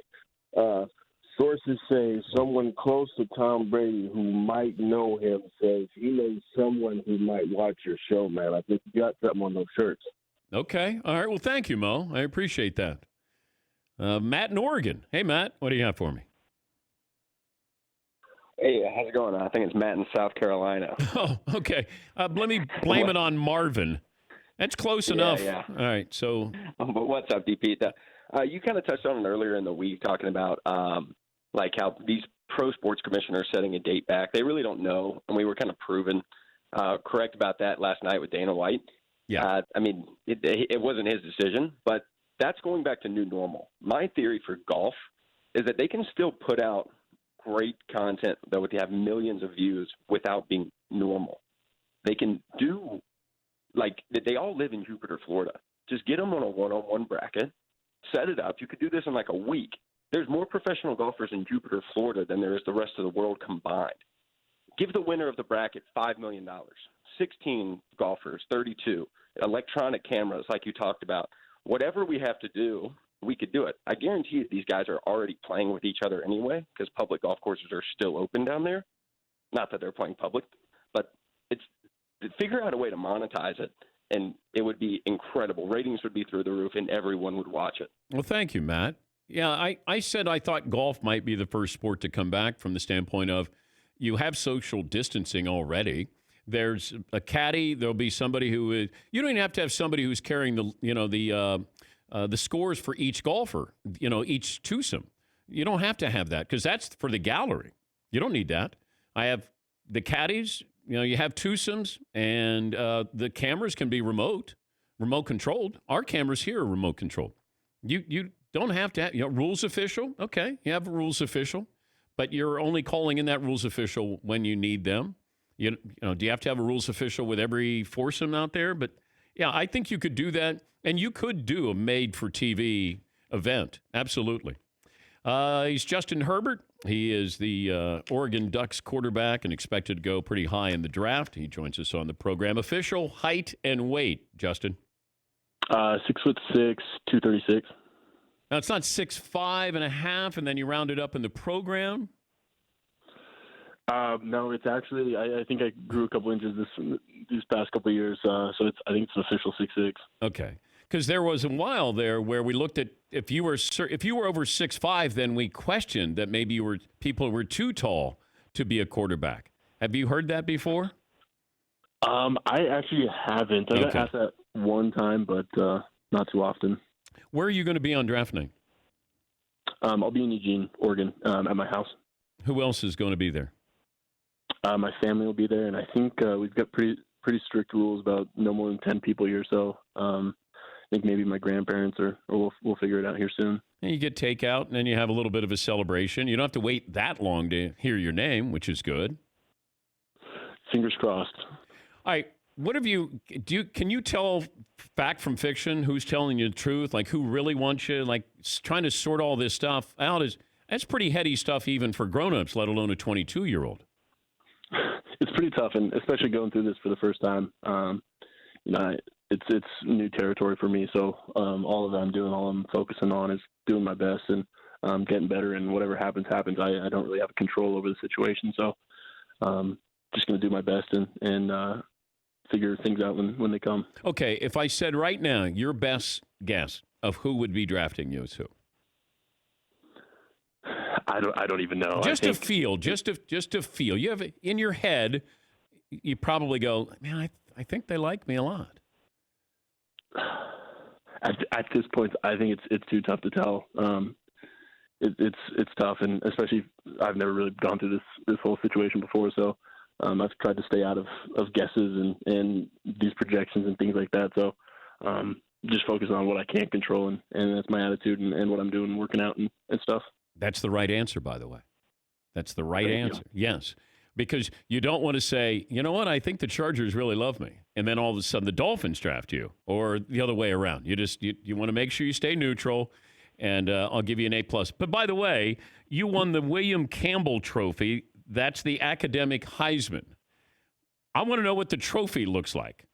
Sources say someone close to Tom Brady who might know him says he knows someone who might watch your show, man. I think you got something on those shirts. Okay. All right. Well, thank you, Mo. I appreciate that. Matt in Oregon. Hey, Matt, what do you have for me? Hey, how's it going? I think it's Matt in South Carolina. Oh, okay. Let me blame it on Marvin. That's close enough. Yeah. All right. So, but what's up, DP? You kind of touched on it earlier in the week, talking about like how these pro sports commissioners setting a date back. They really don't know, and we were kind of proven correct about that last night with Dana White. Yeah. I mean, it wasn't his decision, but that's going back to new normal. My theory for golf is that they can still put out great content that would have millions of views without being normal. They can do, like, they all live in Jupiter, Florida. Just get them on a one-on-one bracket, set it up. You could do this in like a week. There's more professional golfers in Jupiter, Florida than there is the rest of the world combined. Give the winner of the bracket $5 million, 16 golfers, 32, electronic cameras like you talked about. Whatever we have to do, we could do it. I guarantee you these guys are already playing with each other anyway because public golf courses are still open down there. Not that they're playing public, but it's figure out a way to monetize it, and it would be incredible. Ratings would be through the roof, and everyone would watch it. well, thank you, Matt. Yeah, I said I thought golf might be the first sport to come back from the standpoint of you have social distancing already. There's a caddy. There'll be somebody who is. You don't even have to have somebody who's carrying the scores for each golfer. Each twosome. You don't have to have that because that's for the gallery. You don't need that. I have the caddies. You have twosomes, and the cameras can be remote controlled. Our cameras here are remote controlled. You don't have to have rules official. Okay, you have a rules official, but you're only calling in that rules official when you need them. Do you have to have a rules official with every foursome out there? But yeah, I think you could do that, and you could do a made-for-TV event. Absolutely. He's Justin Herbert. He is the Oregon Ducks quarterback and expected to go pretty high in the draft. He joins us on the program. Official height and weight, Justin. 6'6", 236. Now, it's not 6'5.5", and then you round it up in the program? No, it's actually, I think I grew a couple inches these past couple of years, so I think it's an official 6'6". Okay. Because there was a while there where we looked at if you were over 6'5", then we questioned that maybe people were too tall to be a quarterback. Have you heard that before? I actually haven't. I got asked that one time, but not too often. Where are you going to be on draft night? I'll be in Eugene, Oregon, at my house. Who else is going to be there? My family will be there, and I think we've got pretty strict rules about no more than 10 people here. So I think maybe my grandparents or we'll figure it out here soon. And you get takeout, and then you have a little bit of a celebration. You don't have to wait that long to hear your name, which is good. Fingers crossed. All right. What have can you tell fact from fiction? Who's telling you the truth? Like who really wants you? Like trying to sort all this stuff out that's pretty heady stuff even for grown-ups, let alone a 22-year-old. It's pretty tough, and especially going through this for the first time. It's new territory for me. So all that I'm doing, all I'm focusing on is doing my best and getting better. And whatever happens. I don't really have control over the situation. So just going to do my best and figure things out when they come. Okay, if I said right now your best guess of who would be drafting you is who? I don't even know. Just to feel. You have in your head. You probably go, man. I think they like me a lot. At this point, I think it's too tough to tell. It's tough, and especially I've never really gone through this whole situation before, so I've tried to stay out of guesses and these projections and things like that. So just focus on what I can't control, and that's my attitude and what I'm doing, working out and stuff. That's the right answer, by the way. That's the right answer. Yes. Because you don't want to say, you know what, I think the Chargers really love me. And then all of a sudden the Dolphins draft you or the other way around. You want to make sure you stay neutral, and I'll give you an A+. But by the way, you won the William Campbell Trophy. That's the academic Heisman. I want to know what the trophy looks like.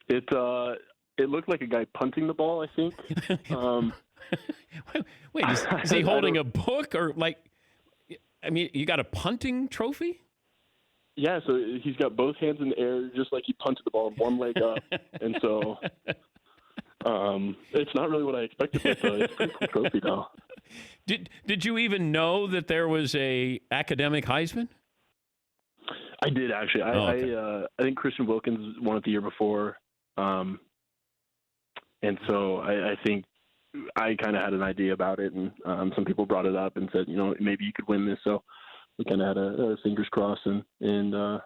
It looked like a guy punting the ball, I think. Wait, is he holding a book or like? I mean, you got a punting trophy? Yeah, so he's got both hands in the air, just like he punted the ball, one leg up, and so it's not really what I expected. But it's a pretty cool trophy, though. Did you even know that there was a academic Heisman? I did actually. I think Christian Wilkins won it the year before, and so I think I kind of had an idea about it, and some people brought it up and said, maybe you could win this. So we kind of had a fingers crossed, and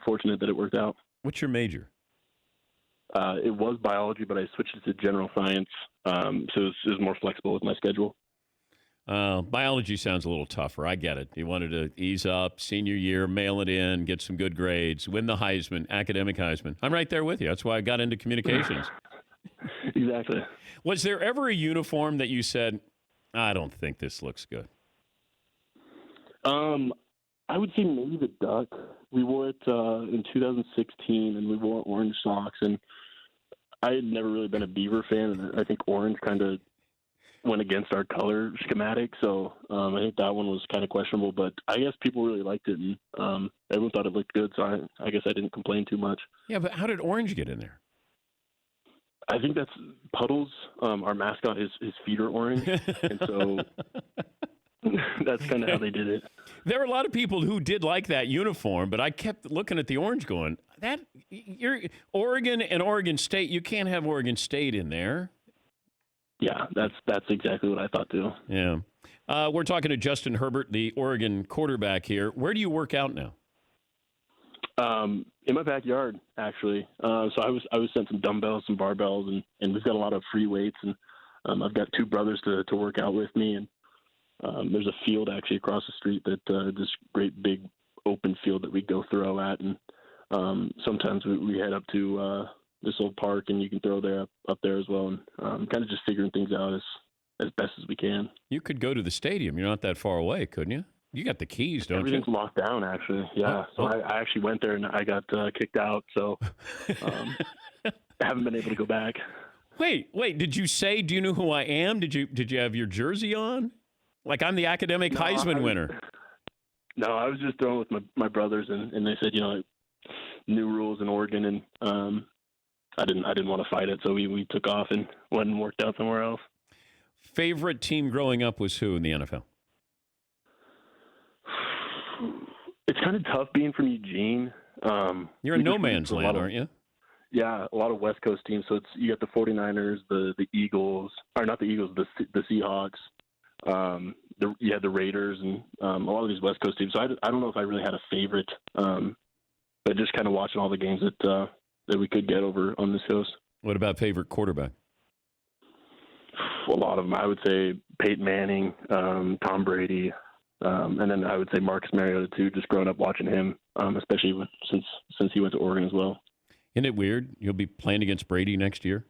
fortunate that it worked out. What's your major? It was biology, but I switched it to general science, so it was more flexible with my schedule. Biology sounds a little tougher. I get it. You wanted to ease up, senior year, mail it in, get some good grades, win the Heisman, academic Heisman. I'm right there with you. That's why I got into communications. Exactly. Was there ever a uniform that you said, I don't think this looks good? I would say maybe the duck. We wore it in 2016, and we wore orange socks. And I had never really been a Beaver fan, and I think orange kind of went against our color schematic. So I think that one was kind of questionable. But I guess people really liked it, and everyone thought it looked good. So I guess I didn't complain too much. Yeah, but how did orange get in there? I think that's Puddles. Our mascot, his feet are orange, and so that's kind of how they did it. There are a lot of people who did like that uniform, but I kept looking at the orange going, you're Oregon and Oregon State, you can't have Oregon State in there. Yeah, that's exactly what I thought too. Yeah. We're talking to Justin Herbert, the Oregon quarterback here. Where do you work out now? In my backyard, actually. So I was sent some dumbbells, some barbells, and we've got a lot of free weights, and I've got two brothers to work out with me, and there's a field actually across the street that this great big open field that we go throw at, and sometimes we head up to this old park, and you can throw there up there as well, and kind of just figuring things out as best as we can. You could go to the stadium. You're not that far away, couldn't you? You got the keys, don't Everything's locked down, actually. Yeah. So I actually went there and I got kicked out. So I haven't been able to go back. Wait. Did you say, do you know who I am? Did you have your jersey on? Like I'm the academic Heisman winner. No, I was just throwing with my brothers, and they said, new rules in Oregon, and I didn't want to fight it. So we took off and went and worked out somewhere else. Favorite team growing up was who in the NFL? It's kind of tough being from Eugene. You're in no man's land, aren't you? Yeah, a lot of West Coast teams. So you got the 49ers, the Eagles, or not the Eagles, the Seahawks. You had the Raiders, and a lot of these West Coast teams. So I don't know if I really had a favorite, but just kind of watching all the games that we could get over on this coast. What about favorite quarterback? A lot of them. I would say Peyton Manning, Tom Brady. And then I would say Marcus Mariota too, just growing up watching him, especially since he went to Oregon as well. Isn't it weird? You'll be playing against Brady next year?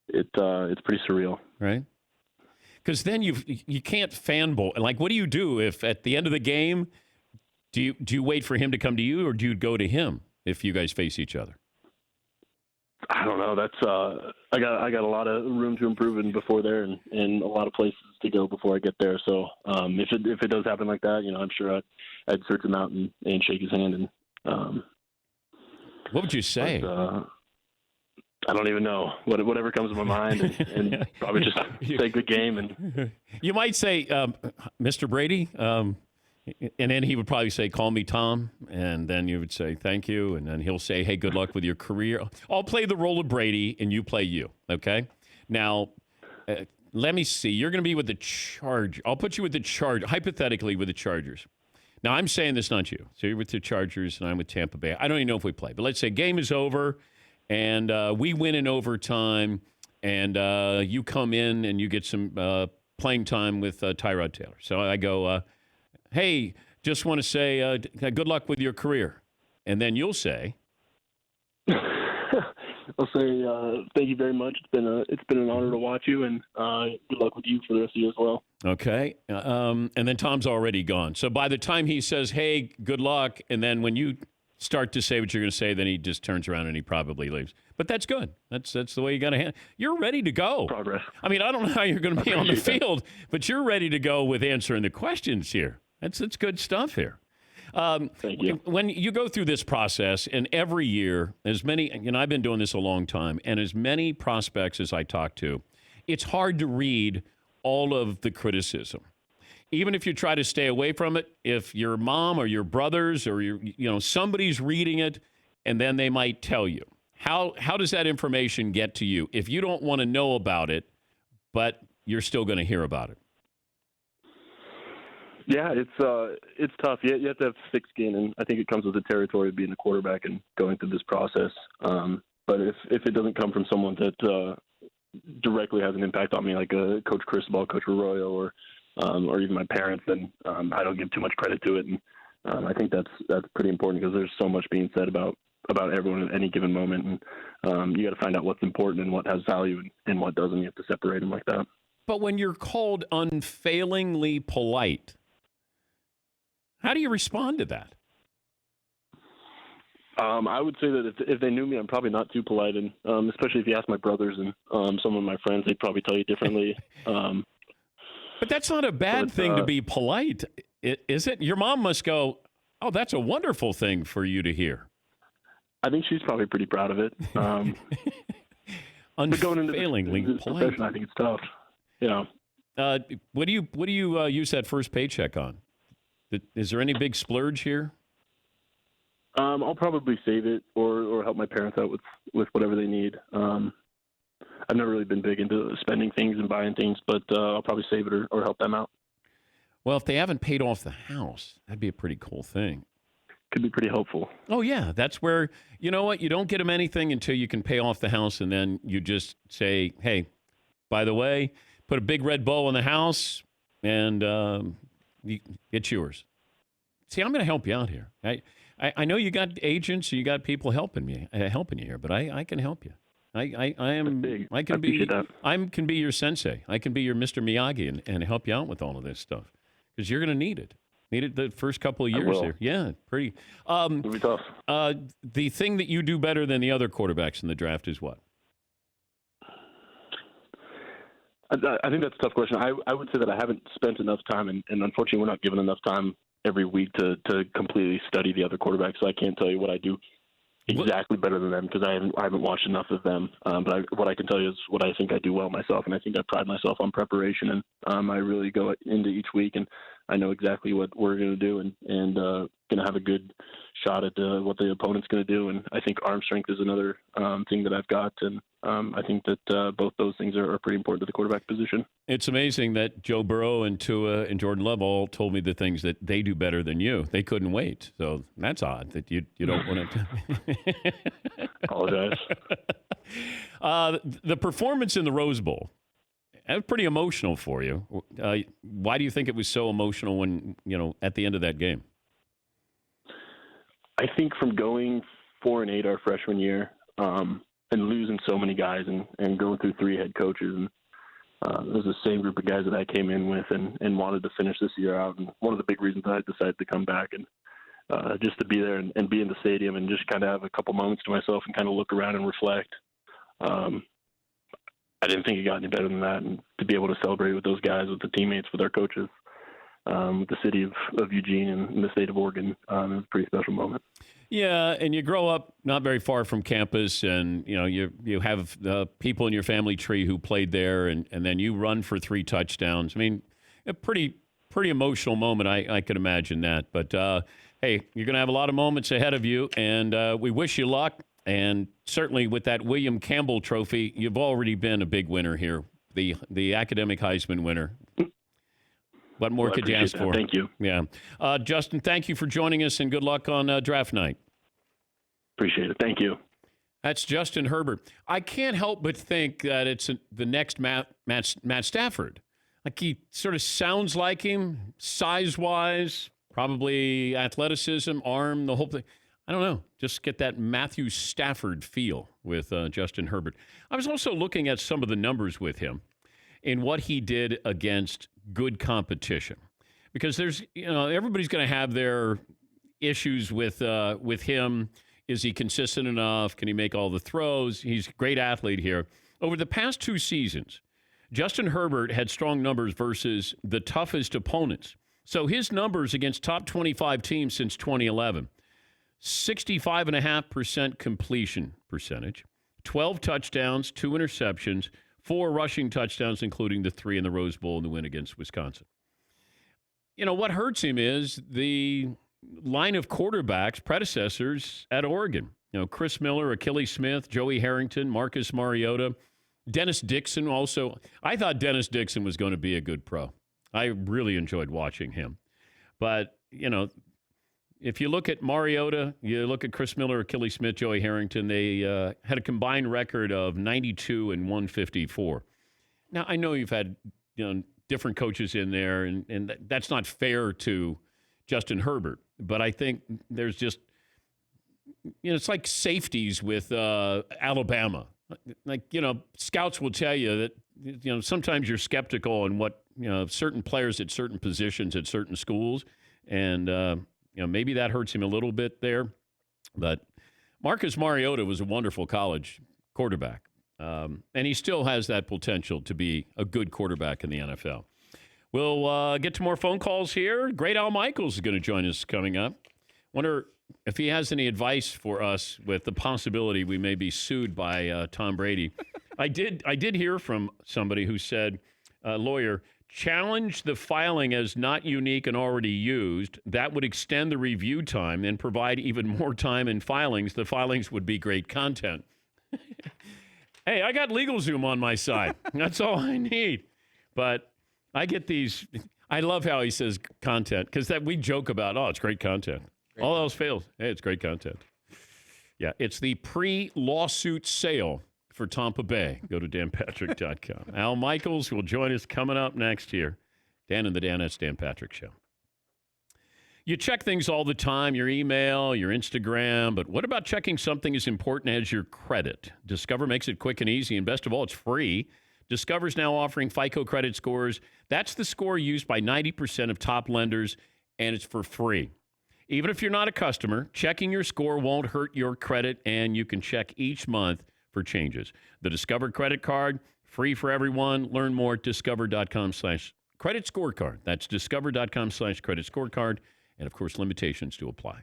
It's pretty surreal. Right? Because then you can't fanboy. Like, what do you do if at the end of the game, do you wait for him to come to you, or do you go to him if you guys face each other? I don't know. That's I got a lot of room to improve in before there, and a lot of places to go before I get there. So if it does happen like that, I'm sure I'd search him out and shake his hand. And what would you say? But, I don't even know. Whatever comes to my mind, and probably just say good game. And you might say, Mr. Brady. And then he would probably say, call me Tom. And then you would say, thank you. And then he'll say, hey, good luck with your career. I'll play the role of Brady and you play you. Okay. Now, let me see. You're going to be with the Chargers. I'll put you with the Chargers, hypothetically with the Chargers. Now, I'm saying this, not you. So you're with the Chargers and I'm with Tampa Bay. I don't even know if we play. But let's say game is over and we win in overtime and you come in and you get some playing time with Tyrod Taylor. So I go, hey, just want to say good luck with your career. And then you'll say, I'll say thank you very much. It's been an honor to watch you, and good luck with you for the rest of you as well. Okay. And then Tom's already gone. So by the time he says, hey, good luck, and then when you start to say what you're going to say, then he just turns around and he probably leaves. But that's good. That's the way you got to handle. You're ready to go. Progress. I mean, I don't know how you're going to be on the field, but you're ready to go with answering the questions here. That's good stuff here. Thank you. When you go through this process, and every year, as many, I've been doing this a long time, and as many prospects as I talk to, it's hard to read all of the criticism. Even if you try to stay away from it, if your mom or your brothers or somebody's reading it, and then they might tell you. How does that information get to you if you don't want to know about it, but you're still going to hear about it? Yeah, it's tough. You have to have thick skin, and I think it comes with the territory of being a quarterback and going through this process. But if it doesn't come from someone that directly has an impact on me, like Coach Cristobal, Coach Arroyo, or even my parents, then I don't give too much credit to it. And I think that's pretty important because there's so much being said about everyone at any given moment, and you got to find out what's important and what has value and what doesn't. You have to separate them like that. But when you're called unfailingly polite, how do you respond to that? I would say that if they knew me, I'm probably not too polite, and especially if you ask my brothers and some of my friends, they'd probably tell you differently. But that's not a bad thing to be polite, is it? Your mom must go, "Oh, that's a wonderful thing for you to hear." I think she's probably pretty proud of it. But going into this profession, I think it's tough. What do you use that first paycheck on? Is there any big splurge here? I'll probably save it or help my parents out with whatever they need. I've never really been big into spending things and buying things, but I'll probably save it or help them out. Well, if they haven't paid off the house, that'd be a pretty cool thing. Could be pretty helpful. Oh, yeah. That's where, you know what? You don't get them anything until you can pay off the house, and then you just say, hey, by the way, put a big red bow on the house, and it's yours. See, I'm going to help you out here. I know you got agents, you got people helping you here, but I can help you. I can be your sensei. I can be your Mr. Miyagi and help you out with all of this stuff because you're going to need it. Need it the first couple of years there. Yeah, pretty. It'll be tough. The thing that you do better than the other quarterbacks in the draft is what? I think that's a tough question. I would say that I haven't spent enough time, and unfortunately we're not given enough time every week to completely study the other quarterbacks, so I can't tell you what I do exactly better than them because I haven't watched enough of them. But what I can tell you is what I think I do well myself, and I think I pride myself on preparation, and I really go into each week, and I know exactly what we're going to do and going to have a good shot at what the opponent's going to do. And I think arm strength is another thing that I've got, and I think that both those things are pretty important to the quarterback position. It's amazing that Joe Burrow and Tua and Jordan Love all told me the things that they do better than you. They couldn't wait. So that's odd that you don't want to. Apologize. The performance in the Rose Bowl, that was pretty emotional for you. Why do you think it was so emotional when, at the end of that game? I think from going 4-8 our freshman year and losing so many guys and going through 3 head coaches, and it was the same group of guys that I came in with and wanted to finish this year out. And one of the big reasons I decided to come back and just to be there and be in the stadium and just kind of have a couple moments to myself and kind of look around and reflect. I didn't think it got any better than that. And to be able to celebrate with those guys, with the teammates, with our coaches, with the city of Eugene and the state of Oregon, it was a pretty special moment. Yeah, and you grow up not very far from campus, and you have people in your family tree who played there, and then you run for 3 touchdowns. I mean, a pretty emotional moment. I could imagine that. But hey, you're going to have a lot of moments ahead of you, and we wish you luck. And certainly with that William Campbell Trophy, you've already been a big winner here, the academic Heisman winner. What more could you ask for? Thank you. Yeah. Justin, thank you for joining us, and good luck on draft night. Appreciate it. Thank you. That's Justin Herbert. I can't help but think that it's the next Matt Stafford. Like, he sort of sounds like him, size-wise, probably athleticism, arm, the whole thing. I don't know. Just get that Matthew Stafford feel with Justin Herbert. I was also looking at some of the numbers with him in what he did against good competition. Because there's, everybody's going to have their, issues with him. Is he consistent enough? Can he make all the throws? He's a great athlete here. Over the past 2 seasons, Justin Herbert had strong numbers versus the toughest opponents. So his numbers against top 25 teams since 2011, 65.5% completion percentage, 12 touchdowns, 2 interceptions, 4 rushing touchdowns, including the 3 in the Rose Bowl in the win against Wisconsin. What hurts him is the line of quarterbacks, predecessors at Oregon. Chris Miller, Achilles Smith, Joey Harrington, Marcus Mariota, Dennis Dixon also. I thought Dennis Dixon was going to be a good pro. I really enjoyed watching him. But, if you look at Mariota, you look at Chris Miller, Achilles Smith, Joey Harrington, they had a combined record of 92 and 154. Now, I know you've had different coaches in there, and that's not fair to Justin Herbert. But I think there's just, it's like safeties with Alabama. Scouts will tell you that, sometimes you're skeptical on what, certain players at certain positions at certain schools. And, maybe that hurts him a little bit there. But Marcus Mariota was a wonderful college quarterback. And he still has that potential to be a good quarterback in the NFL. We'll get to more phone calls here. Great Al Michaels is going to join us coming up. Wonder if he has any advice for us with the possibility we may be sued by Tom Brady. I did hear from somebody who said, lawyer, challenge the filing as not unique and already used. That would extend the review time and provide even more time in filings. The filings would be great content. Hey, I got LegalZoom on my side. That's all I need. But I get these. I love how he says content, because that we joke about, it's great content. All else fails. Hey, it's great content. Yeah, it's the pre-lawsuit sale for Tampa Bay. Go to danpatrick.com. Al Michaels will join us coming up next here. Dan and the Danettes Dan Patrick Show. You check things all the time, your email, your Instagram, but what about checking something as important as your credit? Discover makes it quick and easy, and best of all, it's free. Discover's now offering FICO credit scores. That's the score used by 90% of top lenders, and it's for free. Even if you're not a customer, checking your score won't hurt your credit, and you can check each month for changes. The Discover credit card, free for everyone. Learn more at discover.com/credit scorecard. That's discover.com/credit scorecard. And, of course, limitations to apply.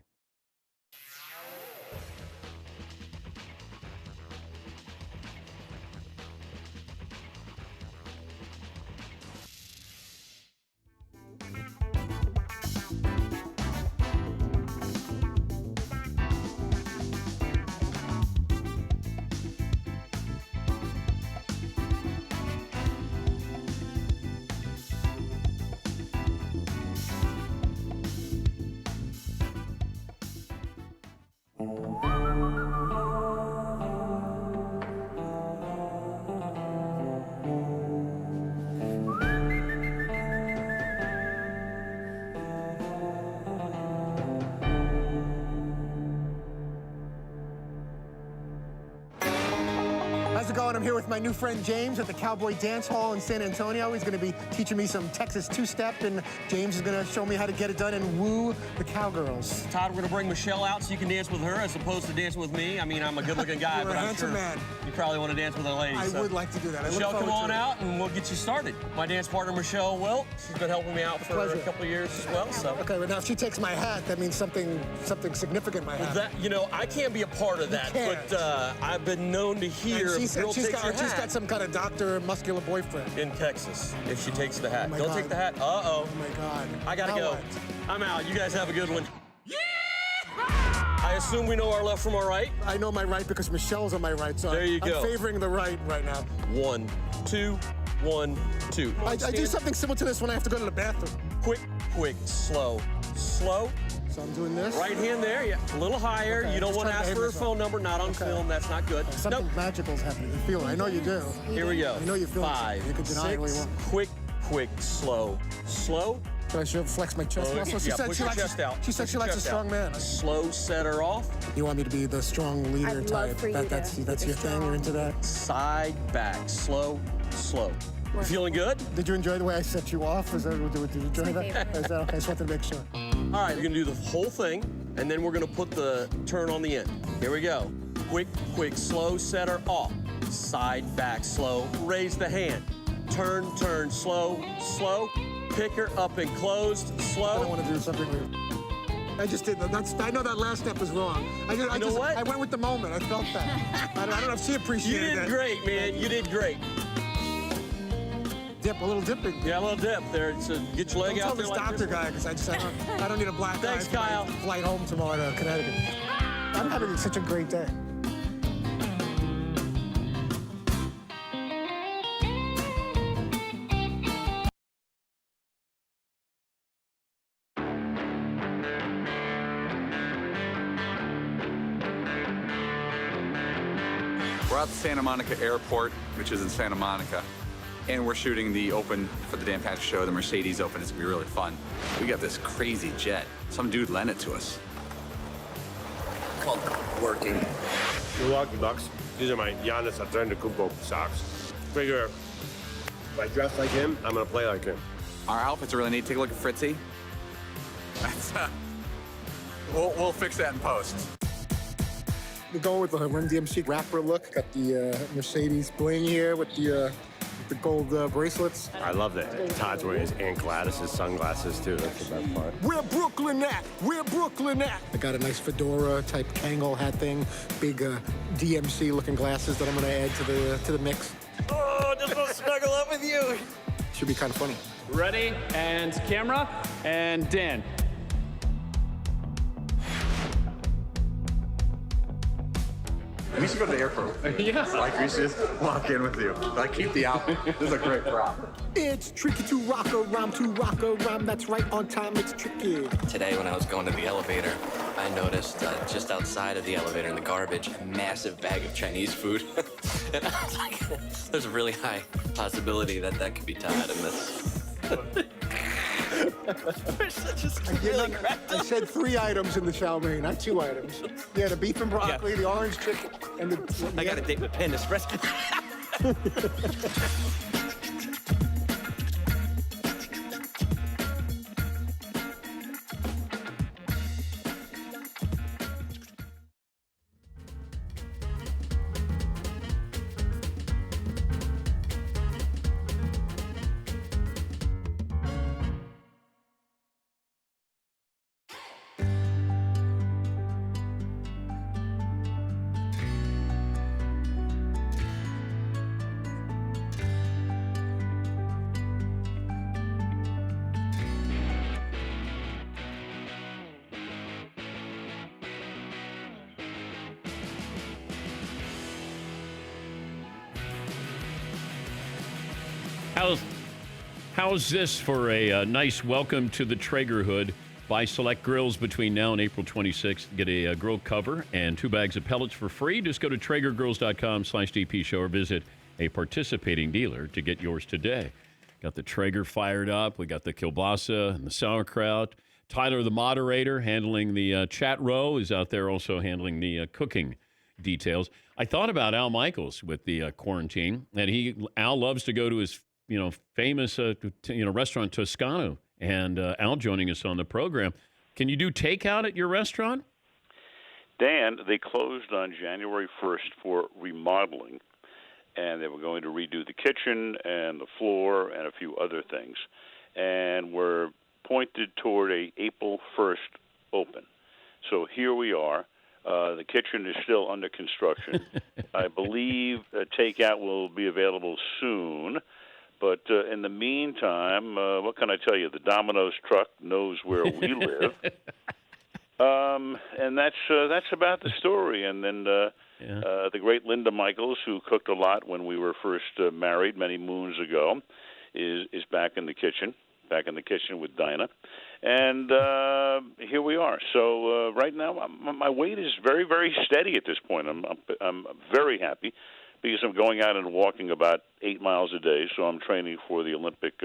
How's it going? I'm here with my new friend James at the Cowboy Dance Hall in San Antonio. He's going to be teaching me some Texas two-step, and James is going to show me how to get it done and woo the cowgirls. Todd, we're going to bring Michelle out so you can dance with her as opposed to dancing with me. I mean, I'm a good-looking guy, You're but a I'm handsome sure man. You probably want to dance with a lady. I would like to do that. Michelle, come on out, and we'll get you started. My dance partner, Michelle Wilt, she's been helping me out for a couple of years as well. So. Okay, but now if she takes my hat, that means something significant might happen. I can't be a part of that, but I've been known to hear if a girl takes your hat. She's got some kind of doctor muscular boyfriend. In Texas, if she takes the hat. Oh Don't take the hat. Uh-oh. Oh, my God. I got to Now go. what? I'm out. You guys have a good one. I assume we know our left from our right? I know my right because Michelle's on my right, so there you I'm go. favoring the right now. 1, 2, 1, 2. I do something similar to this when I have to go to the bathroom. Quick, slow. So I'm doing this. Right hand there, yeah. A little higher. Okay, You don't want to ask for her phone number, not on film. That's not good. Something magical's happening. You feel it. I know you do. Here we go. I know you feel 5, it. You can deny it all you 6, want. quick, slow. Can I flex my chest muscle? She said push she your likes chest out. She said she likes a strong man. Slow, set her off. You want me to be the strong leader I'd type? love for you That's to your thing. You're into that. Side, back, slow. You feeling good? Did you enjoy the way I set you off? Did you enjoy that? Is that okay? I just wanted to make sure. All right, you're gonna do the whole thing. and then we're going to put the turn on the end. Here we go. Quick, quick, slow, setter, off. Side, back, slow. Raise the hand. Turn, turn, slow, slow. Pick her up and closed, slow. I don't want to do something weird. I just did. I know that last step was wrong. I went with the moment. I felt that. I don't know if she appreciated it. You did great, man. You did great. Dip, a little dipping. Yeah, a little dip there. So get your leg Don't out tell there this like doctor this. guy, because I don't need a black eye. Thanks, Kyle. Flight home tomorrow to Connecticut. I'm having such a great day. We're at the Santa Monica Airport, which is in Santa Monica, and we're shooting the Open for the Dan Patrick Show, the Mercedes Open. It's gonna be really fun. We got this crazy jet. Some dude lent it to us. Called working. Milwaukee Bucks. These are my Giannis Antetokounmpo socks. Figure, if I dress like him, I'm gonna play like him. Our outfits are really neat. Take a look at Fritzy. That's, we'll fix that in post. We're going with the Run DMC rapper look. Got the Mercedes bling here with the gold bracelets. I love that Todd's wearing his Aunt Gladys's sunglasses too. That's the best part. Where Brooklyn at? Where Brooklyn at? I got a nice fedora type Kangol hat thing. Big DMC looking glasses that I'm gonna add to the mix. Oh, just want to snuggle up with you. Should be kind of funny. Ready, and camera, and Dan. We should go to the airport. Yeah. Like, we should just walk in with you. Like, keep the outfit. This is a great prop. It's tricky to rock a rhyme. That's right on time. It's tricky. Today when I was going to the elevator, I noticed just outside of the elevator in the garbage, a massive bag of Chinese food. And I was like, there's a really high possibility that that could be Todd in this. I said 3 items in the chow mein, not 2 items. Yeah, the beef and broccoli, the orange chicken, and the... I got a date with Panda Espresso. How's this for a nice welcome to the Traegerhood? Buy select grills between now and April 26th. Get a grill cover and 2 bags of pellets for free. Just go to TraegerGrills.com/DP Show or visit a participating dealer to get yours today. Got the Traeger fired up. We got the kielbasa and the sauerkraut. Tyler, the moderator, handling the chat row, is out there also handling the cooking details. I thought about Al Michaels with the quarantine, and Al loves to go to his famous restaurant Toscano, and Al joining us on the program. Can you do takeout at your restaurant? Dan, they closed on January 1st for remodeling, and they were going to redo the kitchen and the floor and a few other things, and were pointed toward a April 1st open. So here we are. The kitchen is still under construction. I believe takeout will be available soon. But in the meantime, what can I tell you? The Domino's truck knows where we live. And that's about the story. And then the great Linda Michaels, who cooked a lot when we were first married many moons ago, is back in the kitchen with Dinah. And here we are. So right now, my weight is very, very steady at this point. I'm very happy because I'm going out and walking about 8 miles a day. So I'm training for the Olympic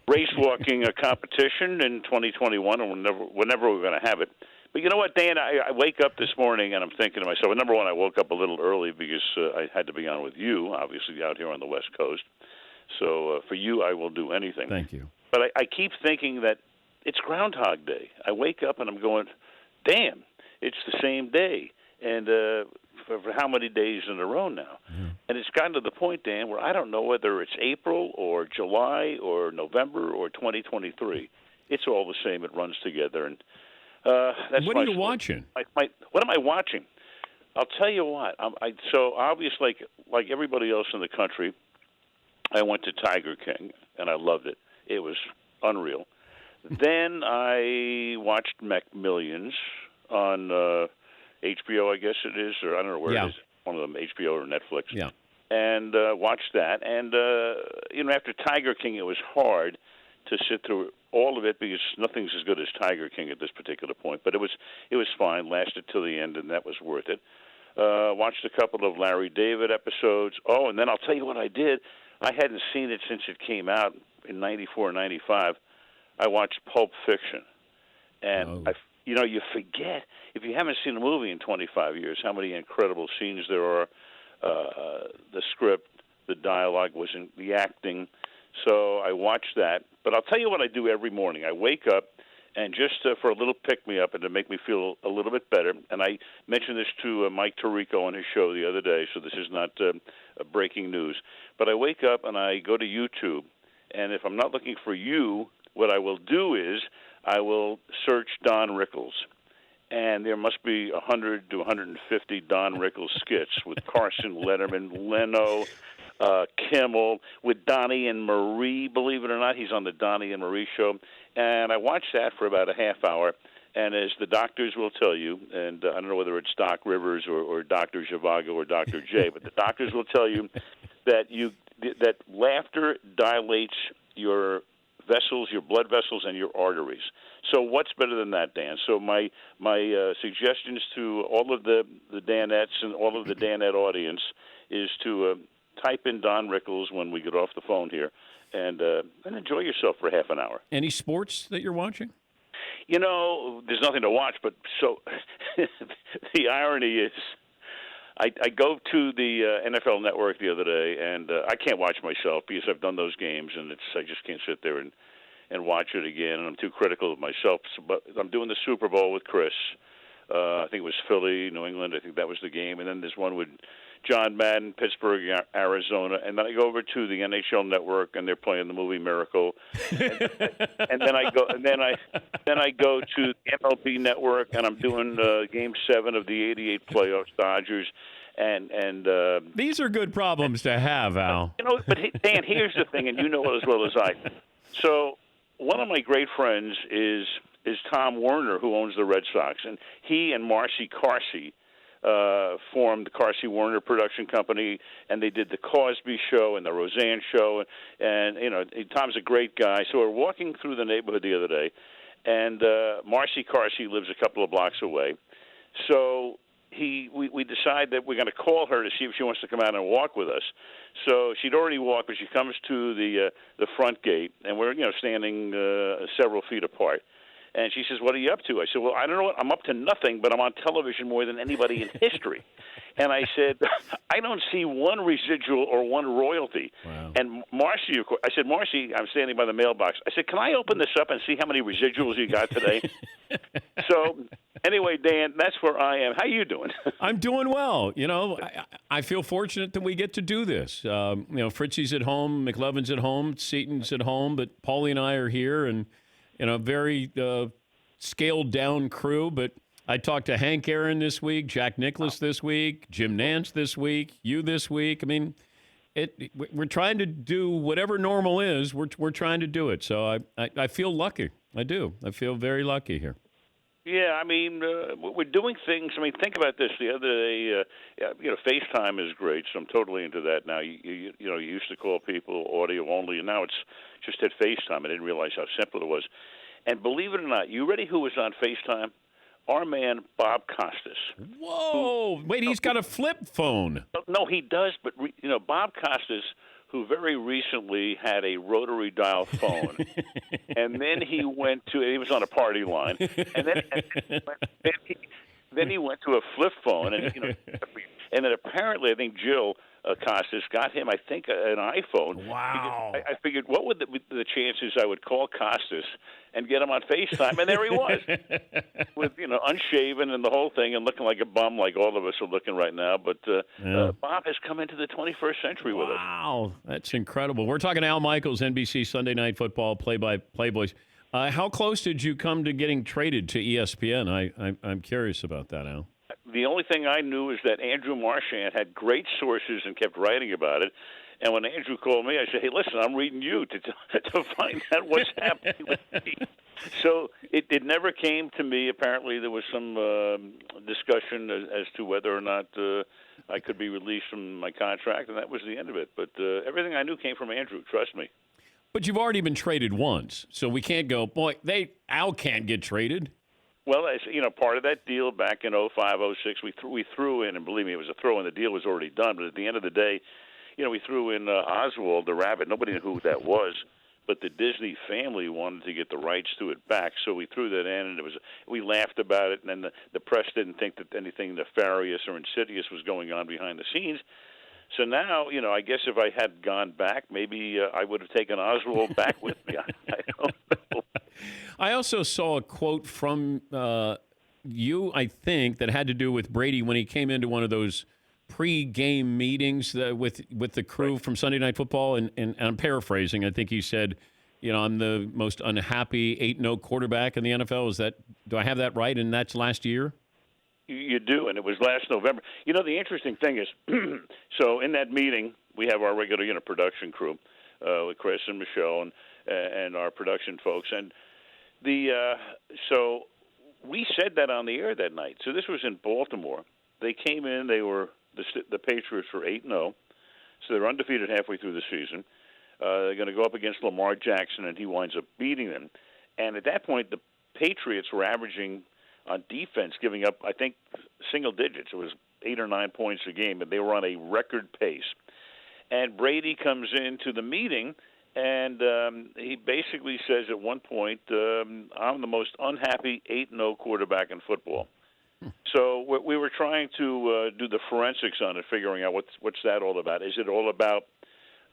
race walking competition in 2021, or whenever we're going to have it. But you know what, Dan? I wake up this morning and I'm thinking to myself, number one, I woke up a little early because I had to be on with you, obviously, out here on the West Coast. So for you, I will do anything. Thank you. But I keep thinking that it's Groundhog Day. I wake up and I'm going, damn, it's the same day. And for how many days in a row now? And it's gotten to the point, Dan, where I don't know whether it's April or July or November or 2023. It's all the same. It runs together. And that's what are you watching? What am I watching? I'll tell you what. So obviously, like everybody else in the country, I went to Tiger King, and I loved it. It was unreal. Then I watched Millions on HBO, I guess it is, or I don't know where it is. One of them, HBO or Netflix. Yeah. And watched that. And, after Tiger King, it was hard to sit through all of it because nothing's as good as Tiger King at this particular point. But it was fine, lasted till the end, and that was worth it. Watched a couple of Larry David episodes. Oh, and then I'll tell you what I did. I hadn't seen it since it came out in 94, 95. I watched Pulp Fiction. And, you forget, if you haven't seen a movie in 25 years, how many incredible scenes there are. The script, the dialogue, the acting. So I watched that. But I'll tell you what I do every morning. I wake up, and just for a little pick-me-up and to make me feel a little bit better, and I mentioned this to Mike Tirico on his show the other day, so this is not breaking news. But I wake up and I go to YouTube, and if I'm not looking for you, what I will do is I will search Don Rickles. And there must be 100 to 150 Don Rickles skits with Carson, Letterman, Leno, Kimmel, with Donnie and Marie. Believe it or not, he's on the Donnie and Marie show. And I watched that for about a half hour. And as the doctors will tell you, and I don't know whether it's Doc Rivers or Dr. Zhivago or Dr. J, but the doctors will tell you that laughter dilates your vessels, your blood vessels, and your arteries. So what's better than that, Dan? So my suggestions to all of the Danettes and all of the Danette audience is to type in Don Rickles when we get off the phone here and enjoy yourself for half an hour. Any sports that you're watching? There's nothing to watch, but so the irony is I go to the NFL Network the other day, and I can't watch myself because I've done those games, and I just can't sit there and watch it again, and I'm too critical of myself. But I'm doing the Super Bowl with Chris. I think it was Philly, New England. I think that was the game. And then there's one with John Madden, Pittsburgh, Arizona. And then I go over to the NHL Network, and they're playing the movie Miracle. And then I go to the MLB Network, and I'm doing Game 7 of the '88 playoffs, Dodgers. And these are good problems to have, Al. But Dan, here's the thing, and you know it as well as I. So one of my great friends is Tom Werner, who owns the Red Sox, and he and Marcy Carsey formed the Carsey Werner production company, and they did the Cosby Show and the Roseanne Show, and Tom's a great guy. So we're walking through the neighborhood the other day, and Marcy Carsey lives a couple of blocks away. So we decide that we're going to call her to see if she wants to come out and walk with us. So she'd already walked, but she comes to the front gate, and we're standing several feet apart. And she says, "What are you up to?" I said, "Well, I don't know what. I'm up to nothing, but I'm on television more than anybody in history." And I said, "I don't see one residual or one royalty." Wow. And Marcy, of course, I said, "Marcy, I'm standing by the mailbox." I said, "Can I open this up and see how many residuals you got today?" So anyway, Dan, that's where I am. How you doing? I'm doing well. I feel fortunate that we get to do this. Fritzy's at home, McLevin's at home, Seaton's at home, but Paulie and I are here, and very scaled down crew. But I talked to Hank Aaron this week, Jack Nicklaus this week, Jim Nantz this week, you this week. I mean, we're trying to do whatever normal is. We're trying to do it. So I feel lucky. I do. I feel very lucky here. Yeah, I mean, we're doing things. I mean, think about this. The other day, FaceTime is great, so I'm totally into that now. You used to call people audio only, and now it's just at FaceTime. I didn't realize how simple it was. And believe it or not, you ready who was on FaceTime? Our man, Bob Costas. Whoa! Wait, he's got a flip phone. No, he does, but, Bob Costas, who very recently had a rotary dial phone, and then he was on a party line, and then he went to a flip phone, and and then apparently I think Jill Costas got him, I think, an iPhone. Wow! I figured, what would the chances I would call Costas and get him on FaceTime, and there he was, with unshaven and the whole thing, and looking like a bum, like all of us are looking right now. But Bob has come into the 21st century with us. Wow, that's incredible. We're talking to Al Michaels, NBC Sunday Night Football play-by-play boys. How close did you come to getting traded to ESPN? I'm curious about that, Al. The only thing I knew is that Andrew Marchand had great sources and kept writing about it. And when Andrew called me, I said, "Hey, listen, I'm reading you to find out what's happening with me." So it never came to me. Apparently, there was some discussion as to whether or not I could be released from my contract, and that was the end of it. But everything I knew came from Andrew. Trust me. But you've already been traded once, so we can't go, boy, Al can't get traded. Well, as you know, part of that deal back in 05, 06, we threw in, and believe me, it was a throw in. The deal was already done. But at the end of the day, you know, we threw in Oswald the Rabbit. Nobody knew who that was, but the Disney family wanted to get the rights to it back, so we threw that in, and we laughed about it, and then the press didn't think that anything nefarious or insidious was going on behind the scenes. So now, you know, I guess if I had gone back, maybe I would have taken Oswald back with me. I don't know. I also saw a quote from you, I think, that had to do with Brady when he came into one of those pre-game meetings with the crew from Sunday Night Football, and I'm paraphrasing. I think he said, you know, I'm the most unhappy 8-0 quarterback in the NFL. Do I have that right? And that's last year? You do, and it was last November. You know, the interesting thing is, so in that meeting, we have our regular, you know, production crew with Chris and Michelle and our production folks, and so we said that on the air that night. So this was in Baltimore. They came in. The Patriots were 8-0, so they're undefeated halfway through the season. They're going to go up against Lamar Jackson, and he winds up beating them. And at that point, the Patriots were averaging on defense, giving up, I think, single digits. It was 8 or 9 points a game, and they were on a record pace. And Brady comes into the meeting, and he basically says at one point, I'm the most unhappy 8-0 quarterback in football. So we were trying to do the forensics on it, figuring out what's that all about. Is it all about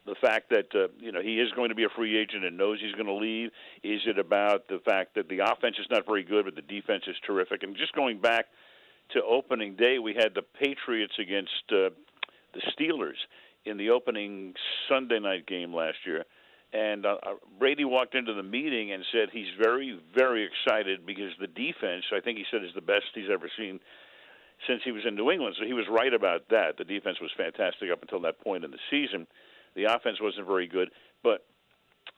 the fact that you know, he is going to be a free agent and knows he's going to leave? Is it about the fact that the offense is not very good, but the defense is terrific? And just going back to opening day, we had the Patriots against the Steelers in the opening Sunday night game last year. And Brady walked into the meeting and said he's very, very excited because the defense, I think he said, is the best he's ever seen since he was in New England. So he was right about that. The defense was fantastic up until that point in the season. The offense wasn't very good. But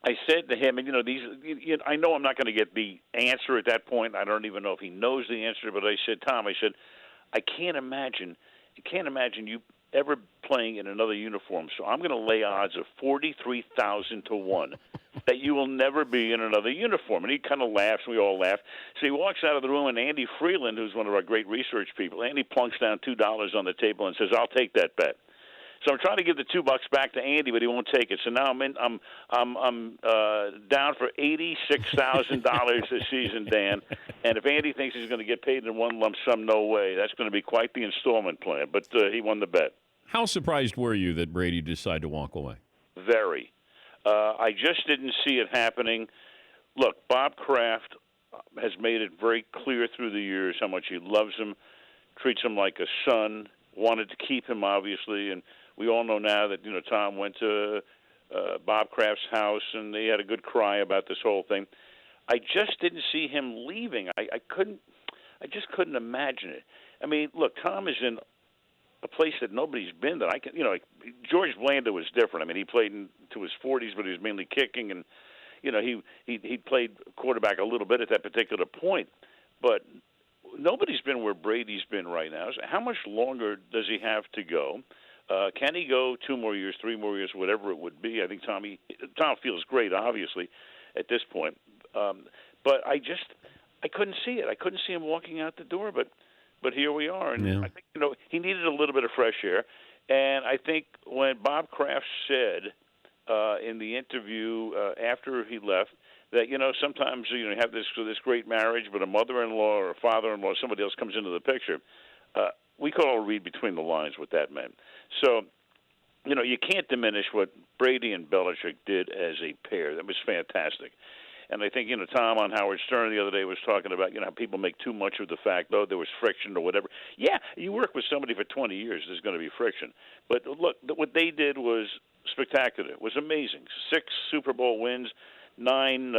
I said to him, and, you know, I know I'm not going to get the answer at that point. I don't even know if he knows the answer. But I said, Tom, I can't imagine you ever playing in another uniform. So I'm going to lay odds of 43,000 to 1 that you will never be in another uniform. And he kind of laughs, and we all laugh. So he walks out of the room, and Andy Freeland, who's one of our great research people, Andy plunks down $2 on the table and says, I'll take that bet. So I'm trying to give the $2 back to Andy, but he won't take it. So now I'm down for $86,000 this season, Dan. And if Andy thinks he's going to get paid in one lump sum, no way. That's going to be quite the installment plan. But he won the bet. How surprised were you that Brady decided to walk away? Very. I just didn't see it happening. Look, Bob Kraft has made it very clear through the years how much he loves him, treats him like a son, wanted to keep him, obviously, and we all know now that, you know, Tom went to Bob Kraft's house and they had a good cry about this whole thing. I just didn't see him leaving. I just couldn't imagine it. I mean, look, Tom is in a place that nobody's been that I can, you know, like George Blanda was different. I mean, he played into his 40s, but he was mainly kicking, and, you know, he played quarterback a little bit at that particular point. But nobody's been where Brady's been right now. So how much longer does he have to go? Can he go 2 more years, 3 more years, whatever it would be? I think Tom feels great, obviously, at this point. But I couldn't see it. I couldn't see him walking out the door, but here we are. And I think, you know, he needed a little bit of fresh air. And I think when Bob Kraft said in the interview after he left that, you know, sometimes, you know, you have this great marriage, but a mother-in-law or a father-in-law, somebody else comes into the picture. We could all read between the lines what that meant. So, you know, you can't diminish what Brady and Belichick did as a pair. That was fantastic. And I think, Tom on Howard Stern the other day was talking about, how people make too much of the fact, though there was friction or whatever. Yeah, you work with somebody for 20 years, there's going to be friction. But look, what they did was spectacular. It was amazing. 6 Super Bowl wins, 9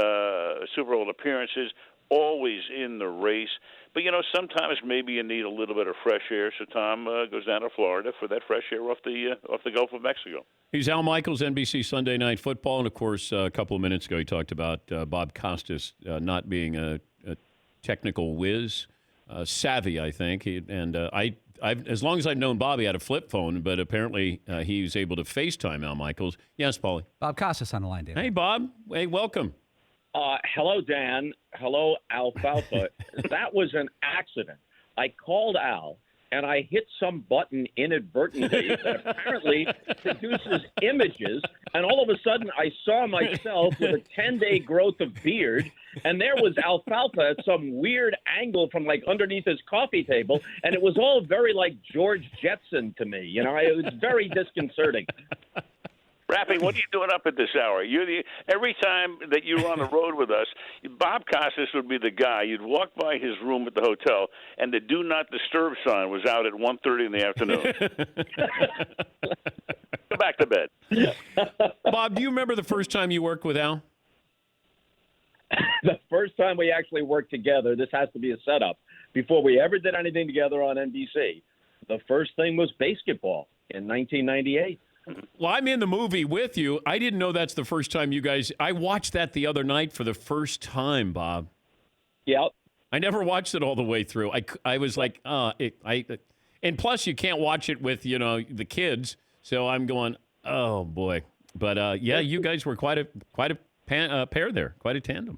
Super Bowl appearances, always in the race. But, sometimes maybe you need a little bit of fresh air, so Tom goes down to Florida for that fresh air off the Gulf of Mexico. He's Al Michaels, NBC Sunday Night Football. And, of course, a couple of minutes ago he talked about Bob Costas not being a technical whiz, savvy, I think. I've as long as I've known Bob, he had a flip phone, but apparently he was able to FaceTime Al Michaels. Yes, Paulie. Bob Costas on the line, Dan. Hey, Bob. Hey, welcome. Hello, Dan. Hello, Alfalfa. That was an accident. I called Al, and I hit some button inadvertently that apparently produces images, and all of a sudden I saw myself with a 10-day growth of beard, and there was Alfalfa at some weird angle from, underneath his coffee table, and it was all very like George Jetson to me. It was very disconcerting. Rappy, what are you doing up at this hour? Every time that you were on the road with us, Bob Costas would be the guy. You'd walk by his room at the hotel, and the Do Not Disturb sign was out at 1:30 in the afternoon. Go back to bed. Bob, do you remember the first time you worked with Al? The first time we actually worked together, this has to be a setup, before we ever did anything together on NBC, the first thing was basketball in 1998. Well, I'm in the movie with you. I didn't know that's the first time you guys. I watched that the other night for the first time, Bob. Yep. I never watched it all the way through. I was like, and plus you can't watch it with the kids. So I'm going, oh boy. But yeah, you guys were quite a pair there, quite a tandem.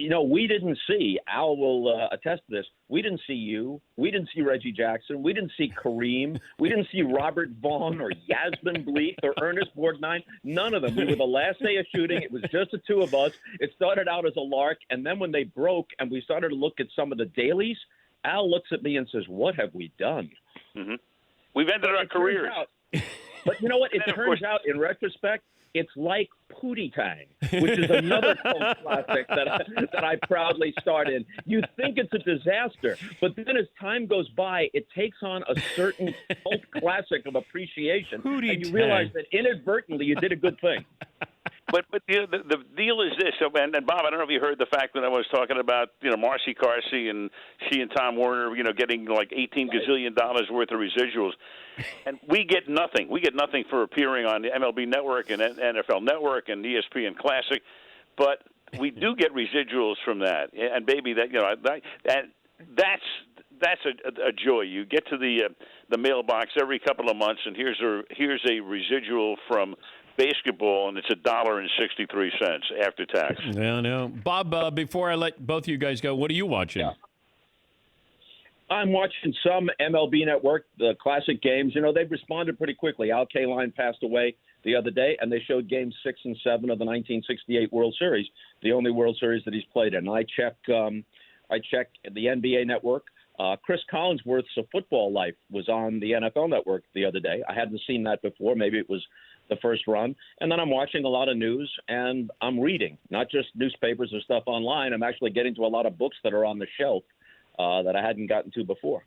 We didn't see, Al will attest to this, we didn't see you, we didn't see Reggie Jackson, we didn't see Kareem, we didn't see Robert Vaughn or Yasmin Bleeth or Ernest Borgnine, none of them. We were the last day of shooting, it was just the two of us. It started out as a lark, and then when they broke and we started to look at some of the dailies, Al looks at me and says, what have we done? Mm-hmm. We've ended our careers. But you know what? It turns out, in retrospect, it's like Pootie Tang, which is another cult classic that I proudly starred in. You think it's a disaster, but then as time goes by, it takes on a certain cult classic of appreciation, and you realize that inadvertently you did a good thing. But the deal is this, and Bob, I don't know if you heard the fact that I was talking about, Marcy Carsey and she and Tom Werner, getting like $18 gazillion worth of residuals, and we get nothing. We get nothing for appearing on the MLB Network and NFL Network and ESPN Classic, but we do get residuals from that, and baby, that's a joy. You get to the mailbox every couple of months, and here's a residual from basketball, and it's $1.63 after tax. Yeah, no. Bob, before I let both of you guys go, what are you watching? Yeah. I'm watching some MLB Network, the classic games. They've responded pretty quickly. Al Kaline passed away the other day, and they showed Games 6 and 7 of the 1968 World Series, the only World Series that he's played in. I check the NBA Network. Chris Collinsworth's A Football Life was on the NFL Network the other day. I hadn't seen that before. Maybe it was the first run. And then I'm watching a lot of news, and I'm reading, not just newspapers or stuff online. I'm actually getting to a lot of books that are on the shelf that I hadn't gotten to before.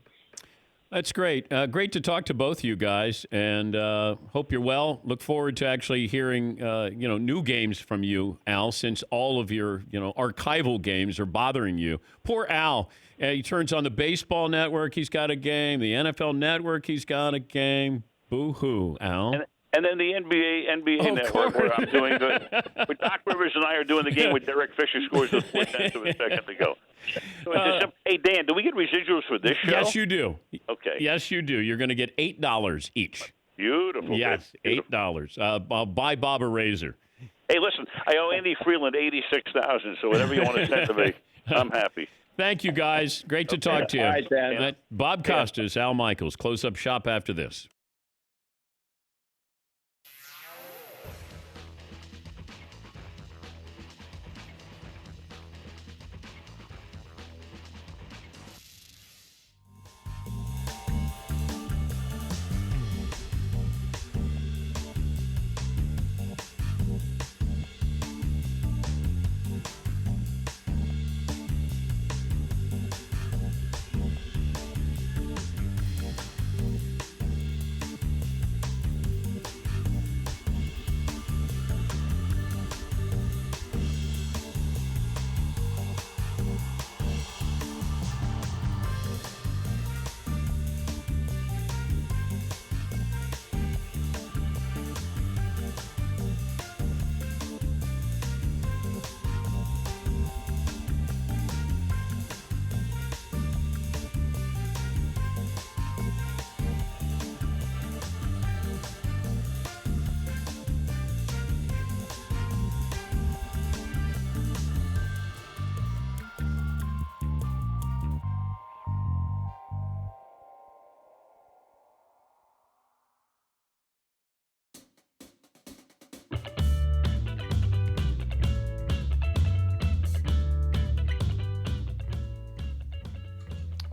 That's great. Great to talk to both of you guys, and hope you're well. Look forward to actually hearing, new games from you, Al, since all of your, archival games are bothering you. Poor Al. He turns on the baseball network. He's got a game. The NFL network. He's got a game. Boo-hoo, Al. And then the NBA Network, where I'm doing but Doc Rivers and I are doing the game with Derek Fisher scores with 4/10 of a second to go. So hey, Dan, do we get residuals for this show? Yes, you do. Okay. Yes, you do. You're going to get $8 each. Beautiful. Yes, $8. I'll buy Bob a razor. Hey, listen, I owe Andy Freeland $86,000, so whatever you want to send to me, I'm happy. Thank you, guys. Great to talk to you. All right, Dan. Bob Costas, Al Michaels. Close up shop after this.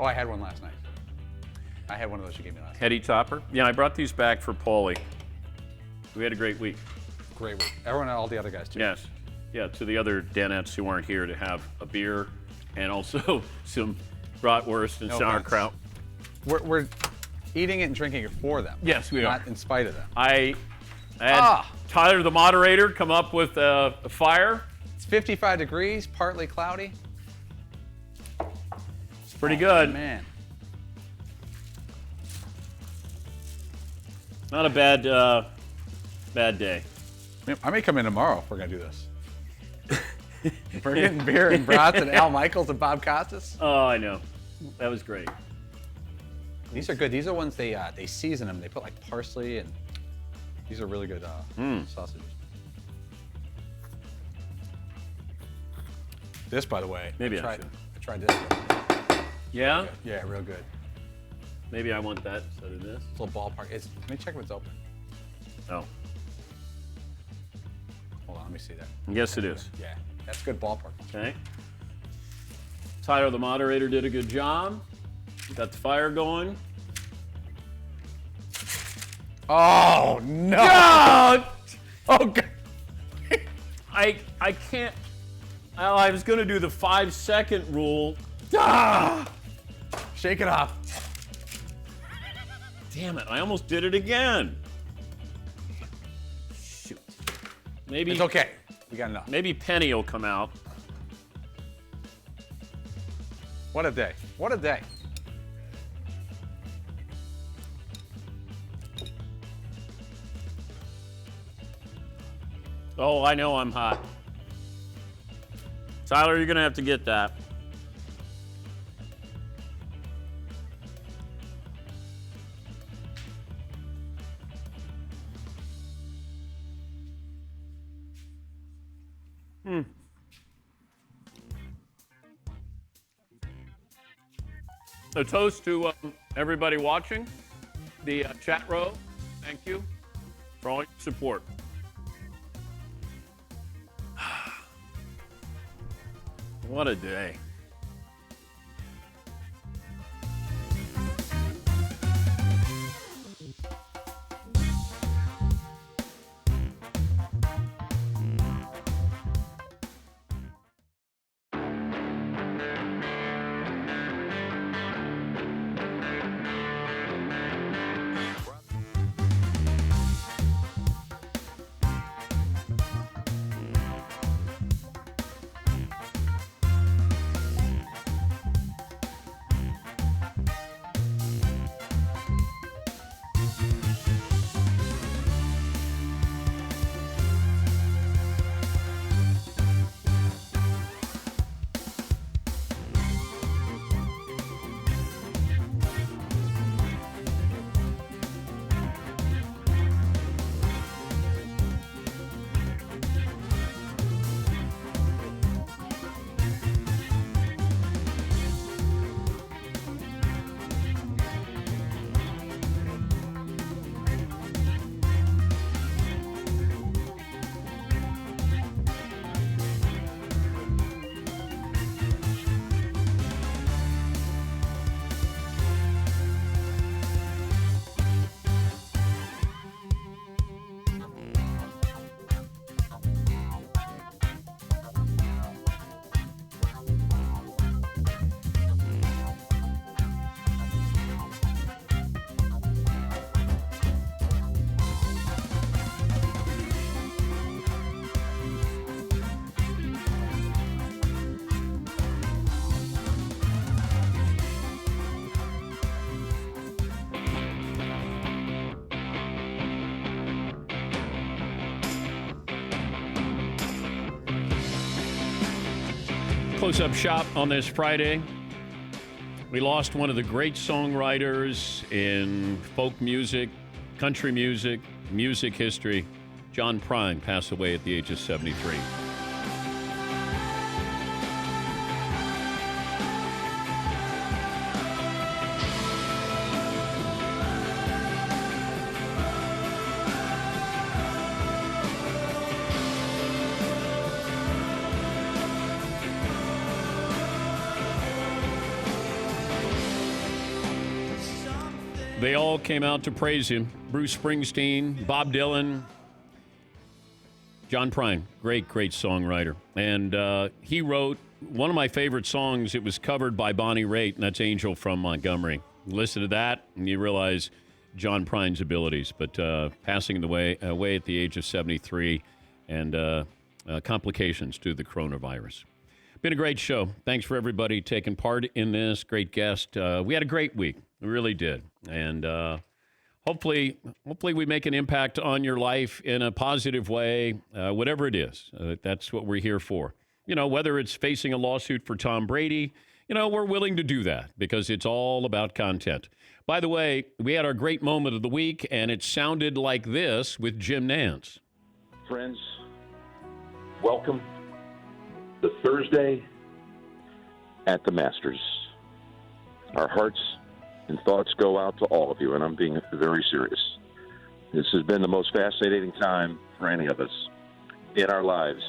Oh, I had one last night. I had one of those you gave me last night. Heady topper. Yeah, I brought these back for Paulie. We had a great week. Great week. Everyone, all the other guys too. Yes. Yeah, to the other Danettes who aren't here to have a beer and also some bratwurst and No sauerkraut. We're eating it and drinking it for them. Yes, we are. Not in spite of them. I had Tyler, the moderator, come up with a fire. It's 55 degrees, partly cloudy. It's pretty good. Man. Not a bad day. I may come in tomorrow if we're going to do this. We're getting beer and brats and Al Michaels and Bob Costas. Oh, I know. That was great. These are good. These are ones they season them. They put like parsley and these are really good sausages. This, by the way, Maybe I tried this. Yeah? Yeah, real good. Maybe I want that instead of this. It's a little ballpark. Let me check if it's open. Oh. Hold on, let me see that. Yes, it is. Yeah, that's good ballpark. Okay. Tyler, the moderator, did a good job. Got the fire going. Oh, no. God! Oh, God. I can't. I was going to do the 5-second rule. Shake it off. Damn it, I almost did it again. Shoot. Maybe it's okay. We got enough. Maybe Penny will come out. What a day. What a day. Oh, I know I'm hot. Tyler, you're going to have to get that. A toast to everybody watching the chat row. Thank you for all your support. What a day. Close-up shop on this Friday. We lost one of the great songwriters in folk music, country music, music history. John Prine passed away at the age of 73. They all came out to praise him. Bruce Springsteen, Bob Dylan, John Prine, great songwriter. And he wrote one of my favorite songs. It was covered by Bonnie Raitt, and that's Angel from Montgomery. Listen to that, and you realize John Prine's abilities. But passing away at the age of 73, and complications to the coronavirus. Been a great show. Thanks for everybody taking part in this. Great guest. We had a great week. We really did. And hopefully we make an impact on your life in a positive way, whatever it is. That's what we're here for. You know, whether it's facing a lawsuit for Tom Brady, you know, we're willing to do that because it's all about content. By the way, we had our great moment of the week, and it sounded like this with Jim Nantz. Friends, welcome to Thursday at the Masters. Our hearts and thoughts go out to all of you, and I'm being very serious. This has been the most fascinating time for any of us in our lives,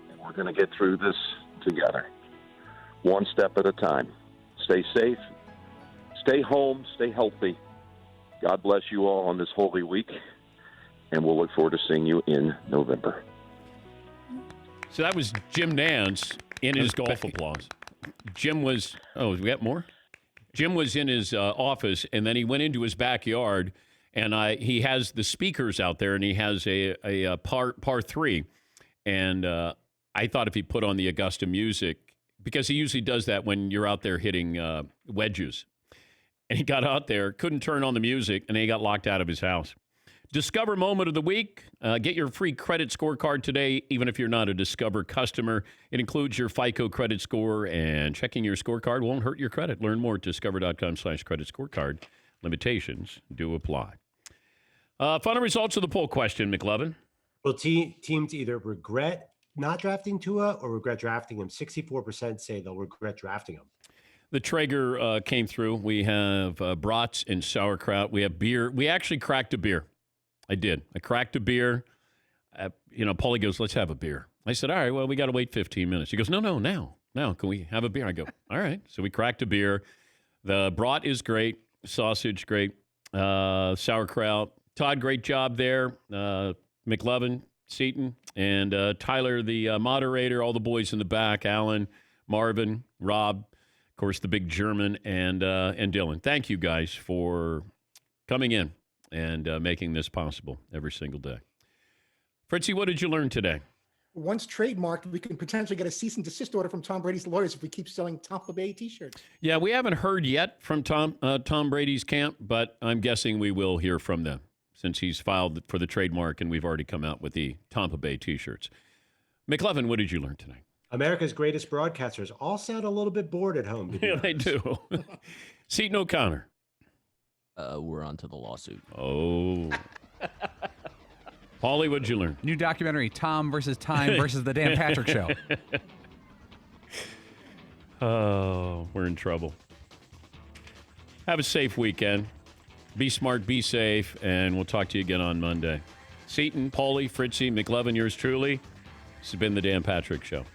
and we're going to get through this together, one step at a time. Stay safe, stay home, stay healthy. God bless you all on this Holy Week, and we'll look forward to seeing you in November. So that was Jim Nantz in his golf applause. Jim was, we got more? Jim was in his office, and then he went into his backyard, and he has the speakers out there, and he has a par 3. And I thought if he put on the Augusta music, because he usually does that when you're out there hitting wedges. And he got out there, couldn't turn on the music, and then he got locked out of his house. Discover Moment of the Week. Get your free credit scorecard today, even if you're not a Discover customer. It includes your FICO credit score, and checking your scorecard won't hurt your credit. Learn more at discover.com/credit scorecard. Limitations do apply. Final results of the poll question, McLovin. Will teams either regret not drafting Tua or regret drafting him? 64% say they'll regret drafting him. The Traeger came through. We have brats and sauerkraut. We have beer. We actually cracked a beer. I did. I cracked a beer. Paulie goes, let's have a beer. I said, all right, well, we got to wait 15 minutes. He goes, no, now. Can we have a beer? I go, all right. So we cracked a beer. The brat is great. Sausage, great. Sauerkraut. Todd, great job there. McLovin, Seaton, and Tyler, the moderator, all the boys in the back, Alan, Marvin, Rob, of course, the big German, and Dylan. Thank you guys for coming in and making this possible every single day. Fritzy, what did you learn today? Once trademarked, we can potentially get a cease and desist order from Tom Brady's lawyers if we keep selling Tampa Bay T-shirts. Yeah, we haven't heard yet from Tom Brady's camp, but I'm guessing we will hear from them since he's filed for the trademark and we've already come out with the Tampa Bay T-shirts. McLovin, what did you learn today? America's greatest broadcasters all sound a little bit bored at home. Yeah, they do. Seaton O'Connor. We're on to the lawsuit. Oh. Paulie, what did you learn? New documentary, Tom versus Time versus the Dan Patrick Show. Oh, we're in trouble. Have a safe weekend. Be smart, be safe, and we'll talk to you again on Monday. Seaton, Paulie, Fritzy, McLovin, yours truly. This has been the Dan Patrick Show.